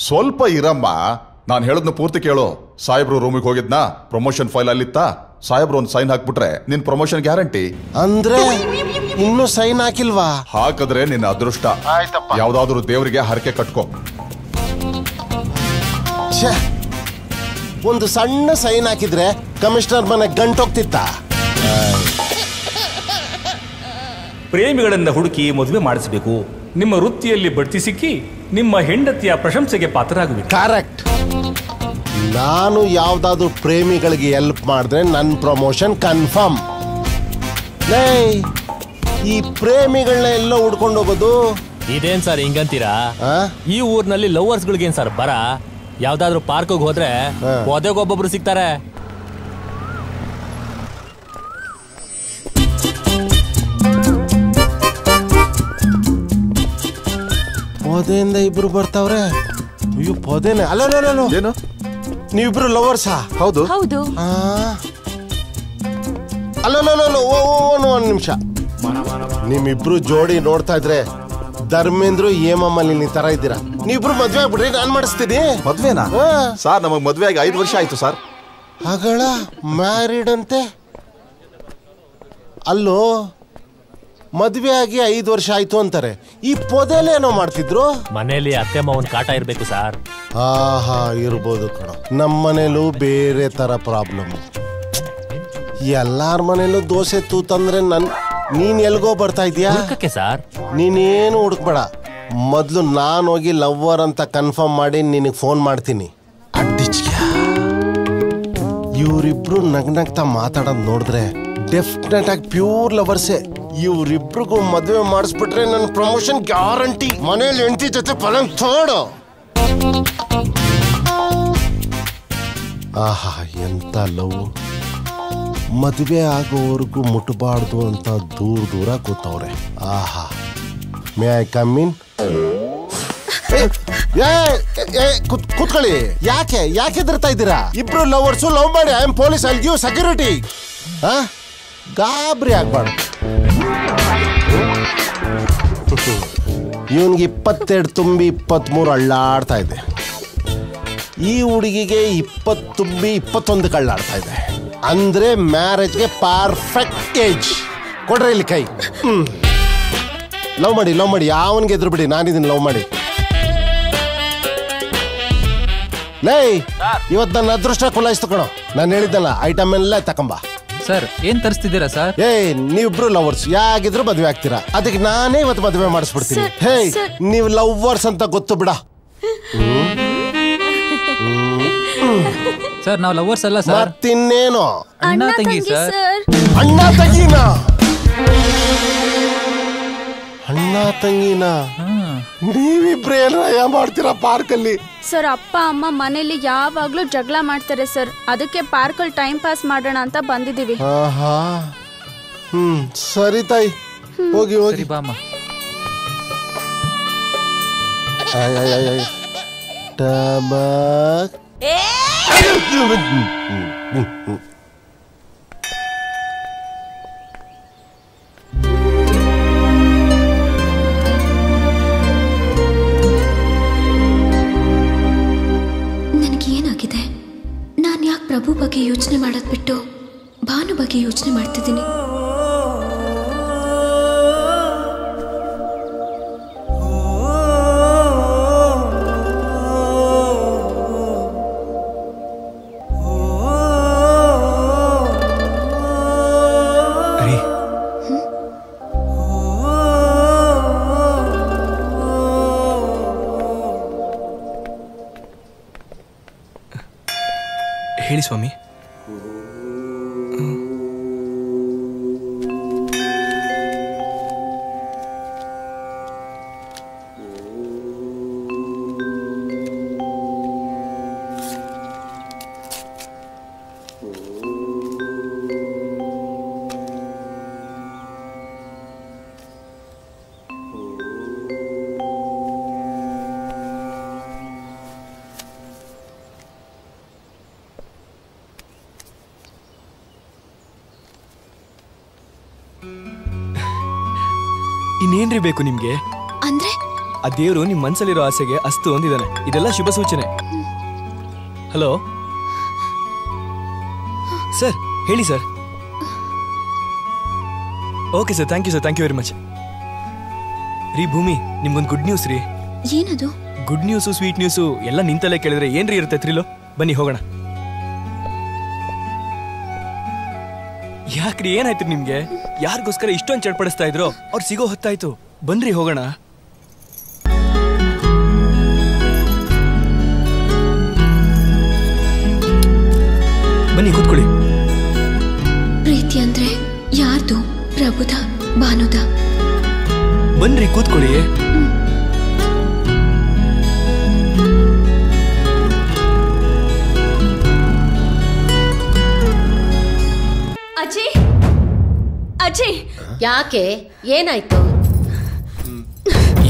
S16: ಸ್ವಲ್ಪ ಇರಮ್ಮ, ನಾನು ಹೇಳದ್ನ ಪೂರ್ತಿ ಕೇಳು. ಸಾಹೇಬ್ರು ರೂಮಿಗೆ ಹೋಗಿದ್ನಾ, ಪ್ರಮೋಷನ್ ಫೈಲ್ ಅಲ್ಲಿತ್ತ. ಸಾಹೇಬ್ರು ಒಂದು ಸೈನ್ ಹಾಕ್ಬಿಟ್ರೆ ನಿನ್ ಪ್ರಮೋಷನ್ ಗ್ಯಾರಂಟಿ.
S7: ಅಂದ್ರೆ ಇನ್ನೂ ಸೈನ್ ಹಾಕಿಲ್ವಾ?
S16: ಹಾಕಿದ್ರೆ ನಿನ್ನ ಅದೃಷ್ಟ. ಯಾವ್ದಾದ್ರು ದೇವರಿಗೆ ಹರಕೆ ಕಟ್ಕೋ.
S7: ಒಂದು ಸಣ್ಣ ಸೈನ್ ಹಾಕಿದ್ರೆ ಕಮಿಷನರ್ ಮನೆ ಗಂಟೋಗ್ತಿತ್ತ.
S17: ಪ್ರೇಮಿಗಳನ್ನ ಹುಡುಕಿ ಮದುವೆ ಮಾಡಿಸಬೇಕು. ನಿಮ್ಮ ವೃತ್ತಿಯಲ್ಲಿ ಬಡ್ತಿ ಸಿಕ್ಕಿ ನಿಮ್ಮ ಹೆಂಡತಿಯ ಪ್ರಶಂಸೆಗೆ ಪಾತ್ರರಾಗಬೇಕು.
S7: ಕರೆಕ್ಟ್. ನಾನು ಯಾವ್ದಾದ್ರು ಪ್ರೇಮಿಗಳಿಗೆ ಹೆಲ್ಪ್ ಮಾಡಿದ್ರೆ ನನ್ನ ಪ್ರಮೋಷನ್ ಕನ್ಫರ್ಮ್. ಈ ಪ್ರೇಮಿಗಳನ್ನ ಎಲ್ಲ ಹುಡ್ಕೊಂಡು ಹೋಗೋದು
S22: ಇದೇನ್ ಸರ್ ಹಿಂಗಂತೀರಾ? ಈ ಊರ್ನಲ್ಲಿ ಲವರ್ಸ್ ಗಳಿಗೇನ್ ಸರ್ ಬರ? ಯಾವ್ದಾದ್ರು ಪಾರ್ಕ್ ಹೋದ್ರೆ ಒಬ್ಬೊಬ್ರು ಸಿಗ್ತಾರೆ.
S7: ಪೊದೆಯಿಂದ ಇಬ್ರು ಬರ್ತಾವ್ರೆ. ಅಯ್ಯೋ ಪೊದೆನೆ. ಅಲ್ಲೋ ಏನು, ನೀವಿಬ್ರು ಲವರ್ಸಾ?
S16: ಹೌದು
S19: ಹೌದು.
S7: ಅಲ್ಲೋ ಒಂದ್ ನಿಮಿಷ. ನಿಮ್ಮಿಬ್ರು ಜೋಡಿ ನೋಡ್ತಾ ಇದ್ರೆ ಧರ್ಮೇಂದ್ರ ಹೇಮಮಾಲಿನಿ ತರ ಇದ್ದೀರಾ. ನೀವಿಬ್ರು ಮದ್ವೆ ಆಗ್ಬಿಡ್ರಿ, ನಾನ್ ಮಾಡಿಸ್ತೀನಿ.
S16: ಮದ್ವೆನಾ ಸರ್? ನಮಗ್ ಮದ್ವೆ ಆಗಿ 5 ವರ್ಷ ಆಯ್ತು ಸರ್.
S7: ಹಾಗಳ ಮ್ಯಾರಿಡ್ ಅಂತೆ? ಅಲ್ಲೋ, ಮದ್ವೆ ಆಗಿ 5 ವರ್ಷ ಆಯ್ತು ಅಂತಾರೆ. ಈ ಪೊದೆಲೇನೋ ಮಾಡ್ತಿದ್ರು?
S22: ಮನೇಲಿ ಅತ್ತೆ ಮಾವನ್ ಕಾಟ ಇರ್ಬೇಕು ಸರ್.
S7: ಇರ್ಬೋದು ಕಣ. ನಮ್ಮನೇಲೂ ಬೇರೆ ತರ ಪ್ರಾಬ್ಲಮ್. ಎಲ್ಲಾರ ಮನೇಲೂ ದೋಸೆ ತೂತಂದ್ರೆ ನೀನ್ ಎಲ್ಗೋ ಬರ್ತಾ ಇದೀಯಾ
S22: ಸರ್?
S7: ನೀನೇನು ಹುಡುಕ್ಬೇಡ. ಮೊದ್ಲು ನಾನು ಹೋಗಿ ಲವ್ವರ್ ಅಂತ ಕನ್ಫರ್ಮ್ ಮಾಡಿ ನಿನಗೆ ಫೋನ್ ಮಾಡ್ತೀನಿ. ಇವರಿಬ್ರು ನಗ್ನಗ್ತಾ ಮಾತಾಡೋದು ನೋಡಿದ್ರೆ ಡೆಫಿನೆಟ್ ಆಗಿ ಪ್ಯೂರ್ ಲವರ್ಸೇ. ಇವರಿಬ್ರಿಗೂ ಮದುವೆ ಮಾಡಿಸ್ಬಿಟ್ರೆ ನನ್ನ ಪ್ರಮೋಷನ್ ಗ್ಯಾರಂಟಿ. ಮನೇಲಿ ಹೆಂಡತಿ ಜೊತೆ ಪಲಂಗ್ ತೋಡು. ಆಹಾ, ಎಂತ ಲವ್. ಮದುವೆ ಆಗೋವರೆಗೂ ಮುಟ್ಟಬಾರ್ದು ಅಂತ ದೂರ ಕೂತವ್ರೆ. ಆಹಾ, ಮೇ ಐ ಕಮ್ ಇನ್? ಕೂತ್ಕೊಳ್ಳಿ. ಯಾಕೆ ಹೆದರ್ತಾ ಇದ್ದೀರಾ? ಇಬ್ರು ಲವರ್ಸು, ಲವ್ ಮಾಡಿ. I am police, I give security. ಗಾಬರಿ ಆಗ್ಬಾರ್ದು. ಇವನ್ಗೆ 22 ತುಂಬಿ 23 ಅಳ್ಳಾಡ್ತಾ ಇದೆ. ಈ ಹುಡುಗಿಗೆ 20 ತುಂಬಿ 21 ಕಳ್ಳಾಡ್ತಾ ಇದೆ. ಅಂದ್ರೆ ಮ್ಯಾರೇಜ್ಗೆ ಪರ್ಫೆಕ್ಟ್ ಏಜ್. ಕೊಡ್ರಿ ಇಲ್ಲಿ ಕೈ. ಲವ್ ಮಾಡಿ. ಯಾವನ್ಗೆ ಎದ್ರು ಬಿಡಿ, ನಾನಿದ್ದೀನಿ. ಲವ್ ಮಾಡಿ. ಇವತ್ತು ನನ್ನ ಅದೃಷ್ಟ ಕುಲಾಯಿಸ್ತು ಕಣೋ. ನಾನು ಹೇಳಿದ್ದಲ್ಲ, ಐಟಮ್ ಎಲ್ಲ ತಕೊಂಬ.
S18: ಸರ್, ಏನ್ ತರಿಸ್ತಿದ್ದೀರಾ ಸರ್?
S7: ನೀವಿಬ್ರು ಲವರ್ಸ್, ಯಾಗಿದ್ರು ಮದ್ವೆ ಆಗ್ತೀರಾ. ಅದಕ್ಕೆ ನಾನೇ ಇವತ್ತು ಮದ್ವೆ ಮಾಡಿಸ್ಬಿಡ್ತೀನಿ. ನೀವು ಲವರ್ಸ್ ಅಂತ ಗೊತ್ತು ಬಿಡ.
S18: ಸರ್, ನಾವು ಲವರ್ಸ್ ಅಲ್ಲ ಸರ್.
S7: ಮತ್ತಿನ್ನೇನು?
S18: ಅಣ್ಣ ತಂಗಿ ಸರ್.
S7: ಅಣ್ಣ ತಂಗಿನ? ಅಣ್ಣ ತಂಗಿನ? ನೀವಿಬ್ರೆ ಏನಯ್ಯ ಮಾಡ್ತೀರಾ ಪಾರ್ಕಲ್ಲಿ?
S19: ಸರ್, ಅಪ್ಪ ಅಮ್ಮ ಮನೇಲಿ ಯಾವಾಗ್ಲೂ ಜಗಳ ಮಾಡ್ತಾರೆ ಸರ್. ಅದಕ್ಕೆ ಪಾರ್ಕಲ್ಲಿ ಟೈಮ್ ಪಾಸ್ ಮಾಡೋಣ ಅಂತ ಬಂದಿದೀವಿ.
S7: ಸರಿ ತಾಯಿ, ಹೋಗಿ ಹೋಗಿ.
S18: ಬಾಮ್ಮ.
S7: ಟಮಕ್
S3: ನನಗೇನಾಗಿದೆ? ನಾನು ಯಾಕೆ ಪ್ರಭು ಬಗ್ಗೆ ಯೋಚನೆ ಮಾಡೋದು ಬಿಟ್ಟು ಭಾನು ಬಗ್ಗೆ ಯೋಚನೆ ಮಾಡ್ತಿದ್ದೀನಿ?
S2: ಹೇಳಿ ಸ್ವಾಮಿ. ಇನ್ನೇನ್ರಿ ಬೇಕು ನಿಮ್ಗೆ?
S3: ಅಂದ್ರೆ
S2: ಆ ದೇವ್ರು ನಿಮ್ ಮನ್ಸಲ್ಲಿರೋ ಆಸೆಗೆ ಅಸ್ತು ಅಂದಿದ್ದಾನೆ. ಇದೆಲ್ಲ ಶುಭ ಸೂಚನೆ. ಹಲೋ ಸರ್, ಹೇಳಿ sir. Okay sir, thank you sir, thank you very much. ರೀ ಭೂಮಿ, ನಿಮ್ಗೊಂದು ಗುಡ್ ನ್ಯೂಸ್ ರೀ.
S3: ಏನದು?
S2: ಗುಡ್ ನ್ಯೂಸು ಸ್ವೀಟ್ ನ್ಯೂಸು ಎಲ್ಲ ನಿಂತಲ್ಲೇ ಕೇಳಿದ್ರೆ ಏನ್ರಿ ಇರುತ್ತೆ ತ್ರಿಲೋ? ಬನ್ನಿ ಹೋಗೋಣ. ಯಾಕ್ರಿ, ಏನಾಯ್ತು ನಿಮ್ಗೆ? ಯಾರಿಗೋಸ್ಕರ ಇಷ್ಟೊಂದು ಚಡ್ಪಡಿಸ್ತಾ ಇದ್ರು? ಅವ್ರು ಸಿಗೋ ಹೊತ್ತಾಯ್ತು, ಬನ್ರಿ ಹೋಗೋಣ. ಬನ್ನಿ ಕೂತ್ಕೊಳ್ಳಿ.
S3: ಪ್ರೀತಿ ಅಂದ್ರೆ ಯಾರ್ದು? ಪ್ರಭುದ, ಭಾನುದ?
S2: ಬನ್ರಿ ಕೂತ್ಕೊಳ್ಳಿ.
S19: ಅಜ್ಜಿ, ಅಜ್ಜಿ,
S1: ಯಾಕೆ? ಏನಾಯ್ತು?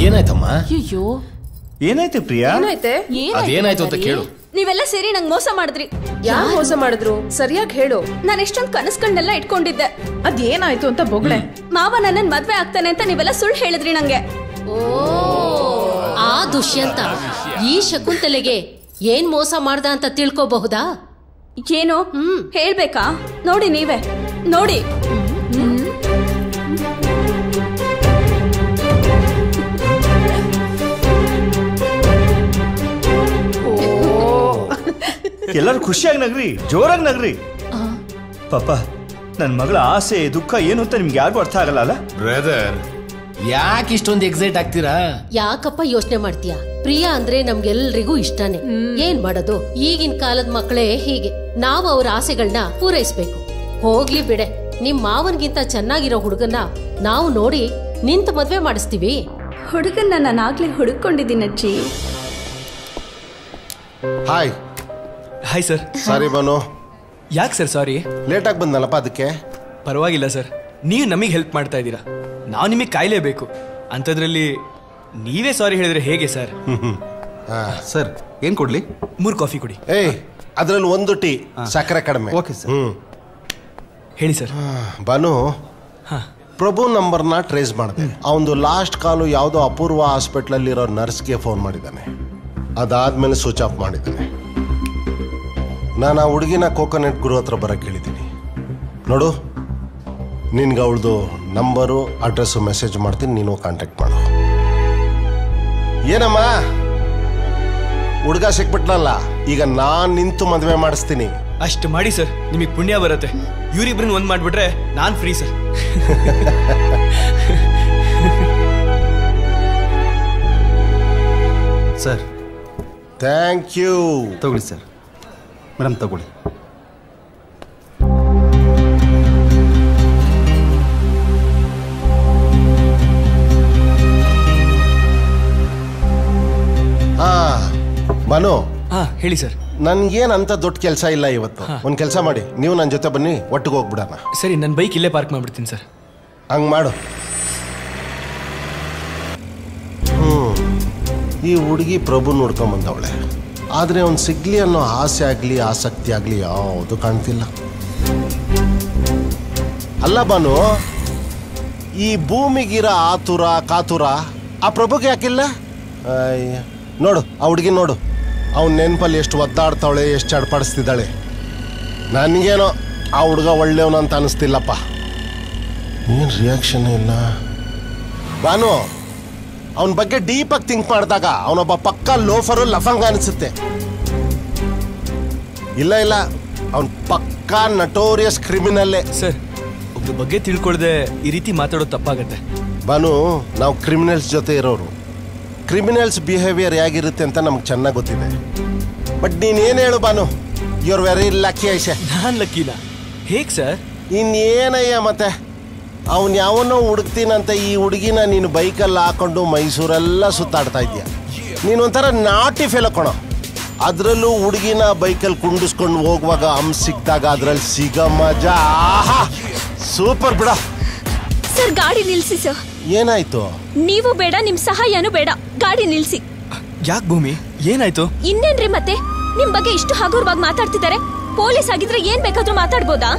S13: ಏನಾಯ್ತಮ್ಮ?
S4: ಅಯ್ಯೋ,
S15: ಏನಾಯ್ತು ಪ್ರಿಯಾ?
S12: ಏನಾಯ್ತೆ?
S13: ಅದೇನಾಯ್ತು ಅಂತ ಕೇಳು.
S19: ನೀವೆಲ್ಲ ಸೇರಿ ನಂಗೆ ಮೋಸ ಮಾಡಿದ್ರಿ.
S12: ಯಾರು ಮೋಸ ಮಾಡಿದ್ರು? ಸರಿಯಾಗಿ ಹೇಳು.
S19: ನಾನು ಎಷ್ಟೊಂದು ಕನಸುಗಳನ್ನೆಲ್ಲ ಇಟ್ಕೊಂಡಿದ್ದೆ.
S6: ಅದೇನಾಯ್ತು ಅಂತ ಬೊಗಳೆ.
S19: ಮಾವ ನನ್ನನ್ ಮದ್ವೆ ಆಗ್ತಾನೆ ಅಂತ ನೀವೆಲ್ಲ ಸುಳ್ಳು ಹೇಳಿದ್ರಿ ನಂಗೆ.
S1: ಓ, ಆ ದುಷ್ಯಂತ ಈ ಶಕುಂತಲೆಗೆ ಏನ್ ಮೋಸ ಮಾಡ್ದ ಅಂತ ತಿಳ್ಕೋಬಹುದಾ?
S19: ಏನು ಹೇಳ್ಬೇಕಾ? ನೋಡಿ ನೀವೇ ನೋಡಿ.
S15: ಎಲ್ಲರೂ ಖುಷಿಯಾಗಿ ನಗ್ರಿ, ಜೋರಾಗಿ ನಗ್ರಿ. ಪಾಪ ನನ್ನ ಮಗಳ ಆಸೆ ದುಃಖ ಏನು ಅಂತ ನಿಮ್ಗೆ ಯಾರಿಗೂ ಅರ್ಥ ಆಗಲ್ಲ ಅಲ್ಲ?
S13: ಬ್ರದರ್, ಯಾಕೆ ಇಷ್ಟೊಂದು ಎಕ್ಸೈಟ್ ಆಗ್ತೀರಾ?
S1: ಯಾಕಪ್ಪ ಯೋಚನೆ ಮಾಡ್ತೀಯಾ? ಪ್ರಿಯಾ ಅಂದ್ರೆ ನಮ್ಗೆಲ್ರಿಗೂ ಇಷ್ಟನೇ. ಏನ್ ಮಾಡೋದು, ಈಗಿನ ಕಾಲದ ಮಕ್ಕಳೇ ಹೀಗೆ. ನಾವು ಅವ್ರ ಆಸೆಗಳನ್ನ ಪೂರೈಸ್ಬೇಕು. ಹೋಗ್ಲಿ ಬಿಡೆ, ನಿಮ್ ಮಾವನ್ಗಿಂತ ಚೆನ್ನಾಗಿರೋ ಹುಡುಗನ್ನ ನಾವು ನೋಡಿ ನಿಂತ ಮದ್ವೆ ಮಾಡಿಸ್ತೀವಿ.
S19: ಹುಡುಗನ್ನ ನಾನಾಗ್ಲೇ ಹುಡುಕೊಂಡಿದ್ದೀನಿ ಅಜ್ಜಿ.
S7: Hi.
S2: Hi sir.
S7: Sorry Banu.
S2: ಯಾಕೆ ಸರ್ ಸಾರಿ?
S7: ಲೇಟಾಗಿ ಬಂದಲ್ಲಪ್ಪ, ಅದಕ್ಕೆ.
S2: ಪರವಾಗಿಲ್ಲ ಸರ್, ನೀವು ನಮಗೆ ಹೆಲ್ಪ್ ಮಾಡ್ತಾ ಇದ್ದೀರಾ, ನಾವು ನಿಮಗೆ ಕಾಯಲೇಬೇಕು. ಅಂಥದ್ರಲ್ಲಿ ನೀವೇ ಸಾರಿ ಹೇಳಿದ್ರೆ ಹೇಗೆ ಸರ್?
S20: ಸರ್, ಏನ್ ಕೊಡ್ಲಿ?
S2: 3 ಕಾಫಿ ಕೊಡಿ.
S7: ಏಯ್, ಅದ್ರಲ್ಲಿ 1 ಟೀ, ಸಕ್ಕರೆ ಕಡಿಮೆ.
S20: Okay sir.
S2: ಹೇಳಿ ಸರ್.
S7: ಬಾನು, ಪ್ರಭು ನಂಬರ್ನ ಟ್ರೇಸ್ ಮಾಡಿದೆ. ಅವನದು ಲಾಸ್ಟ್ ಕಾಲು ಯಾವುದೋ ಅಪೂರ್ವ ಹಾಸ್ಪಿಟ್ಲಲ್ಲಿರೋ ನರ್ಸ್ಗೆ ಫೋನ್ ಮಾಡಿದ್ದಾನೆ. ಅದಾದ್ಮೇಲೆ ಸ್ವಿಚ್ ಆಫ್ ಮಾಡಿದ್ದಾನೆ. ನಾನು ಆ ಹುಡುಗಿನ ಕೋಕೋನಟ್ ಗುರು ಹತ್ರ ಬರಕ್ಕೆ ಹೇಳಿದ್ದೀನಿ. ನೋಡು, ನಿನ್ಗೆ ಅವಳದು ನಂಬರು ಅಡ್ರೆಸ್ಸು ಮೆಸೇಜ್ ಮಾಡ್ತೀನಿ, ನೀನು ಕಾಂಟ್ಯಾಕ್ಟ್ ಮಾಡು. ಏನಮ್ಮ, ಹುಡುಗ ಸಿಕ್ಬಿಟ್ನಲ್ಲ, ಈಗ ನಾನು ನಿಂತು ಮದುವೆ ಮಾಡಿಸ್ತೀನಿ.
S2: ಅಷ್ಟು ಮಾಡಿ ಸರ್, ನಿಮಗೆ ಪುಣ್ಯ ಬರುತ್ತೆ. ಇವರಿಬ್ರನ್ನ ಒಂದು ಮಾಡಿಬಿಟ್ರೆ ನಾನು free sir.
S20: Sir,
S7: thank you.
S20: ತಗೊಳ್ಳಿ ಸರ್. ಮೇಡಮ್ ತಗೊಳ್ಳಿ.
S7: ಬಾನು
S2: ಹೇಳಿ ಸರ್.
S7: ನನ್ಗೇನಂತ ದೊಡ್ಡ ಕೆಲಸ ಇಲ್ಲ ಇವತ್ತು. ಒಂದು ಕೆಲಸ ಮಾಡಿ, ನೀವು ನನ್ನ ಜೊತೆ ಬನ್ನಿ, ಒಟ್ಟಿಗೆ ಹೋಗ್ಬಿಡೋಣ.
S2: ಸರಿ, ನನ್ನ ಬೈಕ್ ಇಲ್ಲೇ ಪಾರ್ಕ್ ಮಾಡ್ಬಿಡ್ತೀನಿ ಸರ್.
S7: ಹಂಗೆ ಮಾಡು. ಈ ಹುಡುಗಿ ಪ್ರಭು ನೋಡ್ಕೊಂಬಂದವಳೆ, ಆದರೆ ಅವ್ನು ಸಿಗ್ಲಿ ಅನ್ನೋ ಆಸೆ ಆಗಲಿ ಆಸಕ್ತಿ ಆಗಲಿ ಯಾವುದು ಕಾಣ್ತಿಲ್ಲ. ಅಲ್ಲ ಬಾನು, ಈ ಭೂಮಿಗಿರ ಆತುರ ಕಾತುರ ಆ ಪ್ರಭುಗೆ ಯಾಕಿಲ್ಲ? ನೋಡು ಆ ಹುಡುಗಿ ನೋಡು, ಅವ್ನ ನೆನಪಲ್ಲಿ ಎಷ್ಟು ಒದ್ದಾಡ್ತಾವಳೆ, ಎಷ್ಟು ಚಡ್ಪಡಿಸ್ತಿದ್ದಾಳೆ. ನನಗೇನೋ ಆ ಹುಡುಗ ಒಳ್ಳೆಯವನು ಅಂತ ಅನಿಸ್ತಿಲ್ಲಪ್ಪ. ಏನು ರಿಯಾಕ್ಷನ್ ಇಲ್ಲ. ಬಾನು, ಅವನ ಬಗ್ಗೆ ಡೀಪಾಗಿ ಥಿಂಕ್ ಮಾಡಿದಾಗ ಅವನೊಬ್ಬ ಪಕ್ಕ ಲೋಫರು ಲಫಂಗ ಅನಿಸುತ್ತೆ. ಇಲ್ಲ ಇಲ್ಲ, ಅವನ್ ಪಕ್ಕಾ ನಟೋರಿಯಸ್ ಕ್ರಿಮಿನಲ್ಲೇ.
S2: ಸರ್, ಒಬ್ಬರ ಬಗ್ಗೆ ತಿಳ್ಕೊಳ್ದೆ ಈ ರೀತಿ ಮಾತಾಡೋದು ತಪ್ಪಾಗತ್ತೆ.
S7: ಬಾನು, ನಾವು ಕ್ರಿಮಿನಲ್ಸ್ ಜೊತೆ ಇರೋರು. ಕ್ರಿಮಿನಲ್ಸ್ ಬಿಹೇವಿಯರ್ ಹೇಗಿರುತ್ತೆ ಅಂತ ನಮ್ಗೆ ಚೆನ್ನಾಗಿ ಗೊತ್ತಿದೆ. ಬಟ್ ನೀನೇನು ಹೇಳು Banu, you are very lucky ಐಶೆ.
S2: ನಾನು ಲಕ್ಕಿನ? ಹೇಗೆ ಸರ್?
S7: ಇನ್ನೇನಯ್ಯ ಮತ್ತೆ, ಅವನು ಯಾವನೋ ಹುಡುಕ್ತೀನಂತ ಈ ಹುಡುಗಿನ ನೀನು ಬೈಕಲ್ಲಿ ಹಾಕೊಂಡು ಮೈಸೂರೆಲ್ಲ ಸುತ್ತಾಡ್ತಾ ಇದೀಯ. ನೀನೊಂಥರ ನಾಟಿ ಫೇಲ್ ಹಾಕೋಣ. ಅದರಲ್ಲೂ ಹುಡುಗಿನ ಬೈಕಲ್ಲಿ ಕುಂಡಿಸ್ಕೊಂಡು ಹೋಗುವಾಗ ಸಿಕ್ಕಿದಾಗ ಅದ್ರಲ್ಲಿ ಸಿಗ ಮಜಾ ಆಹಾ ಸೂಪರ್ ಬಿಡ.
S3: ಸರ್, ಗಾಡಿ ನಿಲ್ಸಿ ಸರ್.
S7: ಏನಾಯ್ತು?
S3: ನೀವು ಬೇಡ, ನಿಮ್ ಸಹಾಯನೂ ಬೇಡ, ಗಾಡಿ ನಿಲ್ಸಿ.
S2: ಯಾಕೆ ಭೂಮಿ, ಏನಾಯ್ತು?
S3: ಇನ್ನೇನ್ರಿ ಮತ್ತೆ, ನಿಮ್ ಬಗ್ಗೆ ಇಷ್ಟು ಹಗುರವಾಗಿ ಮಾತಾಡ್ತಿದ್ದಾರೆ. ಪೊಲೀಸ್ ಆಗಿದ್ರೆ ಏನ್ ಬೇಕಾದ್ರೂ ಮಾತಾಡ್ಬೋದಾ?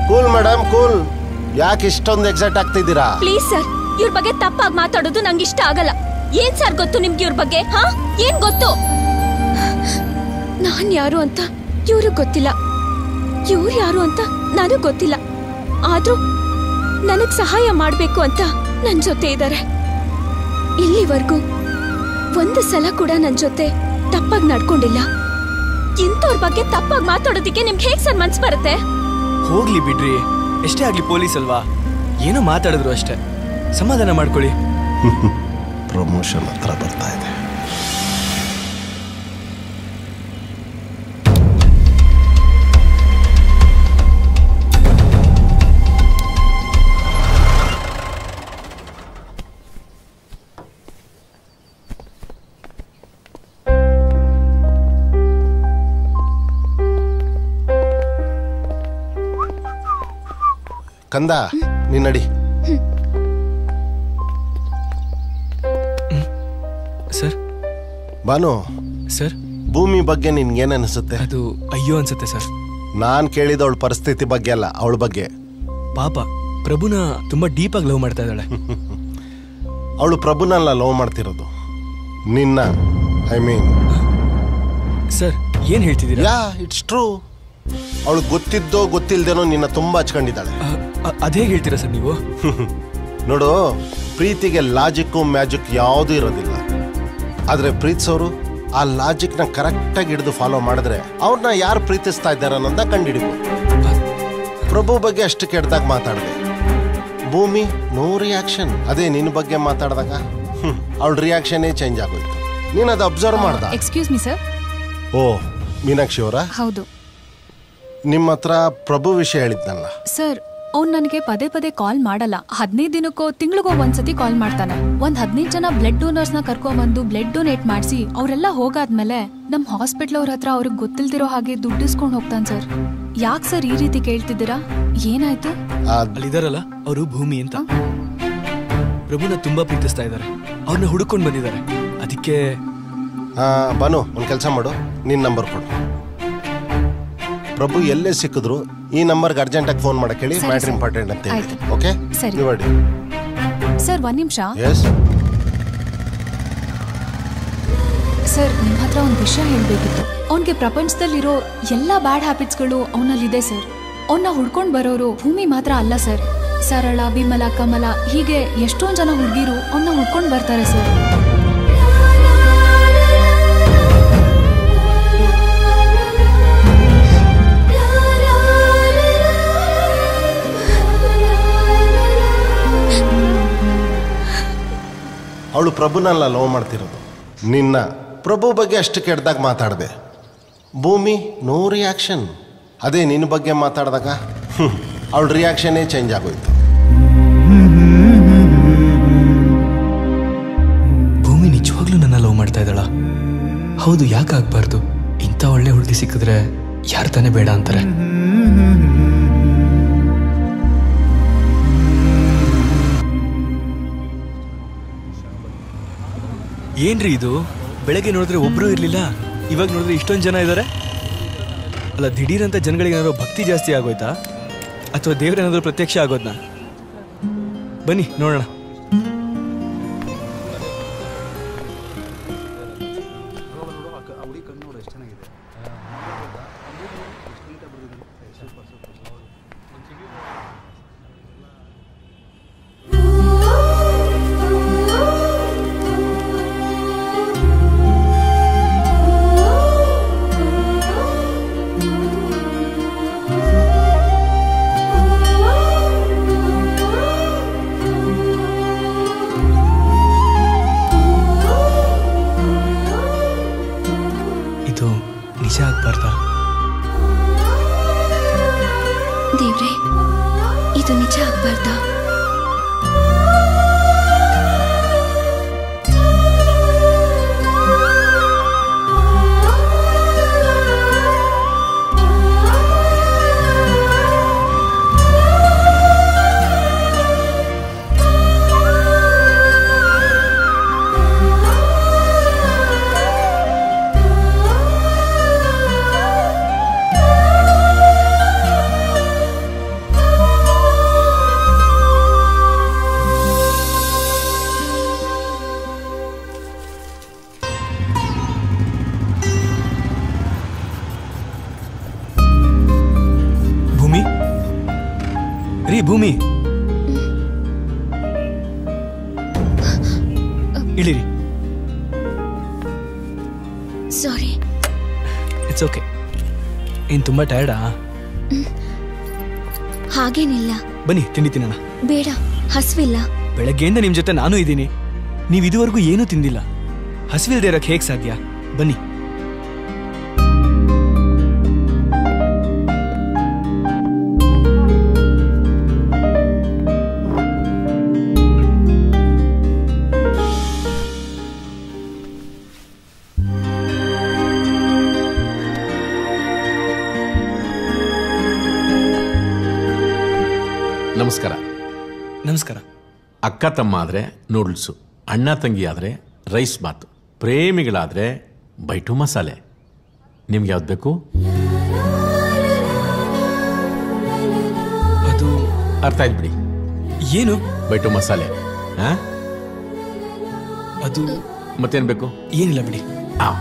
S7: Cool madam, cool. ಯಾಕೆ ಇಷ್ಟೊಂದು ಎಕ್ಸೈಟ್ ಆಗ್ತಿದ್ದೀರಾ?
S3: ಪ್ಲೀಸ್ ಸರ್, ಇವ್ರ ಬಗ್ಗೆ ತಪ್ಪಾಗಿ ಮಾತಾಡೋದು ನಂಗೆ ಇಷ್ಟ ಆಗಲ್ಲ. ಏನ್ ಸರ್ ಗೊತ್ತು ನಿಮ್ಗೆ ಇವ್ರ ಬಗ್ಗೆ? ಏನ್ ಗೊತ್ತು? ನಾನ್ ಯಾರು ಅಂತ ಇವ್ರಿಗೆ ಗೊತ್ತಿಲ್ಲ, ಇವ್ರು ಯಾರು ಅಂತ ನನಗ್ ಗೊತ್ತಿಲ್ಲ. ಆದ್ರೂ ನನಗ್ ಸಹಾಯ ಮಾಡ್ಬೇಕು ಅಂತ ನನ್ ಜೊತೆ ಇದ್ದಾರೆ. ಇಲ್ಲಿವರೆಗೂ ಒಂದು ಸಲ ಕೂಡ ನನ್ ಜೊತೆ ತಪ್ಪಾಗಿ ನಡ್ಕೊಂಡಿಲ್ಲ. ಇಂಥವ್ರ ಬಗ್ಗೆ ತಪ್ಪಾಗಿ ಮಾತಾಡೋದಿಕ್ಕೆ ನಿಮ್ಗೆ ಹೇಗ್ ಸರ್ ಮನ್ಸ್ ಬರುತ್ತೆ?
S2: ಹೋಗ್ಲಿ ಬಿಡ್ರಿ, ಎಷ್ಟೇ ಆಗ್ಲಿ ಪೊಲೀಸ್ ಅಲ್ವಾ, ಏನೋ ಮಾತಾಡಿದ್ರು ಅಷ್ಟೇ, ಸಮಾಧಾನ ಮಾಡ್ಕೊಳ್ಳಿ.
S7: ಪ್ರಮೋಷನ್ ಹತ್ರ ಬರ್ತಾ ಇದೆ. ಕಂದ, ನೀನ್ ನಡಿ.
S2: ಸರ್.
S7: ಬಾನು
S2: ಸರ್,
S7: ಭೂಮಿ ಬಗ್ಗೆ ನಿನ್ಗೇನ್ ಅನಿಸುತ್ತೆ?
S2: ಅದು ಅಯ್ಯೋ ಅನ್ಸುತ್ತೆ ಸರ್.
S7: ನಾನ್ ಕೇಳಿದ ಅವಳ ಪರಿಸ್ಥಿತಿ ಬಗ್ಗೆ ಅಲ್ಲ, ಅವಳ ಬಗ್ಗೆ.
S2: ಪಾಪ ಪ್ರಭುನ ತುಂಬಾ ಡೀಪ್ ಆಗಿ ಲವ್ ಮಾಡ್ತಾ ಇದ್ದಾಳೆ.
S7: ಅವಳು ಪ್ರಭುನಲ್ಲ ಲವ್ ಮಾಡ್ತಿರೋದು, ನಿನ್ನ. ಐ ಮೀನ್
S2: ಸರ್, ಏನ್ ಹೇಳ್ತಿದ್ದೀರಾ?
S7: ಯಾ, ಇಟ್ಸ್ ಟ್ರೂ. ಅವಳು ಗೊತ್ತಿದ್ದೋ ಗೊತ್ತಿಲ್ದೇನೋ ನಿನ್ನ ತುಂಬಾ ಹಚ್ಕೊಂಡಿದ್ದಾಳೆ.
S2: ಅದೇ ಹೇಳ್ತೀರಾ ಸರ್ ನೀವು?
S7: ನೋಡು, ಪ್ರೀತಿಗೆ ಲಾಜಿಕ್ಕು ಮ್ಯಾಜಿಕ್ ಯಾವುದೂ ಇರೋದಿಲ್ಲ. ಆದ್ರೆ ಪ್ರೀತಿಸೋರು ಆ ಲಾಜಿಕ್ನ ಕರೆಕ್ಟಾಗಿ ಹಿಡಿದು ಫಾಲೋ ಮಾಡಿದ್ರೆ ಅವ್ರನ್ನ ಯಾರು ಪ್ರೀತಿಸ್ತಾ ಇದ್ದಾರೆ ಅನ್ನೋದ ಕಂಡುಹಿಡಿಬೋದು. ಪ್ರಭು ಬಗ್ಗೆ ಅಷ್ಟು ಕೆಟ್ಟದಾಗ ಮಾತಾಡಿದೆ, ಭೂಮಿ ನೋ ರಿಯಾಕ್ಷನ್. ಅದೇ ನಿನ್ನ ಬಗ್ಗೆ ಮಾತಾಡಿದಾಗ ಅವಳ ರಿಯಾಕ್ಷನ್ನೇ ಚೇಂಜ್ ಆಗೋಯ್ತು. ನೀನು ಅದು ಅಬ್ಸರ್ವ್ ಮಾಡ್ದ?
S10: Excuse me sir.
S7: Oh, Meenakshi ಅವರ?
S10: ಹೌದು.
S7: ನಿಮ್ಮ ಹತ್ರ ಪ್ರಭು ವಿಷಯ ಹೇಳಿದ್ನಲ್ಲ
S10: ಸರ್, ಅವ್ನು ನನಗೆ ಪದೇ ಪದೇ ಕಾಲ್ ಮಾಡಲ್ಲ. 15 ದಿನಕ್ಕೋ ತಿಂಗಳಿಗೋ ಒಂದ್ಸತಿ ಕಾಲ್ ಮಾಡ್ತಾನೆ. 15 ಜನ ಬ್ಲಡ್ ಡೋನರ್ಸ್ನ ಕರ್ಕೊಂಡ್ಬಂದು ಬ್ಲಡ್ ಡೊನೇಟ್ ಮಾಡಿಸಿ ಅವರೆಲ್ಲ ಹೋಗಾದ್ಮೇಲೆ ನಮ್ ಹಾಸ್ಪಿಟ್ಲ್ ಅವ್ರ ಹತ್ರ ಅವ್ರಿಗೆ ಗೊತ್ತಿಲ್ದಿರೋ ಹಾಗೆ ದುಡ್ಡಿಸ್ಕೊಂಡು ಹೋಗ್ತಾನೆ ಸರ್. ಯಾಕೆ ಸರ್ ಈ ರೀತಿ ಕೇಳ್ತಿದ್ದೀರಾ? ಏನಾಯ್ತು?
S2: ಅಲ್ಲಿದಾರಲ್ಲ ಅವರು ಭೂಮಿ ಅಂತ, ಪ್ರಭುನ ತುಂಬಾ ಪ್ರೀತಿಸ್ತಾ ಇದ್ದಾರೆ. ಅವ್ರನ್ನ ಹುಡುಕೊಂಡು ಬಂದಿದ್ದಾರೆ. ಅದಕ್ಕೆ
S7: ಬಾನು, ಒಂದು ಕೆಲಸ ಮಾಡು, ನಿನ್ನ ನಂಬರ್ ಕೊಡು. ಪ್ರಭು ಎಲ್ಲೇ ಸಿಕ್ಕಿದ್ರು ಈ ನಂಬರ್ಗೆ ಅರ್ಜೆಂಟಾಗಿ ಫೋನ್ ಮಾಡಕ್ಕೆ ಹೇಳಿ, ಮ್ಯಾಟರ್ ಇಂಪಾರ್ಟೆಂಟ್ ಅಂತ ಹೇಳಿ. ಓಕೆ
S10: ಸರಿ ಸರ್, 1 ನಿಮಿಷ. ಸರ್, ನಿಮ್ಮ ಹತ್ರ ಒಂದು ವಿಷಯ ಹೇಳಬೇಕಿತ್ತು. ಅವನಿಗೆ ಪ್ರಪಂಚದಲ್ಲಿರೋ ಎಲ್ಲ ಬ್ಯಾಡ್ ಹ್ಯಾಬಿಟ್ಸ್ಗಳು ಅವನಲ್ಲಿದೆ ಸರ್. ಅವನ್ನ ಹುಡ್ಕೊಂಡು ಬರೋರು ಭೂಮಿ ಮಾತ್ರ ಅಲ್ಲ ಸರ್. ಸರಳ, ವಿಮಲ, ಕಮಲ ಹೀಗೆ ಎಷ್ಟೊಂದು ಜನ ಹುಡುಗಿರು ಅವನ್ನ ಹುಡ್ಕೊಂಡು ಬರ್ತಾರೆ ಸರ್.
S7: ಅವಳು ಪ್ರಭುನಲ್ಲ ಲವ್ ಮಾಡ್ತಿರೋದು, ನಿನ್ನ. ಪ್ರಭು ಬಗ್ಗೆ ಅಷ್ಟು ಕೆಟ್ಟದಾಗ ಮಾತಾಡಿದೆ, ಭೂಮಿ ನೋ ರಿಯಾಕ್ಷನ್. ಅದೇ ನಿನ್ನ ಬಗ್ಗೆ ಮಾತಾಡಿದಾಗ ಅವಳ ರಿಯಾಕ್ಷನ್ನೇ ಚೇಂಜ್ ಆಗೋಯ್ತು.
S2: ಭೂಮಿ ನಿಜವಾಗ್ಲೂ ನನ್ನ ಲವ್ ಮಾಡ್ತಾ ಇದ್ದಾಳ? ಹೌದು, ಯಾಕಾಗಬಾರ್ದು? ಇಂಥ ಒಳ್ಳೆ ಹುಡುಗಿ ಸಿಕ್ಕಿದ್ರೆ ಯಾರು ತಾನೇ ಬೇಡ ಅಂತಾರೆ. ಏನ್ರಿ ಇದು? ಬೆಳಗ್ಗೆ ನೋಡಿದ್ರೆ ಒಬ್ರು ಇರ್ಲಿಲ್ಲ, ಇವಾಗ ನೋಡಿದ್ರೆ ಇಷ್ಟೊಂದು ಜನ ಇದ್ದಾರೆ. ಅಲ್ಲ, ದಿಢೀರಂತ ಜನಗಳಿಗೆ ಏನಾದ್ರು ಭಕ್ತಿ ಜಾಸ್ತಿ ಆಗೋಯ್ತಾ ಅಥವಾ ದೇವ್ರೇನಾದ್ರು ಪ್ರತ್ಯಕ್ಷ ಆಗೋದ್ನಾ? ಬನ್ನಿ ನೋಡೋಣ. ನಿಜ ಆಗ್ಬಾರ್ದಾ?
S3: ದೇವ್ರೆ, ಇದು ನಿಜ ಆಗ್ಬಾರ್ದಾ?
S2: ಭೂಮಿ, ಇಳಿರಿ.
S3: ಸಾರಿ.
S2: It's okay. ಏನ್ ತುಂಬಾ ಟಯರ್ಡಾ?
S3: ಹಾಗೇನಿಲ್ಲ.
S2: ಬನ್ನಿ ತಿಂಡಿ ತಿನ್ನೋಣ.
S3: ಬೇಡ, ಹಸ್ವಿಲ್ಲ.
S2: ಬೆಳಗ್ಗೆಯಿಂದ ನಿಮ್ ಜೊತೆ ನಾನು ಇದ್ದೀನಿ, ನೀವು ಇದುವರೆಗೂ ಏನೂ ತಿಂದಿಲ್ಲ. ಹಸಿವಿಲ್ದೇ ಇರಕ್ಕೆ ಹೇಗೆ ಸಾಧ್ಯ? ಬನ್ನಿ.
S5: ನಮಸ್ಕಾರ.
S2: ನಮಸ್ಕಾರ.
S5: ಅಕ್ಕ ತಮ್ಮ ಆದರೆ ನೂಡಲ್ಸು, ಅಣ್ಣ ತಂಗಿ ಆದರೆ ರೈಸ್ ಬಾತು, ಪ್ರೇಮಿಗಳಾದರೆ ಬೈಟು ಮಸಾಲೆ. ನಿಮ್ಗೆ ಯಾವ್ದು ಬೇಕು?
S2: ಅದು
S5: ಅರ್ಥ ಆಯ್ತು ಬಿಡಿ.
S2: ಏನು
S5: ಬೈಟು ಮಸಾಲೆ?
S2: ಅದು
S5: ಮತ್ತೇನು ಬೇಕು?
S2: ಏನಿಲ್ಲ ಬಿಡಿ.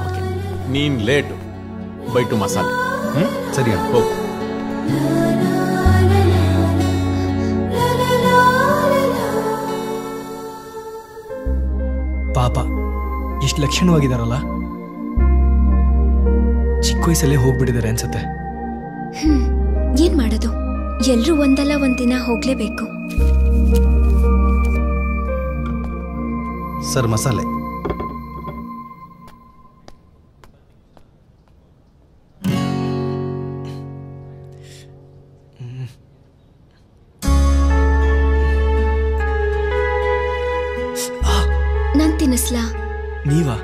S5: ಓಕೆ. ನೀನ್ ಲೇಟು, ಬೈಟು ಮಸಾಲೆ. ಸರಿಯಾ? ಹೋಗು.
S2: ಪಾಪ, ಎಷ್ಟು ಲಕ್ಷಣವಾಗಿದಾರಲ್ಲ. ಚಿಕ್ಕ ವಯಸ್ಸಲ್ಲೇ ಹೋಗ್ಬಿಟ್ಟಿದ್ದಾರೆ ಅನ್ಸುತ್ತೆ.
S3: ಏನ್ ಮಾಡೋದು, ಎಲ್ರೂ ಒಂದಲ್ಲ ಒಂದಿನ ಹೋಗ್ಲೇಬೇಕು.
S20: ಸರ್, ಮಸಾಲೆ.
S3: ನಾನ್ ತಿನ್ನಿಸ್ಲಾ?
S2: ನೀವಾ?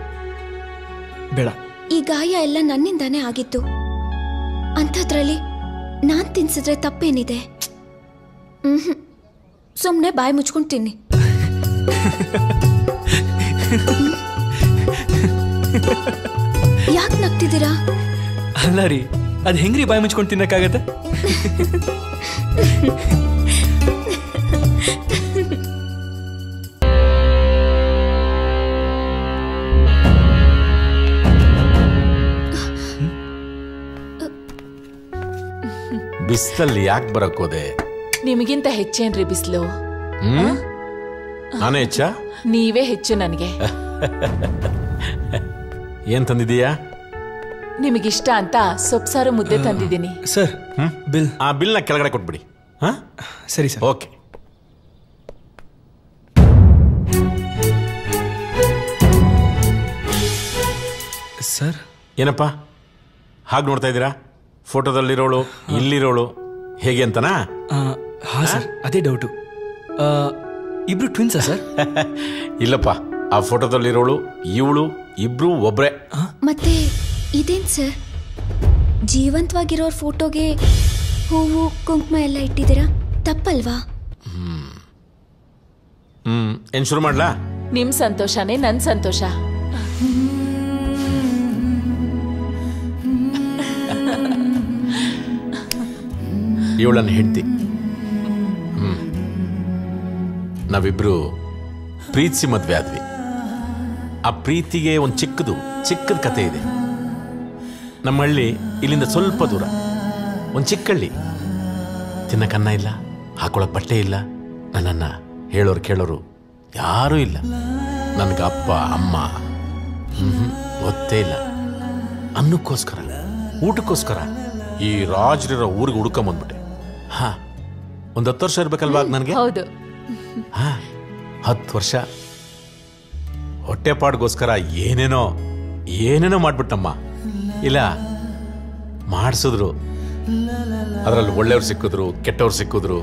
S2: ಬೇಡ.
S3: ಈ ಗಾಯ ಎಲ್ಲ ನನ್ನಿಂದಾನೇ ಆಗಿತ್ತು. ಅಂಥದ್ರಲ್ಲಿ ನಾನ್ ತಿನ್ಸಿದ್ರೆ ತಪ್ಪೇನಿದೆ? ಸುಮ್ನೆ ಬಾಯಿ ಮುಚ್ಕೊಂಡು ತಿನ್ನಿ. ಯಾಕೆ ನಗ್ತಿದ್ದೀರಾ?
S2: ಅಲ್ಲ ರೀ, ಅದ್ ಹೆಂಗ್ರಿ ಬಾಯಿ ಮುಚ್ಕೊಂಡು ತಿನ್ನಕ್ಕಾಗತ್ತೆ?
S5: ಬಿಸಿಲಲ್ಲಿ ಯಾಕೆ ಬರಕೋದೆ?
S4: ನಿಮಗಿಂತ ಹೆಚ್ಚೇನ್ರಿ ಬಿಸಿಲು?
S5: ನಾನೇ ಹೆಚ್ಚ?
S4: ನೀವೇ ಹೆಚ್ಚು ನನಗೆ.
S5: ಏನ್ ತಂದಿದೀಯಾ?
S4: ನಿಮಗಿಷ್ಟ ಅಂತ ಸೊಪ್ಸಾರು ಮುದ್ದೆ ತಂದಿದ್ದೀನಿ.
S2: Sir, bill.
S5: ಆ ಬಿಲ್ನ ಕೆಳಗಡೆ ಕೊಟ್ಬಿಡಿ.
S2: ಸರಿ ಸರ್.
S5: ಓಕೆ.
S2: ಸರ್,
S5: ಏನಪ್ಪ ಹಾಗೆ ನೋಡ್ತಾ ಇದ್ದೀರಾ? ಫೋಟೋದಲ್ಲಿರೋಳು ಇಲ್ಲಿರೋಳು ಹೇಗೆ ಅಂತನಾ?
S2: ಹಾ ಸರ್, ಅದೇ ಡೌಟು. ಇಬ್ರು ಟ್ವಿನ್ಸಾ ಸರ್?
S5: ಇಲ್ಲಪ್ಪ, ಆ ಫೋಟೋದಲ್ಲಿರೋಳು ಇವಳು, ಇಬ್ರು ಒಬ್ರೆ.
S3: ಮತ್ತೆ ಇದೇನ್ ಸರ್, ಜೀವಂತವಾಗಿರೋರ್ ಫೋಟೋಗೆ ಹೂವು ಕುಂಕುಮ ಎಲ್ಲ ಇಟ್ಟಿದ್ದೀರಾ, ತಪ್ಪಲ್ವಾ?
S5: ಏನ್ ಶುರು ಮಾಡ್ಲಾ?
S4: ನಿಮ್ ಸಂತೋಷನೇ ನನ್ ಸಂತೋಷ.
S5: ಇವಳನ್ನ ಹೆಂಡ್ತಿ. ನಾವಿಬ್ರು ಪ್ರೀತಿಸಿ ಮದ್ವೆ ಆದ್ವಿ. ಆ ಪ್ರೀತಿಗೆ ಒಂದು ಚಿಕ್ಕದ ಕತೆ ಇದೆ. ನಮ್ಮ ಹಳ್ಳಿ ಇಲ್ಲಿಂದ ಸ್ವಲ್ಪ ದೂರ, ಒಂದು ಚಿಕ್ಕಹಳ್ಳಿ. ತಿನ್ನಕನ್ನ ಇಲ್ಲ, ಹಾಕೊಳಕ್ ಬಟ್ಟೆ ಇಲ್ಲ. ನನ್ನನ್ನ ಹೇಳೋರು ಕೇಳೋರು ಯಾರೂ ಇಲ್ಲ. ನನಗೆ ಅಪ್ಪ ಅಮ್ಮ ಗೊತ್ತೇ ಇಲ್ಲ. ಅನ್ನಕ್ಕೋಸ್ಕರ, ಊಟಕ್ಕೋಸ್ಕರ ಈ ರಾಜರಿರೋ ಊರಿಗೆ ಹುಡ್ಕೊಂಬಂದ್ಬಿಟ್ಟೆ. ಒಂದು 10 ವರ್ಷ ಇರ್ಬೇಕಲ್ವಾ ನನಗೆ?
S4: ಹೌದು.
S5: 10 ವರ್ಷ ಹೊಟ್ಟೆಪಾಡ್ಗೋಸ್ಕರ ಏನೇನೋ ಮಾಡ್ಬಿಟ್ಟಮ್ಮ. ಇಲ್ಲ ಮಾಡಿಸಿದ್ರು. ಅದರಲ್ಲಿ ಒಳ್ಳೆಯವ್ರು ಸಿಕ್ಕಿದ್ರು, ಕೆಟ್ಟವ್ರು ಸಿಕ್ಕಿದ್ರು.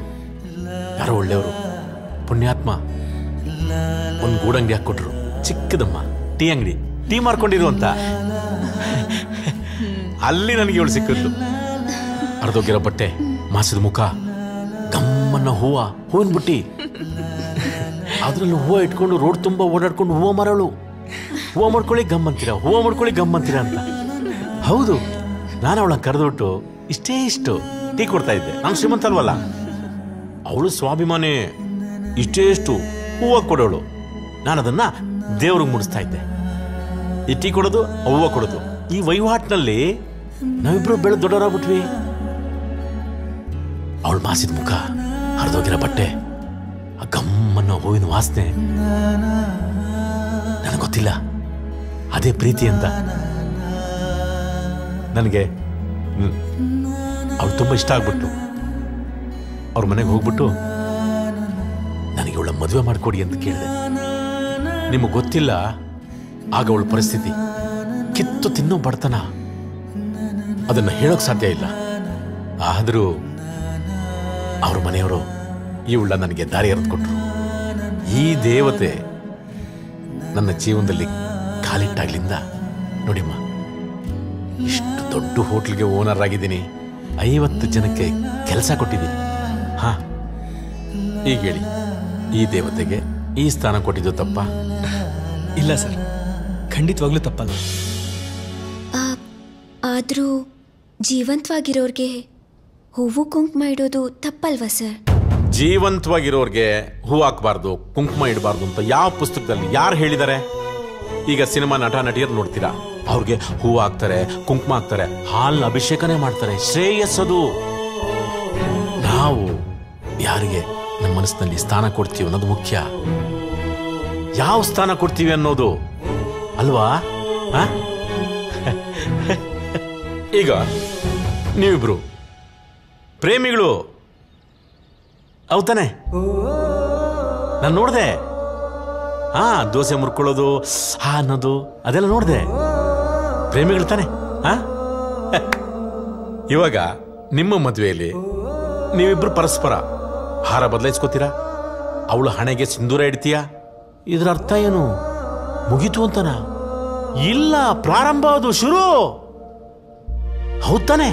S5: ಯಾರೋ ಒಳ್ಳೆಯವರು ಪುಣ್ಯಾತ್ಮ ಒಂದು ಗೂಡಂಗಡಿ ಹಾಕ್ಕೊಟ್ರು, ಚಿಕ್ಕದಮ್ಮ, ಟೀ ಅಂಗಡಿ, ಟೀ ಮಾರ್ಕೊಂಡಿರು ಅಂತ. ಅಲ್ಲಿ ನನಗೆ ಇವಳು ಸಿಕ್ಕಿದ್ಲು. ಅರ್ಧೋಗಿರೋ ಬಟ್ಟೆ, ಮಾಸದ ಮುಖ, ಗಮ್ಮನ್ನ ಹೂವಿನ ಬುಟ್ಟಿ. ಅದ್ರಲ್ಲಿ ಹೂವು ಇಟ್ಕೊಂಡು ರೋಡ್ ತುಂಬ ಓಡಾಡ್ಕೊಂಡು ಹೂವು ಮಾರೋಳು. ಹೂವು ಮಾಡ್ಕೊಳ್ಳಿ ಗಮ್ಮಂತೀರ, ಹೂವು ಮಾಡ್ಕೊಳ್ಳಿ ಗಮ್ಮಂತೀರ ಅಂತ. ಹೌದು, ನಾನು ಅವಳನ್ನ ಕರೆದ್ಬಿಟ್ಟು ಇಷ್ಟು ಟೀ ಕೊಡ್ತಾ ಇದ್ದೆ. ನಾನು ಶ್ರೀಮಂತ ಅಲ್ವಲ್ಲ. ಅವಳು ಸ್ವಾಭಿಮಾನಿ, ಇಷ್ಟು ಹೂವು ಕೊಡೋಳು. ನಾನು ಅದನ್ನ ದೇವ್ರಿಗೆ ಮುಡಿಸ್ತಾ ಇದ್ದೆ. ಈ ಟೀ ಕೊಡೋದು, ಹೂವು ಕೊಡೋದು, ಈ ವಹಿವಾಟಿನಲ್ಲಿ ನಾವಿಬ್ರು ಬೆಳೆದು ದೊಡ್ಡವರಾಗ್ಬಿಟ್ವಿ. ಅವಳು ಮಾಸಿದ ಮುಖ, ಹರಿದೋಗಿರೋ ಬಟ್ಟೆ, ಆ ಗಮ್ಮನ್ನ ಹೂವಿನ ವಾಸನೆ. ನನಗೆ ಗೊತ್ತಿಲ್ಲ ಅದೇ ಪ್ರೀತಿ ಅಂತ. ನನಗೆ ಅವಳು ತುಂಬ ಇಷ್ಟ ಆಗ್ಬಿಟ್ಟು ಅವ್ರ ಮನೆಗೆ ಹೋಗ್ಬಿಟ್ಟು ನನಗೆ ಅವಳ ಮದುವೆ ಮಾಡಿಕೊಡಿ ಅಂತ ಕೇಳಿದೆ. ನಿಮಗೆ ಗೊತ್ತಿಲ್ಲ ಆಗ ಅವಳ ಪರಿಸ್ಥಿತಿ, ಕಿತ್ತು ತಿನ್ನೋ ಬಡತನ. ಅದನ್ನು ಹೇಳೋಕ್ ಸಾಧ್ಯ ಇಲ್ಲ. ಆದರೂ ಅವ್ರ ಮನೆಯವರು ಇವಳ ನನಗೆ ದಾರಿ ಎರೆದುಕೊಟ್ರು. ಈ ದೇವತೆ ನನ್ನ ಜೀವನದಲ್ಲಿ ಕಾಲಿಟ್ಟಾಗ್ಲಿಂದ ನೋಡಿಮ್ಮ, ಇಷ್ಟು ದೊಡ್ಡ ಹೋಟ್ಲ್ಗೆ ಓನರ್ ಆಗಿದ್ದೀನಿ. 50 ಜನಕ್ಕೆ ಕೆಲಸ ಕೊಟ್ಟಿದ್ದೀನಿ. ಈಗ ಹೇಳಿ, ಈ ದೇವತೆಗೆ ಈ ಸ್ಥಾನ ಕೊಟ್ಟಿದ್ದು ತಪ್ಪ?
S2: ಇಲ್ಲ ಸರ್, ಖಂಡಿತವಾಗ್ಲೂ ತಪ್ಪಲ್ಲ.
S3: ಆದ್ರೂ ಜೀವಂತವಾಗಿರೋರ್ಗೆ ಹೂವು ಕುಂಕುಮ ಇಡೋದು ತಪ್ಪಲ್ವಾ ಸರ್?
S5: ಜೀವಂತವಾಗಿರೋರ್ಗೆ ಹೂ ಹಾಕ್ಬಾರ್ದು, ಕುಂಕುಮ ಇಡಬಾರ್ದು ಅಂತ ಯಾವ ಪುಸ್ತಕದಲ್ಲಿ ಯಾರು ಹೇಳಿದ್ದಾರೆ? ಈಗ ಸಿನಿಮಾ ನಟ ನಟಿಯರು ನೋಡ್ತೀರಾ, ಅವ್ರಿಗೆ ಹೂ ಹಾಕ್ತಾರೆ, ಕುಂಕುಮ ಹಾಕ್ತಾರೆ, ಹಾಲ್ನ ಅಭಿಷೇಕನೇ ಮಾಡ್ತಾರೆ. ಶ್ರೇಯಸ್ಸದು. ನಾವು ಯಾರಿಗೆ ನಮ್ಮ ಮನಸ್ಸಿನಲ್ಲಿ ಸ್ಥಾನ ಕೊಡ್ತೀವಿ ಅನ್ನೋದು ಮುಖ್ಯ. ಯಾವ ಸ್ಥಾನ ಕೊಡ್ತೀವಿ ಅನ್ನೋದು ಅಲ್ವಾ? ಈಗ ನೀವಿಬ್ರು ಪ್ರೇಮಿಗಳು ಹೌದಾನೆ? ನಾನು ನೋಡ್ದೆ. ದೋಸೆ ಮುರ್ಕೊಳ್ಳೋದು ಅನ್ನೋದು ಅದೆಲ್ಲ ನೋಡ್ದೆ. ಪ್ರೇಮಿಗಳು ತಾನೆ? ಇವಾಗ ನಿಮ್ಮ ಮದುವೆಯಲ್ಲಿ ನೀವಿಬ್ರು ಪರಸ್ಪರ ಹಾರ ಬದಲಾಯಿಸ್ಕೋತೀರಾ? ಅವಳು ಹಣೆಗೆ ಸಿಂಧೂರ ಇಡ್ತೀಯಾ? ಇದರ ಅರ್ಥ ಏನು? ಮುಗೀತು ಅಂತನಾ? ಇಲ್ಲ, ಪ್ರಾರಂಭ ಅದು, ಶುರು. ಹೌದಾನೆ?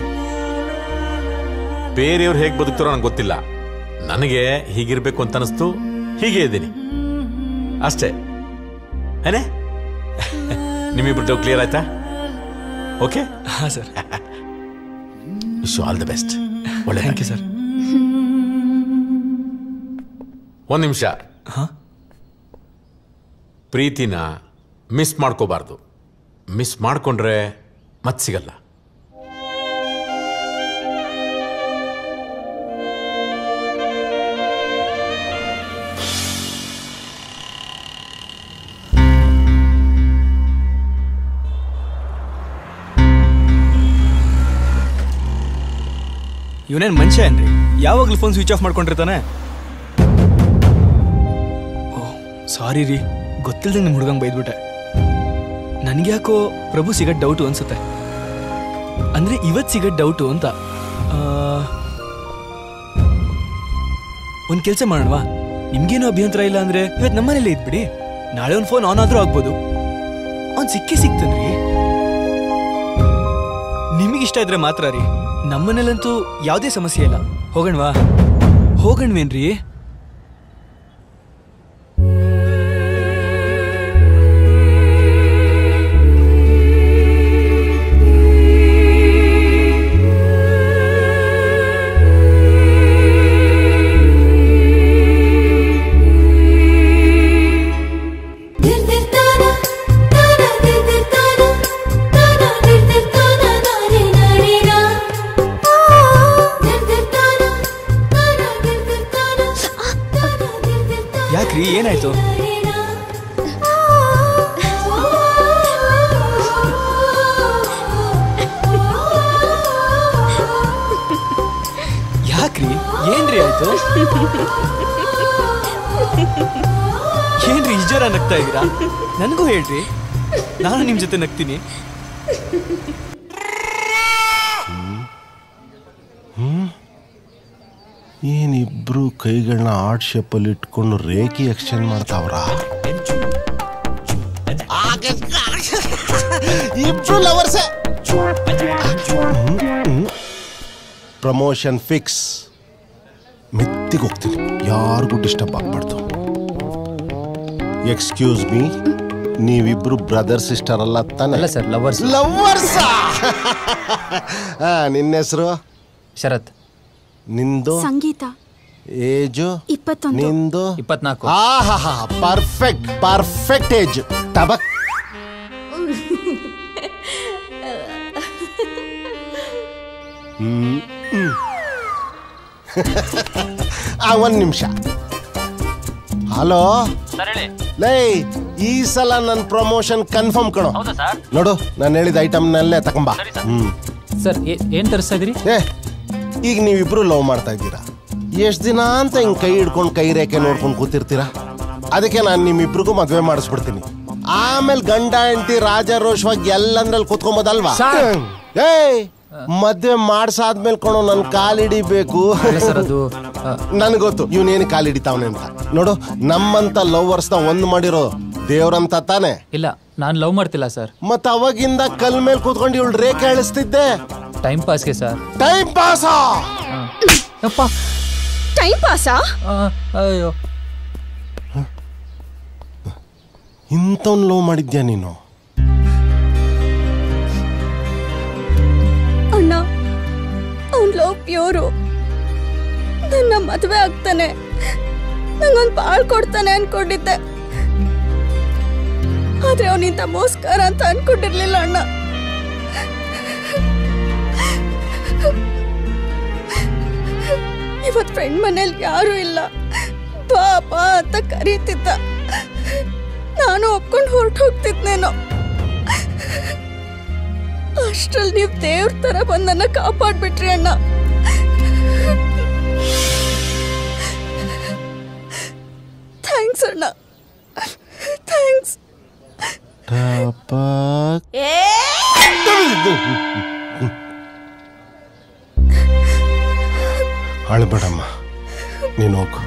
S5: ಬೇರೆಯವ್ರು ಹೇಗೆ ಬದುಕ್ತಾರೋ ನಂಗೆ ಗೊತ್ತಿಲ್ಲ. ನನಗೆ ಹೀಗಿರ್ಬೇಕು ಅಂತ ಅನಿಸ್ತು, ಹೀಗೆ ಇದ್ದೀನಿ ಅಷ್ಟೇ. ಏನೇ ನಿಮ್ಮಿಬ್ರು ಕ್ಲಿಯರ್ ಆಯ್ತಾ? ಓಕೆ.
S2: ಹಾಂ sir.
S5: Wish all the best. ಒಳ್ಳೆ.
S2: Thank you sir.
S5: ಒಂದು ನಿಮಿಷ. ಪ್ರೀತಿನ ಮಿಸ್ ಮಾಡ್ಕೋಬಾರ್ದು. ಮಿಸ್ ಮಾಡ್ಕೊಂಡ್ರೆ ಮತ್ತೆ ಸಿಗಲ್ಲ.
S2: ಇವನೇನು ಮನುಷ್ಯ ಏನ್ರಿ? ಯಾವಾಗಲೂ ಫೋನ್ ಸ್ವಿಚ್ ಆಫ್ ಮಾಡ್ಕೊಂಡಿರ್ತಾನೆ. ಸಾರಿ ರೀ, ಗೊತ್ತಿಲ್ಲದೆ ನಿಮ್ಮ ಹುಡುಗಂಗೆ ಬೈದ್ಬಿಟ್ಟೆ. ನನಗೆ ಯಾಕೋ ಪ್ರಭು ಸಿಗಟ್ ಡೌಟು ಅನ್ಸುತ್ತೆ. ಅಂದರೆ ಇವತ್ತು ಸಿಗಟ್ ಡೌಟು ಅಂತ. ಒಂದು ಕೆಲಸ ಮಾಡೋಣವಾ? ನಿಮ್ಗೇನು ಅಭ್ಯಂತರ ಇಲ್ಲ ಅಂದರೆ ಇವತ್ತು ನಮ್ಮನೇಲೇ ಇದ್ಬಿಡಿ. ನಾಳೆ ಒಂದು ಫೋನ್ ಆನ್ ಆದರೂ ಆಗ್ಬೋದು. ಅವ್ನ್ ಸಿಕ್ಕೇ ಸಿಕ್ತನ್ರಿ. ನಿಮಗಿಷ್ಟ ಇದ್ರೆ ಮಾತ್ರ ರೀ, ನಮ್ಮನೇಲಂತೂ ಯಾವುದೇ ಸಮಸ್ಯೆ ಇಲ್ಲ. ಹೋಗಣ್ವಾ? ಹೋಗಣ್ವೇನ್ರಿ? ಯಾಕ್ರಿ, ಏನಾಯ್ತು? ಯಾಕ್ರಿ, ಏನ್ರಿ ಆಯ್ತು? ಏನ್ರಿ ಇಜರ ನಗ್ತಾ ಇದೀರಾ? ನನಗೂ ಹೇಳ್ರಿ, ನಾನು ನಿಮ್ ಜೊತೆ ನಗ್ತೀನಿ.
S7: ಏನಿಬ್ರು ಕೈಗಳನ್ನ ಆರ್ಟ್ ಶೇಪಲ್ಲಿ ಇಟ್ಕೊಂಡು ರೇಖಿ ಎಕ್ಸ್ಚೇಂಜ್ ಮಾಡ್ತಾವ್ರ. ಇಬ್ರು ಲವರ್ಸೇ. Promotion fix. ಮೆತ್ತಿಗೆ ಹೋಗ್ತೀನಿ, ಯಾರಿಗೂ ಡಿಸ್ಟರ್ಬ್ ಆಗ್ಬಾರ್ದು. ಎಕ್ಸ್ಕ್ಯೂಸ್ ಮೀ, ನೀವಿಬ್ರು ಬ್ರದರ್ ಸಿಸ್ಟರ್ ಅಲ್ಲ ತಾನೆ?
S18: ಅಲ್ಲ ಸರ್, ಲವರ್ಸ್.
S7: ಲವರ್ಸ್. ನಿನ್ನ ಹೆಸರು?
S18: ಶರತ್.
S7: ನಿಂದು?
S19: ಸಂಗೀತ.
S7: ಏಜು?
S19: 21.
S7: ನಿಂದು?
S18: 24.
S7: ಆಹಾ, ಪರ್ಫೆಕ್ಟ್ ಪರ್ಫೆಕ್ಟ್ ಏಜ್. ಟಬಕ್. ಒಂದ್ ನಿಮಿಷ. ಹಲೋ ಲೈ, ಈ ಸಲ ನನ್ನ ಪ್ರಮೋಷನ್ ಕನ್ಫರ್ಮ್ ಕಣೋ. ನೋಡು, ನಾನು ಹೇಳಿದ ಐಟಮ್ನಲ್ಲೇ ತಗೊಂಬ.
S18: ಸರ್, ಏನ್ ತರಿಸ್ತಾ ಇದೀರಿ?
S7: ಈಗ ನೀವಿಬ್ರು ಲವ್ ಮಾಡ್ತಾ ಇದ್ದೀರಾ. ಎಷ್ಟು ದಿನ ಅಂತ ಹಿಂಗ್ ಕೈ ಹಿಡ್ಕೊಂಡು ಕೈ ರೇಖೆ ನೋಡ್ಕೊಂಡು ಕೂತಿರ್ತೀರಾ? ಅದಕ್ಕೆ ನಾನು ನಿಮ್ಮಿಬ್ರಿಗೂ ಮದ್ವೆ ಮಾಡಿಸ್ಬಿಡ್ತೀನಿ. ಆಮೇಲೆ ಗಂಡ ಹೆಂಡತಿ ರಾಜಾರೋಷವಾಗಿ ಎಲ್ಲಂದ್ರಲ್ಲಿ ಕೂತ್ಕೊಂಬೋದಲ್ವಾ? ಏಯ್, ಮದ್ವೆ ಮಾಡ್ಸಾದ್ಮೇಲೆ ಕಣೋ ನನ್ ಕಾಲಿಡಿಬೇಕು. ನನ್ಗೆ ಗೊತ್ತು ಇವನೇನು ಕಾಲಿಡಿತಾವನೆ ಅಂತ. ನೋಡು, ನಮ್ಮಂತ ಲವರ್ಸ್ನ ಒಂದ್ ಮಾಡಿರೋ ದೇವ್ರಂತ ತಾನೆ?
S18: ಇಲ್ಲ, ನಾನ್ ಲವ್ ಮಾಡ್ತಿಲ್ಲ ಸರ್.
S7: ಮತ್ತ ಅವಾಗಿಂದ ಕಲ್ ಮೇಲೆ ಕೂತ್ಕೊಂಡು ಇವಳು ರೇಖೆ ಎಳಿಸ್ತಿದ್ದೆ.
S18: ಟೈಮ್ ಪಾಸ್ಗೆ ಸರ್.
S7: ಟೈಮ್ ಪಾಸಾ?
S19: ಟೈಮ್ ಪಾಸಾ?
S18: ಅಯ್ಯೋ,
S7: ಇಂಥವ್ನ್ ಲವ್ ಮಾಡಿದ್ಯಾ ನೀನು?
S19: ಅಣ್ಣ, ಅವ್ನ್ ಲವ್ ಪ್ಯೂರು. ನನ್ನ ಮದುವೆ ಆಗ್ತಾನೆ, ನಂಗೊಂದು ಬಾಳ್ ಕೊಡ್ತಾನೆ ಅನ್ಕೊಂಡಿದ್ದೆ. ಆದ್ರೆ ಅವನಿಂದ ಮೋಸ್ಕರ ಅಂತ ಅನ್ಕೊಂಡಿರ್ಲಿಲ್ಲ ಅಣ್ಣ. ಇವತ್ ಫ್ರೆಂಡ್ ಮನೇಲಿ ಯಾರು ಇಲ್ಲ, ಬಾ ಬಾ ಅಂತ ಕರೀತಿದ್ದ. ನಾನು ಒಪ್ಕೊಂಡು ಹೊರಟು ಹೋಗ್ತಿದ್ನೇನೋ. ಅಷ್ಟ್ರಲ್ಲಿ ನೀವು ದೇವ್ರ ತರ ಬಂದು ನನ್ನ ಕಾಪಾಡ್ಬಿಟ್ರಿ ಅಣ್ಣ. ಥ್ಯಾಂಕ್ಸ್ ಅಣ್ಣ, ಥ್ಯಾಂಕ್ಸ್.
S7: ಅಳ್ಬೇಡಮ್ಮ, ನೀನು ಹೋಗು.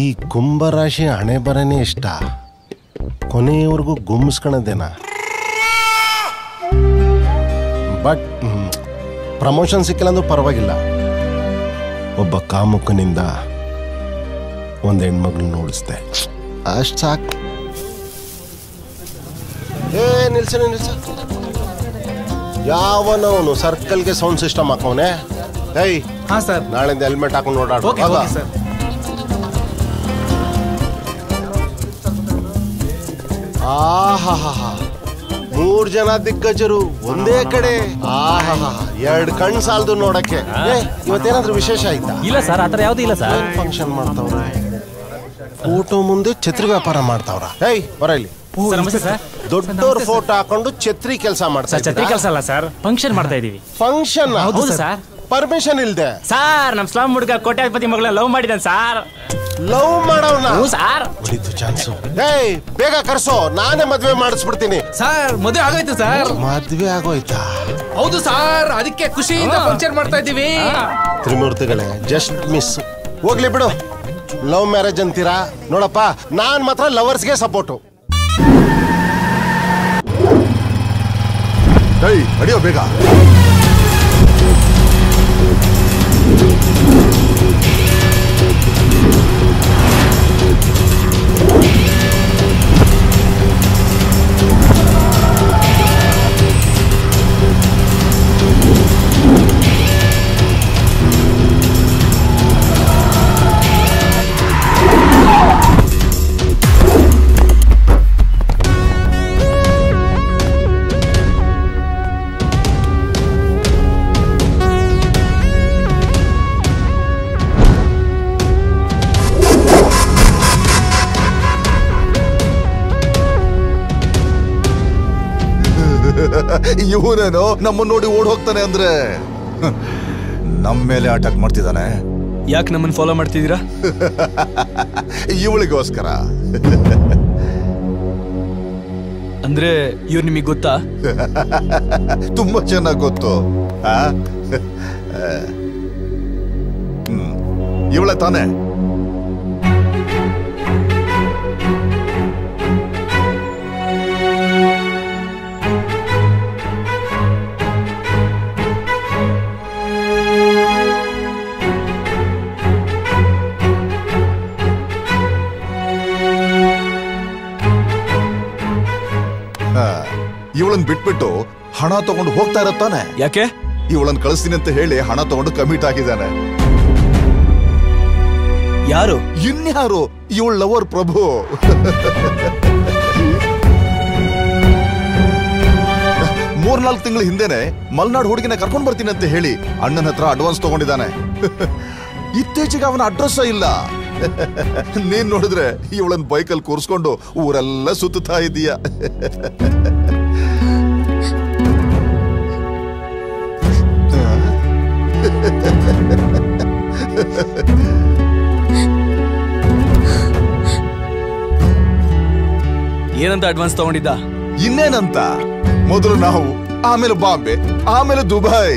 S7: ಈ ಕುಂಭರಾಶಿ ಹಣೆ ಬರನೇ ಇಷ್ಟ, ಕೊನೆಯವರೆಗೂ ಗುಮ್ಮಿಸ್ಕೊಳದೇನಾ? ಬಟ್ ಪ್ರಮೋಷನ್ ಸಿಕ್ಕಿಲ್ಲ ಅಂದ್ರೂ ಪರವಾಗಿಲ್ಲ. ಒಬ್ಬ ಕಾಮುಕನಿಂದ ಒಂದು ಹೆಣ್ಮಗಳು ನೋಡಿಸ್ದೆ, ಅಷ್ಟು ಸಾಕು. ನಿಲ್ಸ ನಿಲ್ಸ. ಯಾವನವನು ಸರ್ಕಲ್ಗೆ ಸೌಂಡ್ ಸಿಸ್ಟಮ್ ಹಾಕೋನೆ? ಏಯ್,
S18: ಹಾ ಸರ್,
S7: ನಾಳೆಯಿಂದ ಹೆಲ್ಮೆಟ್ ಹಾಕೊಂಡು ಓಡಾಡು. ಆಹಾ, 3 ಜನ ದಿಗ್ಗಜರು ಒಂದೇ ಕಡೆ. ಆಹಾ, 2 ಕಣ್ ಸಾಲದು ನೋಡಕ್ಕೆ. ಇವತ್ತೇನಾದ್ರೂ ವಿಶೇಷ ಆಯ್ತಾ?
S22: ಇಲ್ಲ ಸರ್, ಆತರ ಯಾವ್ದು ಇಲ್ಲ ಸರ್.
S7: ಫಂಕ್ಷನ್ ಮಾಡ್ತಾವ್ರೆ, ಫೋಟೋ ಮುಂದೆ ಛತ್ರಿ ವ್ಯಾಪಾರ ಮಾಡ್ತಾವ್ರ. ಏಯ್, ಬರ ಇಲ್ಲಿ. ದೊಡ್ಡವ್ರ ಫೋಟೋ ಹಾಕೊಂಡು ಛತ್ರಿ ಕೆಲಸ ಮಾಡ್ತಾರೆ.
S22: ಛತ್ರಿ ಕೆಲಸ ಅಲ್ಲ ಸರ್, ಫಂಕ್ಷನ್ ಮಾಡ್ತಾ ಇದೀವಿ.
S7: ಫಂಕ್ಷನ್?
S22: ಹೌದು ಸರ್.
S7: ಪರ್ಮಿಷನ್ ಇಲ್ದೆ
S22: ಸರ್, ನಮ್ ಸ್ಲಾಮ್ ಹುಡುಗ ಕೋಟ್ಯಾಧಿಪತಿ ಮಗಳ ಲವ್ ಮಾಡಿದಾನೆ ಸರ್.
S7: ಲವ್ ಮಾಡೋಣ
S22: ಸರ್?
S7: ಹೊಡಿತು ಚಾನ್ಸು. ಏಯ್, ಬೇಗ ಕರ್ಸೋ, ನಾನೇ ಮದ್ವೆ ಮಾಡಿಸ್ಬಿಡ್ತೀನಿ.
S18: ಸರ್, ಮದುವೆ ಆಗೋಯ್ತು ಸರ್.
S7: ಮದ್ವೆ ಆಗೋಯ್ತಾ?
S18: ಹೌದು ಸರ್, ಅದಕ್ಕೆ ಖುಷಿಯಿಂದ ಫಂಕ್ಷನ್ ಮಾಡ್ತಾ ಇದೀವಿ.
S7: ತ್ರಿಮೂರ್ತಿಗಳೇ, ಜಸ್ಟ್ ಮಿಸ್. ಹೋಗ್ಲಿ ಬಿಡು. ಲವ್ ಮ್ಯಾರೇಜ್ ಅಂತೀರಾ? ನೋಡಪ್ಪ, ನಾನ್ ಮಾತ್ರ ಲವರ್ಸ್ಗೆ ಸಪೋರ್ಟು.
S16: ಅಡಿಯೋ ಬೇಗ. ಇವನೇನೋ ನಮ್ಮನ್ನ ನೋಡಿ ಓಡ್ ಹೋಗ್ತಾನೆ ಅಂದ್ರೆ ನಮ್ಮ ಮೇಲೆ ಅಟ್ಯಾಕ್ ಮಾಡ್ತಿದ್ದಾನೆ.
S2: ಯಾಕೆ ನಮ್ಮನ್ನ ಫಾಲೋ ಮಾಡ್ತಿದ್ದೀರಾ?
S16: ಇವಳಿಗೋಸ್ಕರ.
S2: ಅಂದ್ರೆ ಇವ್ರು ನಿಮಗೆ ಗೊತ್ತಾ?
S16: ತುಂಬಾ ಚೆನ್ನಾಗಿ ಗೊತ್ತು. ಇವಳೆ ತಾನೆ? ಇವಳನ್ ಬಿಟ್ಬಿಟ್ಟು ಹಣ ತಗೊಂಡು ಹೋಗ್ತಾ ಇರತ್ತಾನೆ.
S2: ಯಾಕೆ?
S16: ಇವಳನ್ ಕಳಿಸ್ತೀನಿ ಅಂತ ಹೇಳಿ ಹಣ ತಗೊಂಡು ಕಮಿಟ್ ಆಗಿದ್ದಾನೆ.
S2: ಯಾರು?
S16: ಇನ್ಯಾರು? ಇವಳ ಲವರ್ ಪ್ರಭು. ಮೂರ್ನಾಲ್ಕು ತಿಂಗಳ ಹಿಂದೆನೆ ಮಲ್ನಾಡ್ ಹುಡುಗಿನ ಕರ್ಕೊಂಡ್ ಬರ್ತೀನಿ ಅಂತ ಹೇಳಿ ಅಣ್ಣನ ಹತ್ರ ಅಡ್ವಾನ್ಸ್ ತಗೊಂಡಿದ್ದಾನೆ. ಇತ್ತೀಚೆಗೆ ಅವನ ಅಡ್ರೆಸ್ ಇಲ್ಲ. ನೀನ್ ನೋಡಿದ್ರೆ ಇವಳನ್ ಬೈಕಲ್ಲಿ ಕೂರಿಸ್ಕೊಂಡು ಊರೆಲ್ಲ ಸುತ್ತಾ ಇದೀಯ.
S2: ಏನಂತ ಅಡ್ವಾನ್ಸ್ ತಗೊಂಡಿದ್ದ?
S16: ಇನ್ನೇನಂತ, ಮೊದಲು ನಾವು, ಆಮೇಲೆ ಬಾಂಬೆ, ಆಮೇಲೆ ದುಬೈ.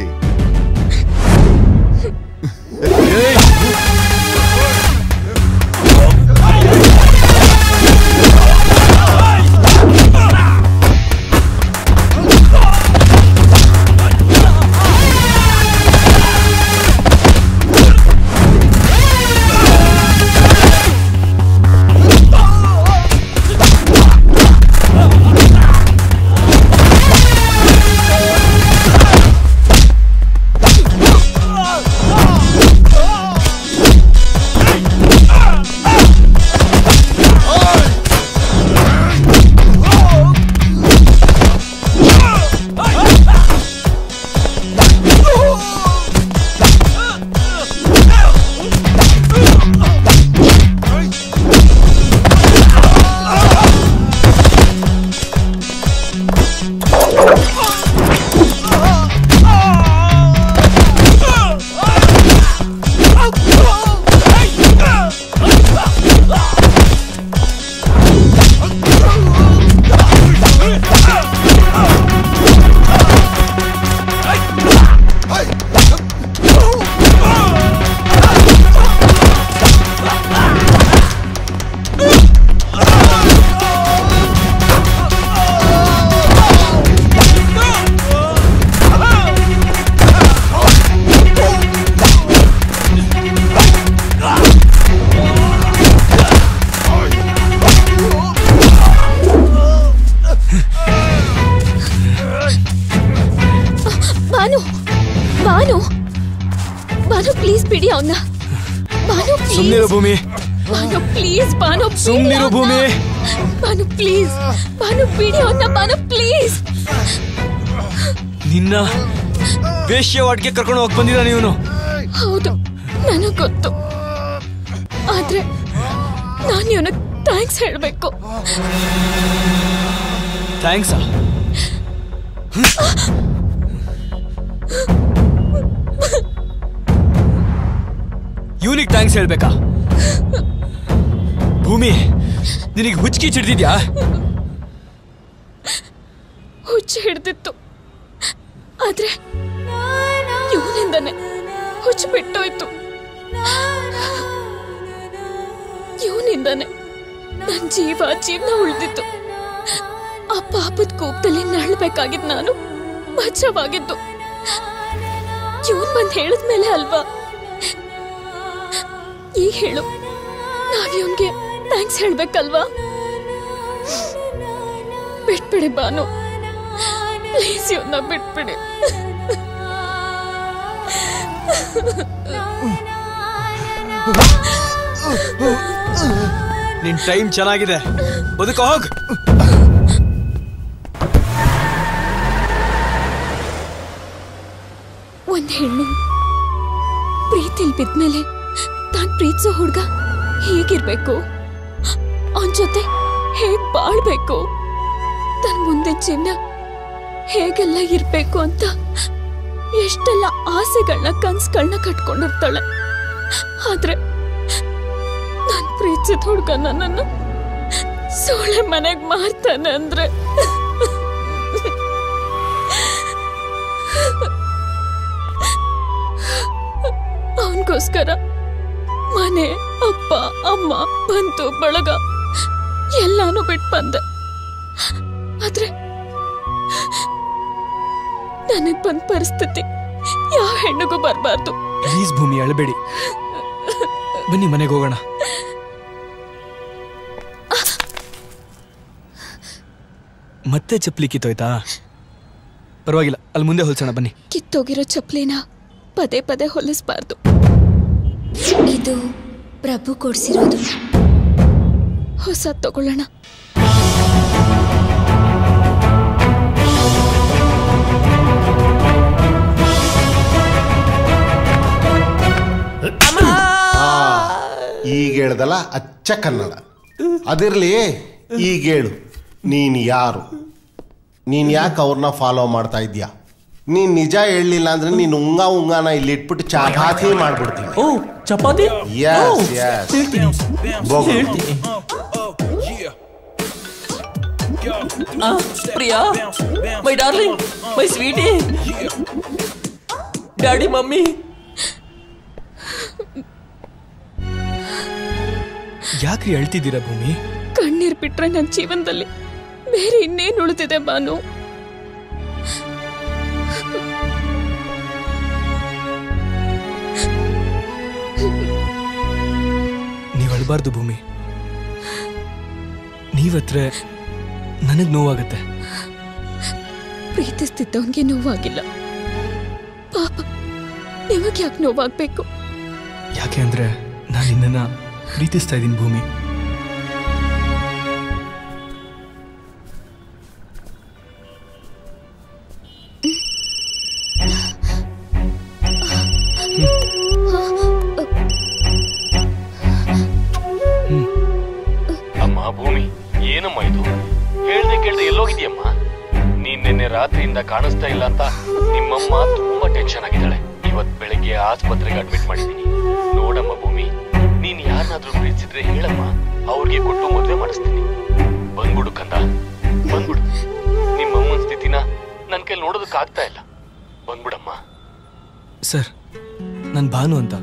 S2: ಸುಮ್ನಿರು ಭೂಮಿ.
S3: ಬಾನು ಪ್ಲೀಸ್, ಬಾನು
S2: ಸುಮ್ನಿರು ಭೂಮಿ.
S3: ಬಾನು ಪ್ಲೀಸ್, ಬಾನು ಬಿಡಿ ಅವನ್ನ, ಬಾನು ಪ್ಲೀಸ್.
S2: ನಿನ್ನ ವೇಶ್ಯವಾಡ್ಗೆ ಕರ್ಕೊಂಡು ಹೋಗಿ ಬಂದಿರ ನೀನು?
S3: ಹೌದು, ನನಗೆ ಗೊತ್ತು. ಆದ್ರೆ ನಾನು ಇವನಿಗೆ ಥ್ಯಾಂಕ್ಸ್ ಹೇಳ್ಬೇಕು.
S2: ಥ್ಯಾಂಕ್ಸ್? ಇವನಿಗೆ ಥ್ಯಾಂಕ್ಸ್ ಹೇಳ್ಬೇಕಾ? ಭೂಮಿ, ನಿನಗೆ ಹುಚ್ಚಿಗೆ ಹಿಡ್ದಿದ್ಯಾ?
S3: ಹುಚ್ಚು ಹಿಡ್ದಿತ್ತು, ಆದ್ರೆ ಇವನಿಂದನೇ ಹುಚ್ಚು ಬಿಟ್ಟೋಯ್ತು. ಪ್ರೀತಿಯಿಂದಾನೆ ನನ್ ಜೀವನ ಉಳಿದಿತ್ತು. ಆ ಪಾಪದ ಕೋಪದಲ್ಲಿ ನಳ್ಬೇಕಾಗಿದ್ ನಾನು ಬಚಾವಾಗಿದ್ದು ಇವನ್ ಬಂದ್ ಹೇಳಿದ್ಮೇಲೆ ಅಲ್ವಾ. ಈ ಹೇಳು, ನಾವ್ ಇವನ್ಗೆ ಥ್ಯಾಂಕ್ಸ್ ಹೇಳ್ಬೇಕಲ್ವಾ? ಬಿಟ್ಬಿಡಿ ಬಾನು, ಪ್ಲೀಸ್ ಇವನ್ನ ಬಿಟ್ಬಿಡಿ.
S2: ನಿನ್ ಟೈಮ್ ಚೆನ್ನಾಗಿದೆ, ಬದುಕ ಹೋಗ್.
S3: ಒಂದ್ ಹೆಣ್ಣು ಪ್ರೀತಿಲ್ ಬಿದ್ಮೇಲೆ ತಾನ್ ಪ್ರೀತಿಸೋ ಹುಡ್ಗ ಹೇಗಿರ್ಬೇಕು, ಅವನ್ ಜೊತೆ ಹೇಗ್ ಬಾಳ್ಬೇಕು, ತನ್ ಮುಂದೆ ಜೀವನ ಹೇಗೆಲ್ಲ ಇರ್ಬೇಕು ಅಂತ ಎಷ್ಟೆಲ್ಲ ಆಸೆಗಳನ್ನ ಕನ್ಸುಗಳನ್ನ ಕಟ್ಕೊಂಡಿರ್ತಾಳೆ. ಆದ್ರೆ ನಾನ್ ಪ್ರೀತಿಸಿದ ಹುಡ್ಗ ನನ್ನನ್ನು ಸೋಳೆ ಮನೆಗ್ ಮಾರ್ತಾನೆ ಅಂದ್ರೆ ಅವನ್ಗೋಸ್ಕರ ಮನೆ, ಅಪ್ಪ, ಅಮ್ಮ, ಬಂಧು ಬಳಗ ಎಲ್ಲಾನು ಬಿಟ್ಟು ಬಂದೆ. ಆದ್ರೆ ನನಗ್ ಬಂದ ಪರಿಸ್ಥಿತಿ ಯಾವ ಹೆಣ್ಣಿಗೂ ಬರಬಾರ್ದು.
S2: ಪ್ಲೀಸ್ ಭೂಮಿ, ಅಳಬೇಡಿ. ಬನ್ನಿ ಮನೆಗೆ ಹೋಗೋಣ. ಮತ್ತೆ ಚಪ್ಪಲಿ ಕಿತ್ತೋಯ್ತಾ? ಪರವಾಗಿಲ್ಲ, ಅಲ್ಲಿ ಮುಂದೆ ಹೊಲ್ಸೋಣ ಬನ್ನಿ.
S3: ಕಿತ್ತೋಗಿರೋ ಚಪ್ಪಲಿನ ಪದೇ ಪದೇ ಹೊಲಿಸ್ಬಾರ್ದು.
S8: ಇದು ಪ್ರಭು ಕೊಡ್ಸಿರೋದು.
S3: ಹೊಸ ತಗೊಳ್ಳೋಣ.
S7: ಈಗ ಹೇಳ್ದಲ್ಲ ಅಚ್ಚ ಕನ್ನಡ. ಅದಿರ್ಲಿ, ಈಗ ಹೇಳು, ನೀನು ಯಾರು? ನೀನು ಯಾಕೆ ಅವ್ರನ್ನ ಫಾಲೋ ಮಾಡ್ತಾ ಇದ್ಯಾ? ನೀನ್ ನಿಜ ಹೇಳಲಿಲ್ಲ ಅಂದ್ರೆ ನೀನು ಉಂಗಾನ ಇಲ್ಲಿ ಇಟ್ಬಿಟ್ಟು ಚಪಾತಿ ಮಾಡ್ಬಿಡ್ತೀನಿ.
S22: Oh chapati?
S7: Yes yes.
S22: Priya, my darling, my sweetie, daddy, mummy.
S2: ಯಾಕ್ರಿ ಅಳ್ತಿದ್ದೀರಾ ಭೂಮಿ?
S3: ಕಣ್ಣೀರ್ ಬಿಟ್ರೆ ನನ್ನ ಜೀವನದಲ್ಲಿ ಬೇರೆ ಇನ್ನೇನು ಉಳಿದಿದೆ ಬಾನು?
S2: ನೀವ್ ಅಳ್ಬಾರ್ದು ಭೂಮಿ. ನೀವತ್ರೆ ನನಗ್ ನೋವಾಗತ್ತೆ.
S3: ಪ್ರೀತಿಸ್ತಿದ್ದವನ್ಗೆ ನೋವಾಗಿಲ್ಲ, ಪಾಪ ನಿಮಗೆ ಯಾಕೆ ನೋವಾಗ್ಬೇಕು?
S2: ಯಾಕೆ ಅಂದ್ರೆ ನಾನು ನಿನ್ನನ್ನ ಪ್ರೀತಿಸ್ತಾ ಇದ್ದೀನಿ ಭೂಮಿ.
S5: ಅಮ್ಮ ಭೂಮಿ, ಏನಮ್ಮ ಇದು? ಹೇಳ್ದೆ ಕೇಳ್ದೆ ಎಲ್ಲೋಗಿದ್ಯಮ್ಮ? ನೀನ್ ನಿನ್ನೆ ರಾತ್ರಿಯಿಂದ ಕಾಣಿಸ್ತಾ ಇಲ್ಲ ಅಂತ ನಿಮ್ಮಮ್ಮ ತುಂಬಾ ಟೆನ್ಷನ್ ಆಗಿದ್ದಾಳೆ. ಇವತ್ ಬೆಳಗ್ಗೆ ಆಸ್ಪತ್ರೆಗೆ ಅಡ್ಮಿಟ್ ಮಾಡಿದೀನಿ. ನೋಡಮ್ಮ ಭೂಮಿ, ನೀನ್ ಯಾರನ್ನಾದ್ರೂ ಪ್ರೀತಿಸಿದ್ರೆ ಹೇಳಮ್ಮ, ಅವ್ರಿಗೆ ಕೊಟ್ಟು ಮದ್ವೆ ಮಾಡಿಸ್ತೀನಿ. ಬಂದ್ಬಿಡು ಕಂದ, ಬಂದ್ಬಿಡು. ನಿಮ್ಮಮ್ಮನ ಸ್ಥಿತಿನ ನನ್ ಕೈಲಿ ನೋಡೋದಕ್ ಆಗ್ತಾ ಇಲ್ಲ. ಬಂದ್ಬಿಡಮ್ಮ.
S2: ಸರ್, ನಾನು ಭಾನು ಅಂತ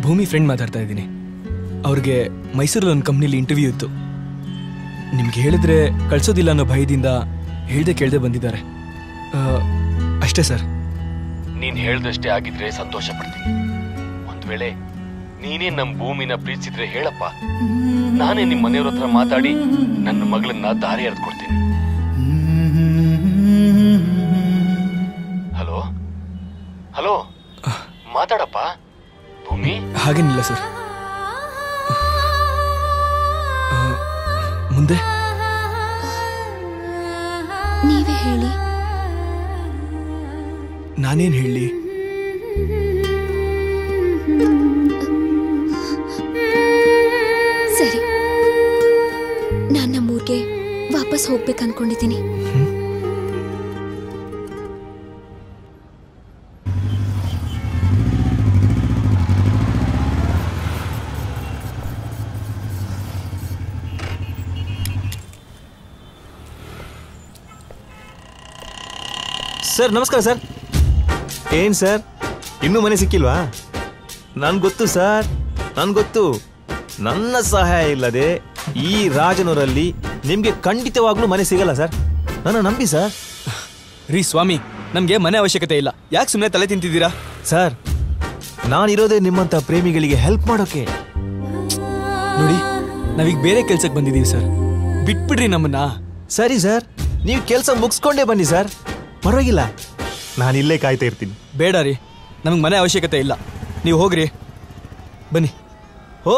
S2: ಭೂಮಿ ಫ್ರೆಂಡ್ ಮಾತಾಡ್ತಾ ಇದ್ದೀನಿ. ಅವ್ರಿಗೆ ಮೈಸೂರಲ್ಲಿ ಒಂದು ಕಂಪ್ನಿಲಿ ಇಂಟರ್ವ್ಯೂ ಇತ್ತು. ನಿಮ್ಗೆ ಹೇಳಿದ್ರೆ ಕಳ್ಸೋದಿಲ್ಲ ಅನ್ನೋ ಭಯದಿಂದ ಹೇಳ್ದೆ ಕೇಳ್ದೆ ಬಂದಿದ್ದಾರೆ ಅಷ್ಟೇ ಸರ್.
S5: ನೀನ್ ಹೇಳ್ದಷ್ಟೇ ಆಗಿದ್ರೆ ಸಂತೋಷ ಪಡ್ತೀನಿ. ಒಂದ್ ವೇಳೆ ನೀನೇ ನಮ್ ಭೂಮಿನ ಪ್ರೀತಿಸಿದ್ರೆ ಹೇಳಪ್ಪ, ನಾನೇ ನಿಮ್ ಮನೆಯವ್ರ ಹತ್ರ ಮಾತಾಡಿ ನನ್ನ ಮಗಳನ್ನ ದಾರಿ ಎರೆದ್ಕೊಡ್ತೀನಿ. ಹಲೋ ಹಲೋ, ಮಾತಾಡಪ್ಪ ಭೂಮಿ.
S2: ಹಾಗೇನಿಲ್ಲ ಸರ್. ಮುಂದೆ
S8: ನೀವೇ ಹೇಳಿ.
S2: ನಾನೇನ್ ಹೇಳಿ?
S8: ಸರಿ, ನಾನು ನಮ್ಮೂರ್ಗೆ ವಾಪಸ್ ಹೋಗ್ಬೇಕು ಅನ್ಕೊಂಡಿದ್ದೀನಿ.
S15: ಸರ್ ನಮಸ್ಕಾರ ಸರ್. ಏನ್ ಸರ್ ಇನ್ನೂ ಮನೆ ಸಿಕ್ಕಿಲ್ವಾ? ನನ್ಗೆ ಗೊತ್ತು ಸರ್, ನನ್ಗೆ ಗೊತ್ತು.
S11: ನನ್ನ ಸಹಾಯ ಇಲ್ಲದೆ ಈ ರಾಜನೂರಲ್ಲಿ ನಿಮ್ಗೆ ಖಂಡಿತವಾಗ್ಲೂ ಮನೆ ಸಿಗಲ್ಲ ಸರ್. ನನ್ನ ನಂಬಿ ಸರ್.
S2: ರೀ ಸ್ವಾಮಿ, ನಮ್ಗೆ ಮನೆ ಅವಶ್ಯಕತೆ ಇಲ್ಲ. ಯಾಕೆ ಸುಮ್ಮನೆ ತಲೆ ತಿಂತಿದ್ದೀರಾ?
S11: ಸರ್, ನಾನಿರೋದೇ ನಿಮ್ಮಂತ ಪ್ರೇಮಿಗಳಿಗೆ ಹೆಲ್ಪ್ ಮಾಡೋಕೆ.
S2: ನೋಡಿ, ನಾವೀಗ ಬೇರೆ ಕೆಲ್ಸಕ್ಕೆ ಬಂದಿದ್ದೀವಿ ಸರ್. ಬಿಟ್ಬಿಡ್ರಿ ನಮ್ಮನ್ನ.
S11: ಸರಿ ಸರ್, ನೀವು ಕೆಲಸ ಮುಗಿಸ್ಕೊಂಡೇ ಬನ್ನಿ ಸರ್, ಪರವಾಗಿಲ್ಲ. ನಾನಿಲ್ಲೇ ಕಾಯ್ತಾ ಇರ್ತೀನಿ.
S2: ಬೇಡ ರೀ, ನಮಗೆ ಮನೆ ಅವಶ್ಯಕತೆ ಇಲ್ಲ. ನೀವು ಹೋಗ್ರಿ, ಬನ್ನಿ.
S11: ಓ,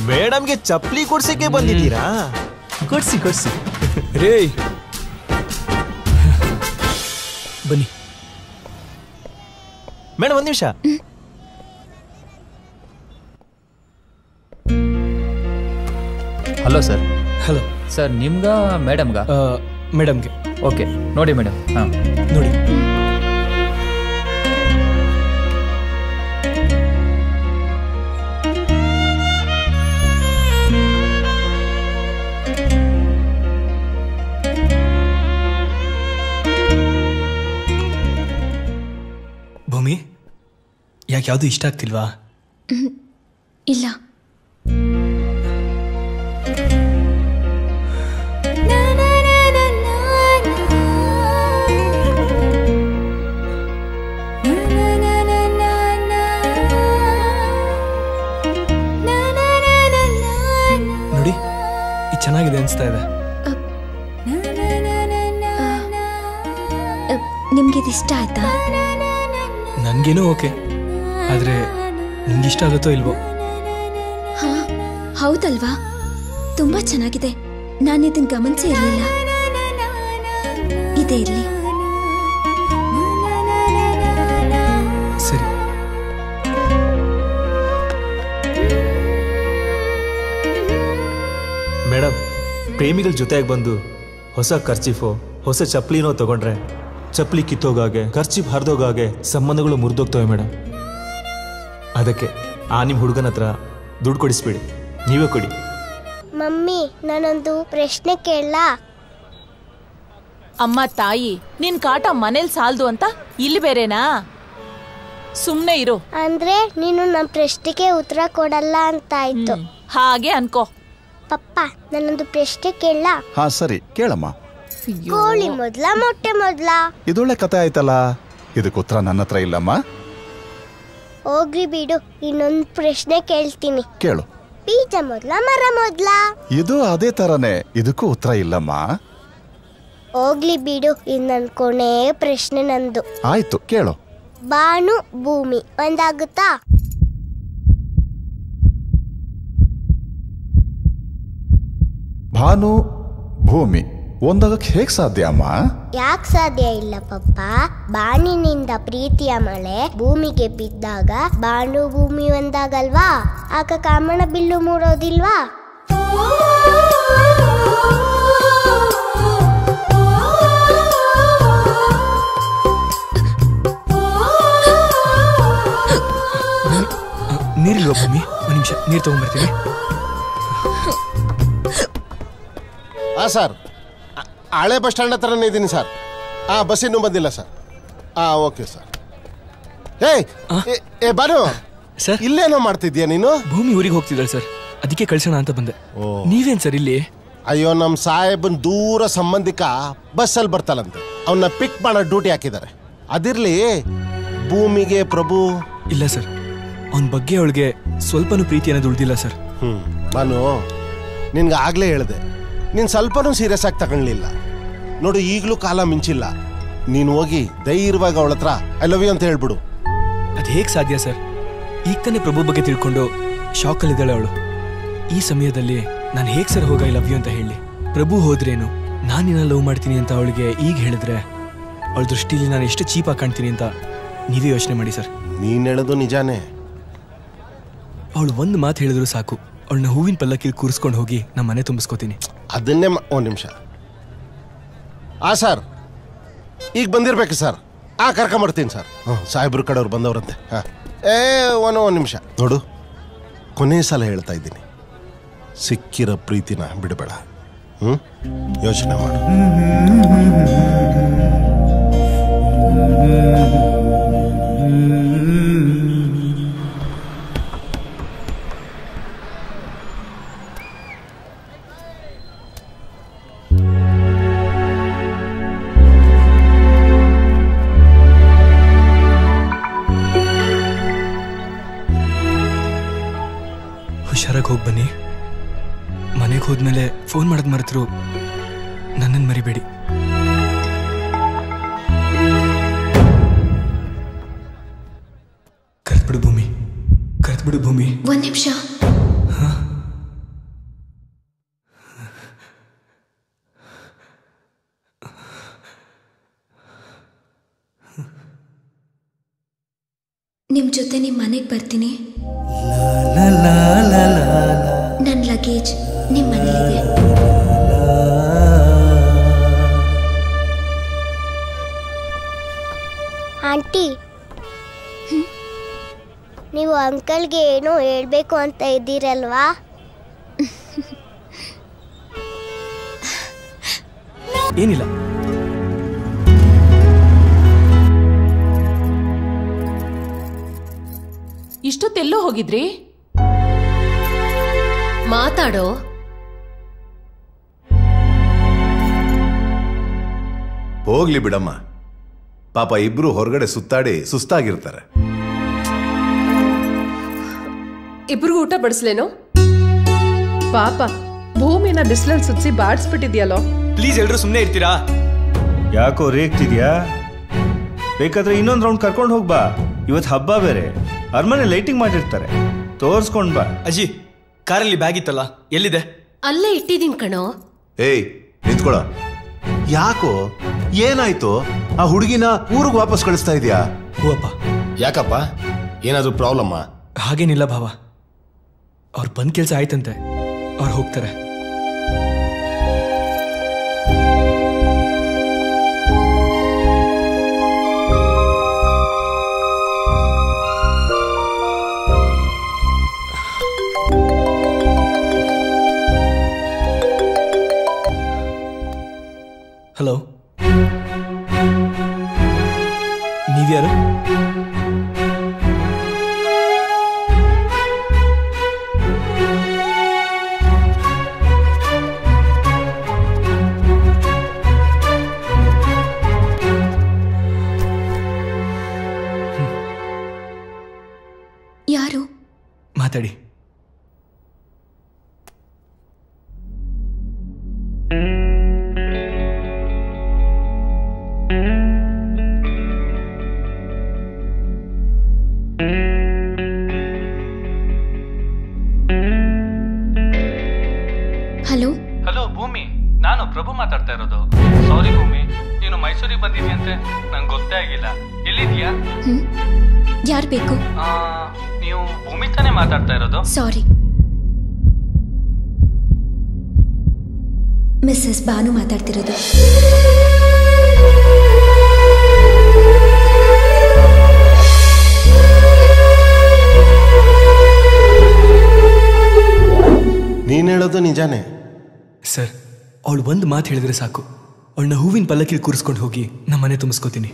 S11: ಮೇಡಮ್ಗೆ ಚಪ್ಪಲಿ ಕೊಡ್ಸಕ್ಕೆ ಬಂದಿದ್ದೀರಾ? ಕೊಡ್ಸಿ ಕೊಡ್ಸಿ
S2: ರೇ, ಬನ್ನಿ.
S11: ಮೇಡಮ್, ಒಂದು ನಿಮಿಷ.
S18: Hello sir.
S2: ಹಲೋ
S18: ಸರ್, ನಿಮ್ಗ ಮೇಡಮ್ಗ?
S2: ಮೇಡಮ್ಗೆ.
S18: ಓಕೆ, ನೋಡಿ ಮೇಡಮ್. ಹಾಂ,
S2: ನೋಡಿ. ಭೂಮಿ, ಯಾಕೆ ಯಾವುದು ಇಷ್ಟ ಆಗ್ತಿಲ್ವಾ?
S8: ಇಲ್ಲ.
S2: ನೋಡಿ, ಇದು ಚೆನ್ನಾಗಿದೆ ಅನಿಸ್ತಾ ಇದೆ.
S8: ನಿಮ್ಗಿದು ಇಷ್ಟ ಆಯ್ತಾ?
S2: ನನ್ಗೇನೋ ಓಕೆ, ಆದ್ರೆ ನಿಮ್ಗಿಷ್ಟ ಆಗುತ್ತೋ ಇಲ್ವೋ?
S8: ಹಾ, ಹೌದಲ್ವಾ? ತುಂಬಾ ಚೆನ್ನಾಗಿದೆ. ನಾನು ಇದನ್ನ ಗಮನಿಸೇ ಇರಲಿಲ್ಲ. ಇದೇ ಇರ್ಲಿ.
S2: ಸರಿ.
S11: ಮೇಡಮ್, ಪ್ರೇಮಿಗಳ ಜೊತೆಗೆ ಬಂದು ಹೊಸ ಕರ್ಚಿಫೋ ಹೊಸ ಚಪ್ಪಲಿನೋ ತಗೊಂಡ್ರೆ ಚಪ್ಪಲಿ ಕಿತ್ತೋಗಾಗೆ, ಖರ್ಚಿಫ್ ಹರಿದೋಗಾಗೆ ಸಂಬಂಧಗಳು ಮುರಿದೋಗ್ತವೆ ಮೇಡಮ್. ಅದಕ್ಕೆ ನಿಮ್ಮ ಹುಡುಗನ ಹತ್ರ ದುಡ್ಡು ಕೊಡಿಸ್ಬೇಡಿ, ನೀವೇ ಕೊಡಿ.
S21: ಮಮ್ಮಿ, ನಾನೊಂದು ಪ್ರಶ್ನೆ ಕೇಳಲಾ?
S4: ಅಮ್ಮ ತಾಯಿ, ನಿನ್ ಕಾಟ ಮನೇಲಿ ಸಾಲ್ದು ಅಂತ ಇಲ್ಲಿ ಬೇರೆನಾ? ಸುಮ್ನೆ ಇರು.
S21: ಅಂದ್ರೆ ನೀನು ನನ್ನ ಪ್ರಶ್ನೆಗೆ ಉತ್ತರ ಕೊಡಲ್ಲ ಅಂತ ಆಯ್ತು.
S4: ಹಾಗೆ ಅನ್ಕೋ.
S21: ಪಪ್ಪ, ನಾನೊಂದು ಪ್ರಶ್ನೆ ಕೇಳಲಾ?
S16: ಹಾ ಸರಿ, ಕೇಳಮ್ಮ.
S21: ಕೋಳಿ ಮೊದ್ಲ ಮೊಟ್ಟೆ ಮೊದ್ಲ?
S16: ಇದೊಳ್ಳೆ ಕತೆ ಆಯ್ತಲ್ಲ. ಇದಕ್ಕೆ ಉತ್ತರ ನನ್ನ ಹತ್ರ ಇಲ್ಲಮ್ಮ.
S21: ಹೋಗ್ರಿ ಬಿಡು, ಇನ್ನೊಂದು ಪ್ರಶ್ನೆ ಕೇಳ್ತೀನಿ.
S16: ಕೇಳು.
S21: ಬೀಜ ಮೊದ್ಲ ಮರ ಮೊದ್ಲ?
S16: ಇದು ಅದೇ ತರನೇ, ಇದಕ್ಕೂ ಉತ್ತರ ಇಲ್ಲಮ್ಮ.
S21: ಹೋಗ್ಲಿ ಬಿಡು, ಇನ್ನು ನನ್ನ ಕೊನೆ ಪ್ರಶ್ನೆ ನಂದು.
S16: ಆಯ್ತು, ಕೇಳು.
S21: ಬಾನು ಭೂಮಿ ಒಂದಾಗುತ್ತಾ?
S16: ಭಾನು ಭೂಮಿ ಒಂದಾಗಕ್ಕೆ ಹೇಗ್ ಸಾಧ್ಯ ಅಮ್ಮ?
S21: ಯಾಕೆ ಸಾಧ್ಯ ಇಲ್ಲ ಪಪ್ಪ? ಬಾನಿನಿಂದ ಪ್ರೀತಿಯ ಮಳೆ ಭೂಮಿಗೆ ಬಿದ್ದಾಗ ಬಾನು ಭೂಮಿ ಒಂದಾಗಲ್ವಾ? ಆಗ ಕಾಮನ ಬಿಲ್ಲು ಮೂಡೋದಿಲ್ವಾ?
S2: ನೀರಿಲ್ವಾ ಭೂಮಿ? ಒಂದು ನಿಮಿಷ, ನೀರು ತಗೊಂಡ್ಬರ್ತೀನಿ.
S7: ಹಾಂ ಸರ್, ಹಳೆ ಬಸ್ ಸ್ಟ್ಯಾಂಡ್ ಹತ್ರನೇ ಇದ್ದೀನಿ ಸರ್. ಬಸ್ ಇನ್ನೂ ಬಂದಿಲ್ಲ ಸರ್. Okay sir. ಏ ಬಾನು
S2: ಸರ್,
S7: ಇಲ್ಲೇನೋ ಮಾಡ್ತಿದ್ಯಾ ನೀನು?
S2: ಭೂಮಿ ಊರಿಗೆ ಹೋಗ್ತಿದ್ದಾಳೆ ಸರ್, ಅದಕ್ಕೆ ಕಳ್ಸೋಣ ಅಂತ ಬಂದೆ. ನೀವೇನ್ ಸರ್ ಇಲ್ಲಿ?
S7: ಅಯ್ಯೋ, ನಮ್ಮ ಸಾಹೇಬನ್ ದೂರ ಸಂಬಂಧಿಕ ಬಸ್ಸಲ್ಲಿ ಬರ್ತಾಳಂತೆ, ಅವನ್ನ ಪಿಕ್ ಮಾಡೋ ಡ್ಯೂಟಿ ಹಾಕಿದ್ದಾರೆ. ಅದಿರ್ಲಿ, ಭೂಮಿಗೆ ಪ್ರಭು
S2: ಇಲ್ಲ ಸರ್, ಅವನ ಬಗ್ಗೆ ಅವಳಿಗೆ ಸ್ವಲ್ಪನೂ ಪ್ರೀತಿ ಅನ್ನೋದು ಉಳಿದಿಲ್ಲ ಸರ್.
S7: ಬಾನು, ನಿನ್ಗೆ ಆಗ್ಲೇ ಹೇಳಿದೆ, ನೀನು ಸ್ವಲ್ಪನೂ ಸೀರಿಯಸ್ ಆಗಿ ತಗೊಳ್ಳಿಲ್ಲ ನೋಡು. ಈಗಲೂ ಕಾಲ ಮಿಂಚಿಲ್ಲ. ನೀನು ಹೋಗಿ ಧೈರ್ಯವಾಗಿ ಅವಳ ಹತ್ರ ಐ ಲವ್ ಯು ಅಂತ ಹೇಳ್ಬಿಡು.
S2: ಅದು ಹೇಗೆ ಸಾಧ್ಯ ಸರ್? ಈಗ ತಾನೇ ಪ್ರಭು ಬಗ್ಗೆ ತಿಳ್ಕೊಂಡು ಶಾಕಲ್ಲಿದ್ದಾಳೆ ಅವಳು. ಈ ಸಮಯದಲ್ಲಿ ನಾನು ಹೇಗೆ ಸರ್ ಹೋಗ ಐ ಲವ್ ಯು ಅಂತ ಹೇಳಿ? ಪ್ರಭು ಹೋದ್ರೇನು, ನಾನು ನಿನ್ನ ಲವ್ ಮಾಡ್ತೀನಿ ಅಂತ ಅವಳಿಗೆ ಈಗ ಹೇಳಿದ್ರೆ ಅವಳ ದೃಷ್ಟಿಲಿ ನಾನು ಎಷ್ಟು ಚೀಪಾಗಿ ಕಾಣ್ತೀನಿ ಅಂತ ನೀವೇ ಯೋಚನೆ ಮಾಡಿ ಸರ್.
S7: ನೀನು ಹೇಳೋದು ನಿಜಾನೇ.
S2: ಅವಳು ಒಂದು ಮಾತು ಹೇಳಿದ್ರು ಸಾಕು, ಅವಳನ್ನ ಹೂವಿನ ಪಲ್ಲಕ್ಕಿ ಕೂರಿಸ್ಕೊಂಡು ಹೋಗಿ ನಮ್ಮ ಮನೆ ತುಂಬಿಸ್ಕೋತೀನಿ.
S7: ಅದನ್ನೇ ಒಂದು ನಿಮಿಷ. ಸರ್, ಈಗ ಬಂದಿರ್ಬೇಕು ಸರ್. ಕರ್ಕೊಂಬರ್ತೀನಿ ಸರ್. ಸಾಹೇಬ್ರ ಕಡೆಯವ್ರು ಬಂದವ್ರಂತೆ. ಒಂದು ನಿಮಿಷ ನೋಡು, ಕೊನೆ ಸಲ ಹೇಳ್ತಾ ಇದ್ದೀನಿ, ಸಿಕ್ಕಿರೋ ಪ್ರೀತಿನ ಬಿಡಬೇಡ. ಯೋಚನೆ ಮಾಡು.
S2: ಹುಷಾರಾಗಿ ಹೋಗಿ ಬನ್ನಿ. ಮನೆಗೆ ಹೋದ್ಮೇಲೆ ಫೋನ್ ಮಾಡೋದು ಮರೆತರು ನನ್ನನ್ನು ಮರಿಬೇಡಿ. ಕರೆದ್ಬಿಡು ಭೂಮಿ, ಕರೆದ್ಬಿಡು ಭೂಮಿ.
S3: ಒಂದ್ ನಿಮಿಷ. ನಿಮ್ ಜೊತೆ ನಿಮ್ ಮನೆಗೆ ಬರ್ತೀನಿ. ನನ್ನ ಲಗೇಜ್ ನಿಮ್ ಮನೇಲಿದೆ.
S21: ಆಂಟಿ, ನೀವು ಅಂಕಲ್ಗೆ ಏನೋ ಹೇಳ್ಬೇಕು ಅಂತ ಇದ್ದೀರಲ್ವಾ?
S2: ಏನಿಲ್ಲ.
S4: ಇಷ್ಟೊತ್ತೆಲ್ಲೋ ಹೋಗಿದ್ರಿ?
S1: ಮಾತಾಡೋ.
S16: ಹೋಗ್ಲಿ ಬಿಡಮ್ಮ, ಪಾಪ ಇಬ್ರು ಹೊರಗಡೆ ಸುತ್ತಾಡಿ ಸುಸ್ತಾಗಿರ್ತಾರೆ.
S12: ಇಬ್ರಿಗೂ ಊಟ ಬಡಿಸ್ಲೇನೋ?
S6: ಪಾಪ ಭೂಮಿನ ಬಿಸಿಲಲ್ಲಿ ಸುತ್ಸಿ ಬಾಡಿಸ್ಬಿಟ್ಟಿದ್ಯಲ್ಲೋ.
S2: ಪ್ಲೀಸ್ ಎಲ್ರು ಸುಮ್ಮನೆ ಇರ್ತೀರಾ?
S15: ಯಾಕೋ ರೇಗ್ತಿದ್ಯಾ? ಬೇಕಾದ್ರೆ ಇನ್ನೊಂದು ರೌಂಡ್ ಕರ್ಕೊಂಡು ಹೋಗ್ಬಾ. ಇವತ್ತು ಹಬ್ಬ ಬೇರೆ, ಅರಮನೆ ಲೈಟಿಂಗ್ ಮಾಡಿರ್ತಾರೆ, ತೋರ್ಸ್ಕೊಂಡ್ ಬಾ.
S2: ಅಜ್ಜಿ, ಕಾರಲ್ಲಿ ಬ್ಯಾಗ್ ಇತ್ತಲ್ಲ, ಎಲ್ಲಿದೆ?
S1: ಅಲ್ಲೇ ಇಟ್ಟಿದ್ದೀನಿ ಕಣೋ.
S16: ಏಯ್ ನಿಂತ್ಕೊಳ. ಯಾಕೋ ಏನಾಯ್ತು? ಆ ಹುಡುಗಿನ ಊರಿಗೆ ವಾಪಸ್ ಕಳಿಸ್ತಾ ಇದೀಯಾ?
S2: ಹೂವಪ್ಪ.
S13: ಯಾಕಪ್ಪ, ಏನಾದ್ರೂ ಪ್ರಾಬ್ಲಮ್ಮ?
S2: ಹಾಗೇನಿಲ್ಲ ಭಾವ, ಅವ್ರು ಬಂದ್ ಕೆಲಸ ಆಯ್ತಂತೆ, ಅವ್ರು ಹೋಗ್ತಾರೆ. ಹಲೋ, ನೀವ್ಯಾರು?
S3: ಯಾರು?
S2: ಮಾತಾಡಿ.
S3: ಹಲೋ.
S9: ಹಲೋ ಭೂಮಿ, ನಾನು ಪ್ರಭು ಮಾತಾಡ್ತಾ ಇರೋದು. ಸಾರಿ ಭೂಮಿ, ನೀನು ಮೈಸೂರಿಗೆ ಬಂದಿದ್ಯಂತೆ, ನಂಗೆ ಗೊತ್ತೇ ಆಗಿಲ್ಲ. ಎಲ್ಲಿದ್ಯಾ?
S3: ಯಾರು ಬೇಕು?
S9: ನೀವು ಭೂಮಿ ತಾನೇ ಮಾತಾಡ್ತಾ ಇರೋದು?
S3: ಸಾರಿ, ಮಿಸ್ಸಸ್ ಬಾನು ಮಾತಾಡ್ತಿರೋದು.
S7: ನೀನ್ ಹೇಳೋದು ನಿಜಾನೇ
S2: ಸರ್. ಅವಳು ಒಂದು ಮಾತು ಹೇಳಿದ್ರೆ ಸಾಕು, ಅವಳನ್ನ ಹೂವಿನ ಪಲ್ಲಕ್ಕಿಲಿ ಕೂರಿಸ್ಕೊಂಡು ಹೋಗಿ ನಮ್ಮ ಮನೆ ತುಂಬಿಸ್ಕೋತೀನಿ.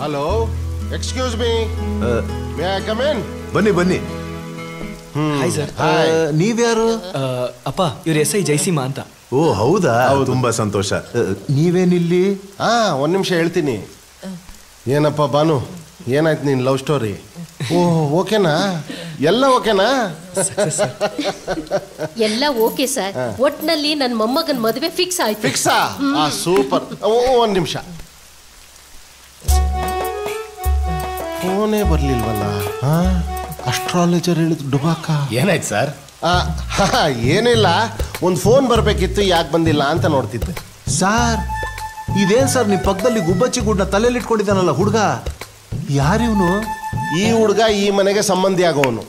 S7: Hello, excuse me, may I come in?
S16: ಬನ್ನಿ ಬನ್ನಿ.
S2: Hi sir.
S16: ನೀವ್ಯಾರು?
S2: ಅಪ್ಪ, ಇವ್ರ ಎಸ್ ಐ ಜೈಸೀಮಾ ಅಂತ.
S16: ಓ ಹೌದಾ, ತುಂಬಾ ಸಂತೋಷ. ನೀವೇನಿಲ್ಲಿ?
S7: ಒಂದ್ ನಿಮಿಷ ಹೇಳ್ತೀನಿ. ಏನಪ್ಪ ಬಾನು, ಏನಾಯ್ತು ನಿನ್ ಲವ್ ಸ್ಟೋರಿ? ಓ ಓಕೆನಾ? ಎಲ್ಲ ಓಕೆನಾ?
S1: ಎಲ್ಲ ಓಕೆ ಸರ್. ಒಟ್ನಲ್ಲಿ ನನ್ನ ಮೊಮ್ಮಗನ್ ಮದುವೆ ಫಿಕ್ಸ್ ಆಯ್ತು.
S7: ಫಿಕ್ಸಾ? ಸೂಪರ್. ಒಂದ್ ನಿಮಿಷ, ಫೋನೇ ಬರ್ಲಿಲ್ವಲ್ಲ. ಅಸ್ಟ್ರಾಲಜರ್ ಹೇಳಿದ್ ಡುಬಾಕ.
S13: ಏನಾಯ್ತು ಸರ್?
S7: ಏನಿಲ್ಲ, ಒಂದು ಫೋನ್ ಬರ್ಬೇಕಿತ್ತು, ಯಾಕೆ ಬಂದಿಲ್ಲ ಅಂತ ನೋಡ್ತಿದ್ದೆ.
S16: ಸಾರ್ ಇದೇನ್ ಸರ್, ನಿಮ್ ಪಕ್ಕದಲ್ಲಿ ಗುಬ್ಬಚ್ಚಿ ಗುಡ್ನ ತಲೆಯಲ್ಲಿ ಇಟ್ಕೊಂಡಿದ್ದಾನಲ್ಲ ಹುಡುಗ, ಯಾರಿವ್ನು?
S7: ಈ ಹುಡುಗ ಈ ಮನೆಗೆ ಸಂಬಂಧಿ ಆಗೋನು.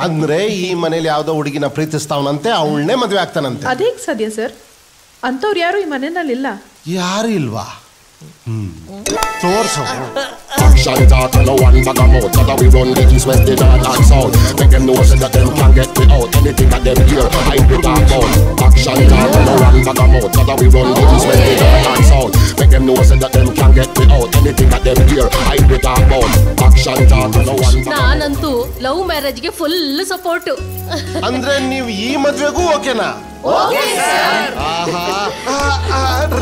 S7: ಅಂದ್ರೆ ಈ ಮನೇಲಿ ಯಾವ್ದೋ ಹುಡುಗಿನ ಪ್ರೀತಿಸ್ತಾವನಂತೆ, ಅವಳನ್ನೇ ಮದ್ವೆ ಆಗ್ತಾನಂತೆ.
S6: ಅದೇಗ್ ಸಾಧ್ಯ ಸರ್? ಅಂತವ್ರು ಯಾರು ಈ ಮನೆಯಲ್ಲಿ ಇಲ್ಲ.
S7: ಯಾರು ಇಲ್ವಾ? ತೋರ್ಸು.
S14: Action talk no one bag of mouth. That we run the east, west, the north and south. Make them know so that them can get me out. Anything that them hear, I be talk about. Action talk no one bag of mouth. That we run the east, west, the north and south. Make them know so that them can get me out. Anything that them hear, I be talk about. Action talk no one.
S1: ನಾನಂತೂ love ಮ್ಯಾರೇಜ್ಗೆ full support.
S7: ಅಂದ್ರೆ ನೀವು ಈ ಮದ್ವೆಗೂ ಓಕೆನಾ?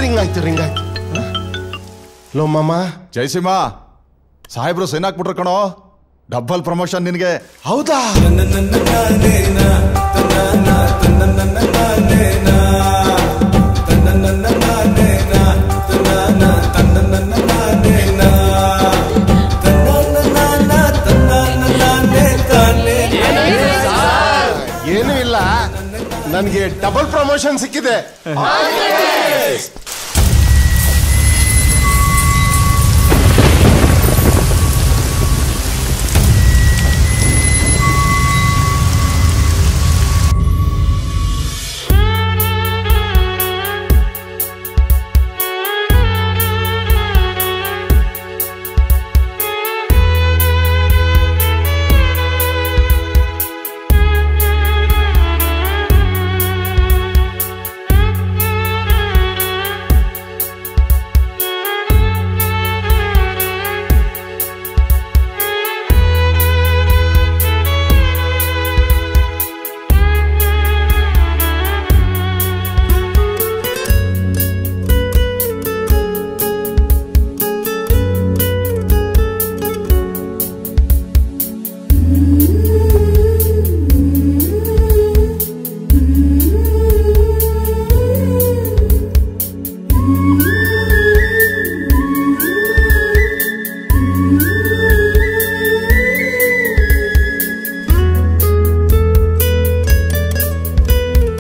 S7: Ring ಆಯ್ತು, ring ಆಯ್ತು. Low ಮಾಮ.
S16: ಜಯಸಿಂಹ, ಸಾಹೇಬ್ರು sign ಹಾಕ್ಬಿಟ್ರು ಕಣೋ, ಡಬಲ್ ಪ್ರಮೋಷನ್ ನಿನಗೆ.
S7: ಹೌದಾ? ಏನೂ ಇಲ್ಲ, ನನಗೆ ಡಬಲ್ ಪ್ರಮೋಷನ್ ಸಿಕ್ಕಿದೆ.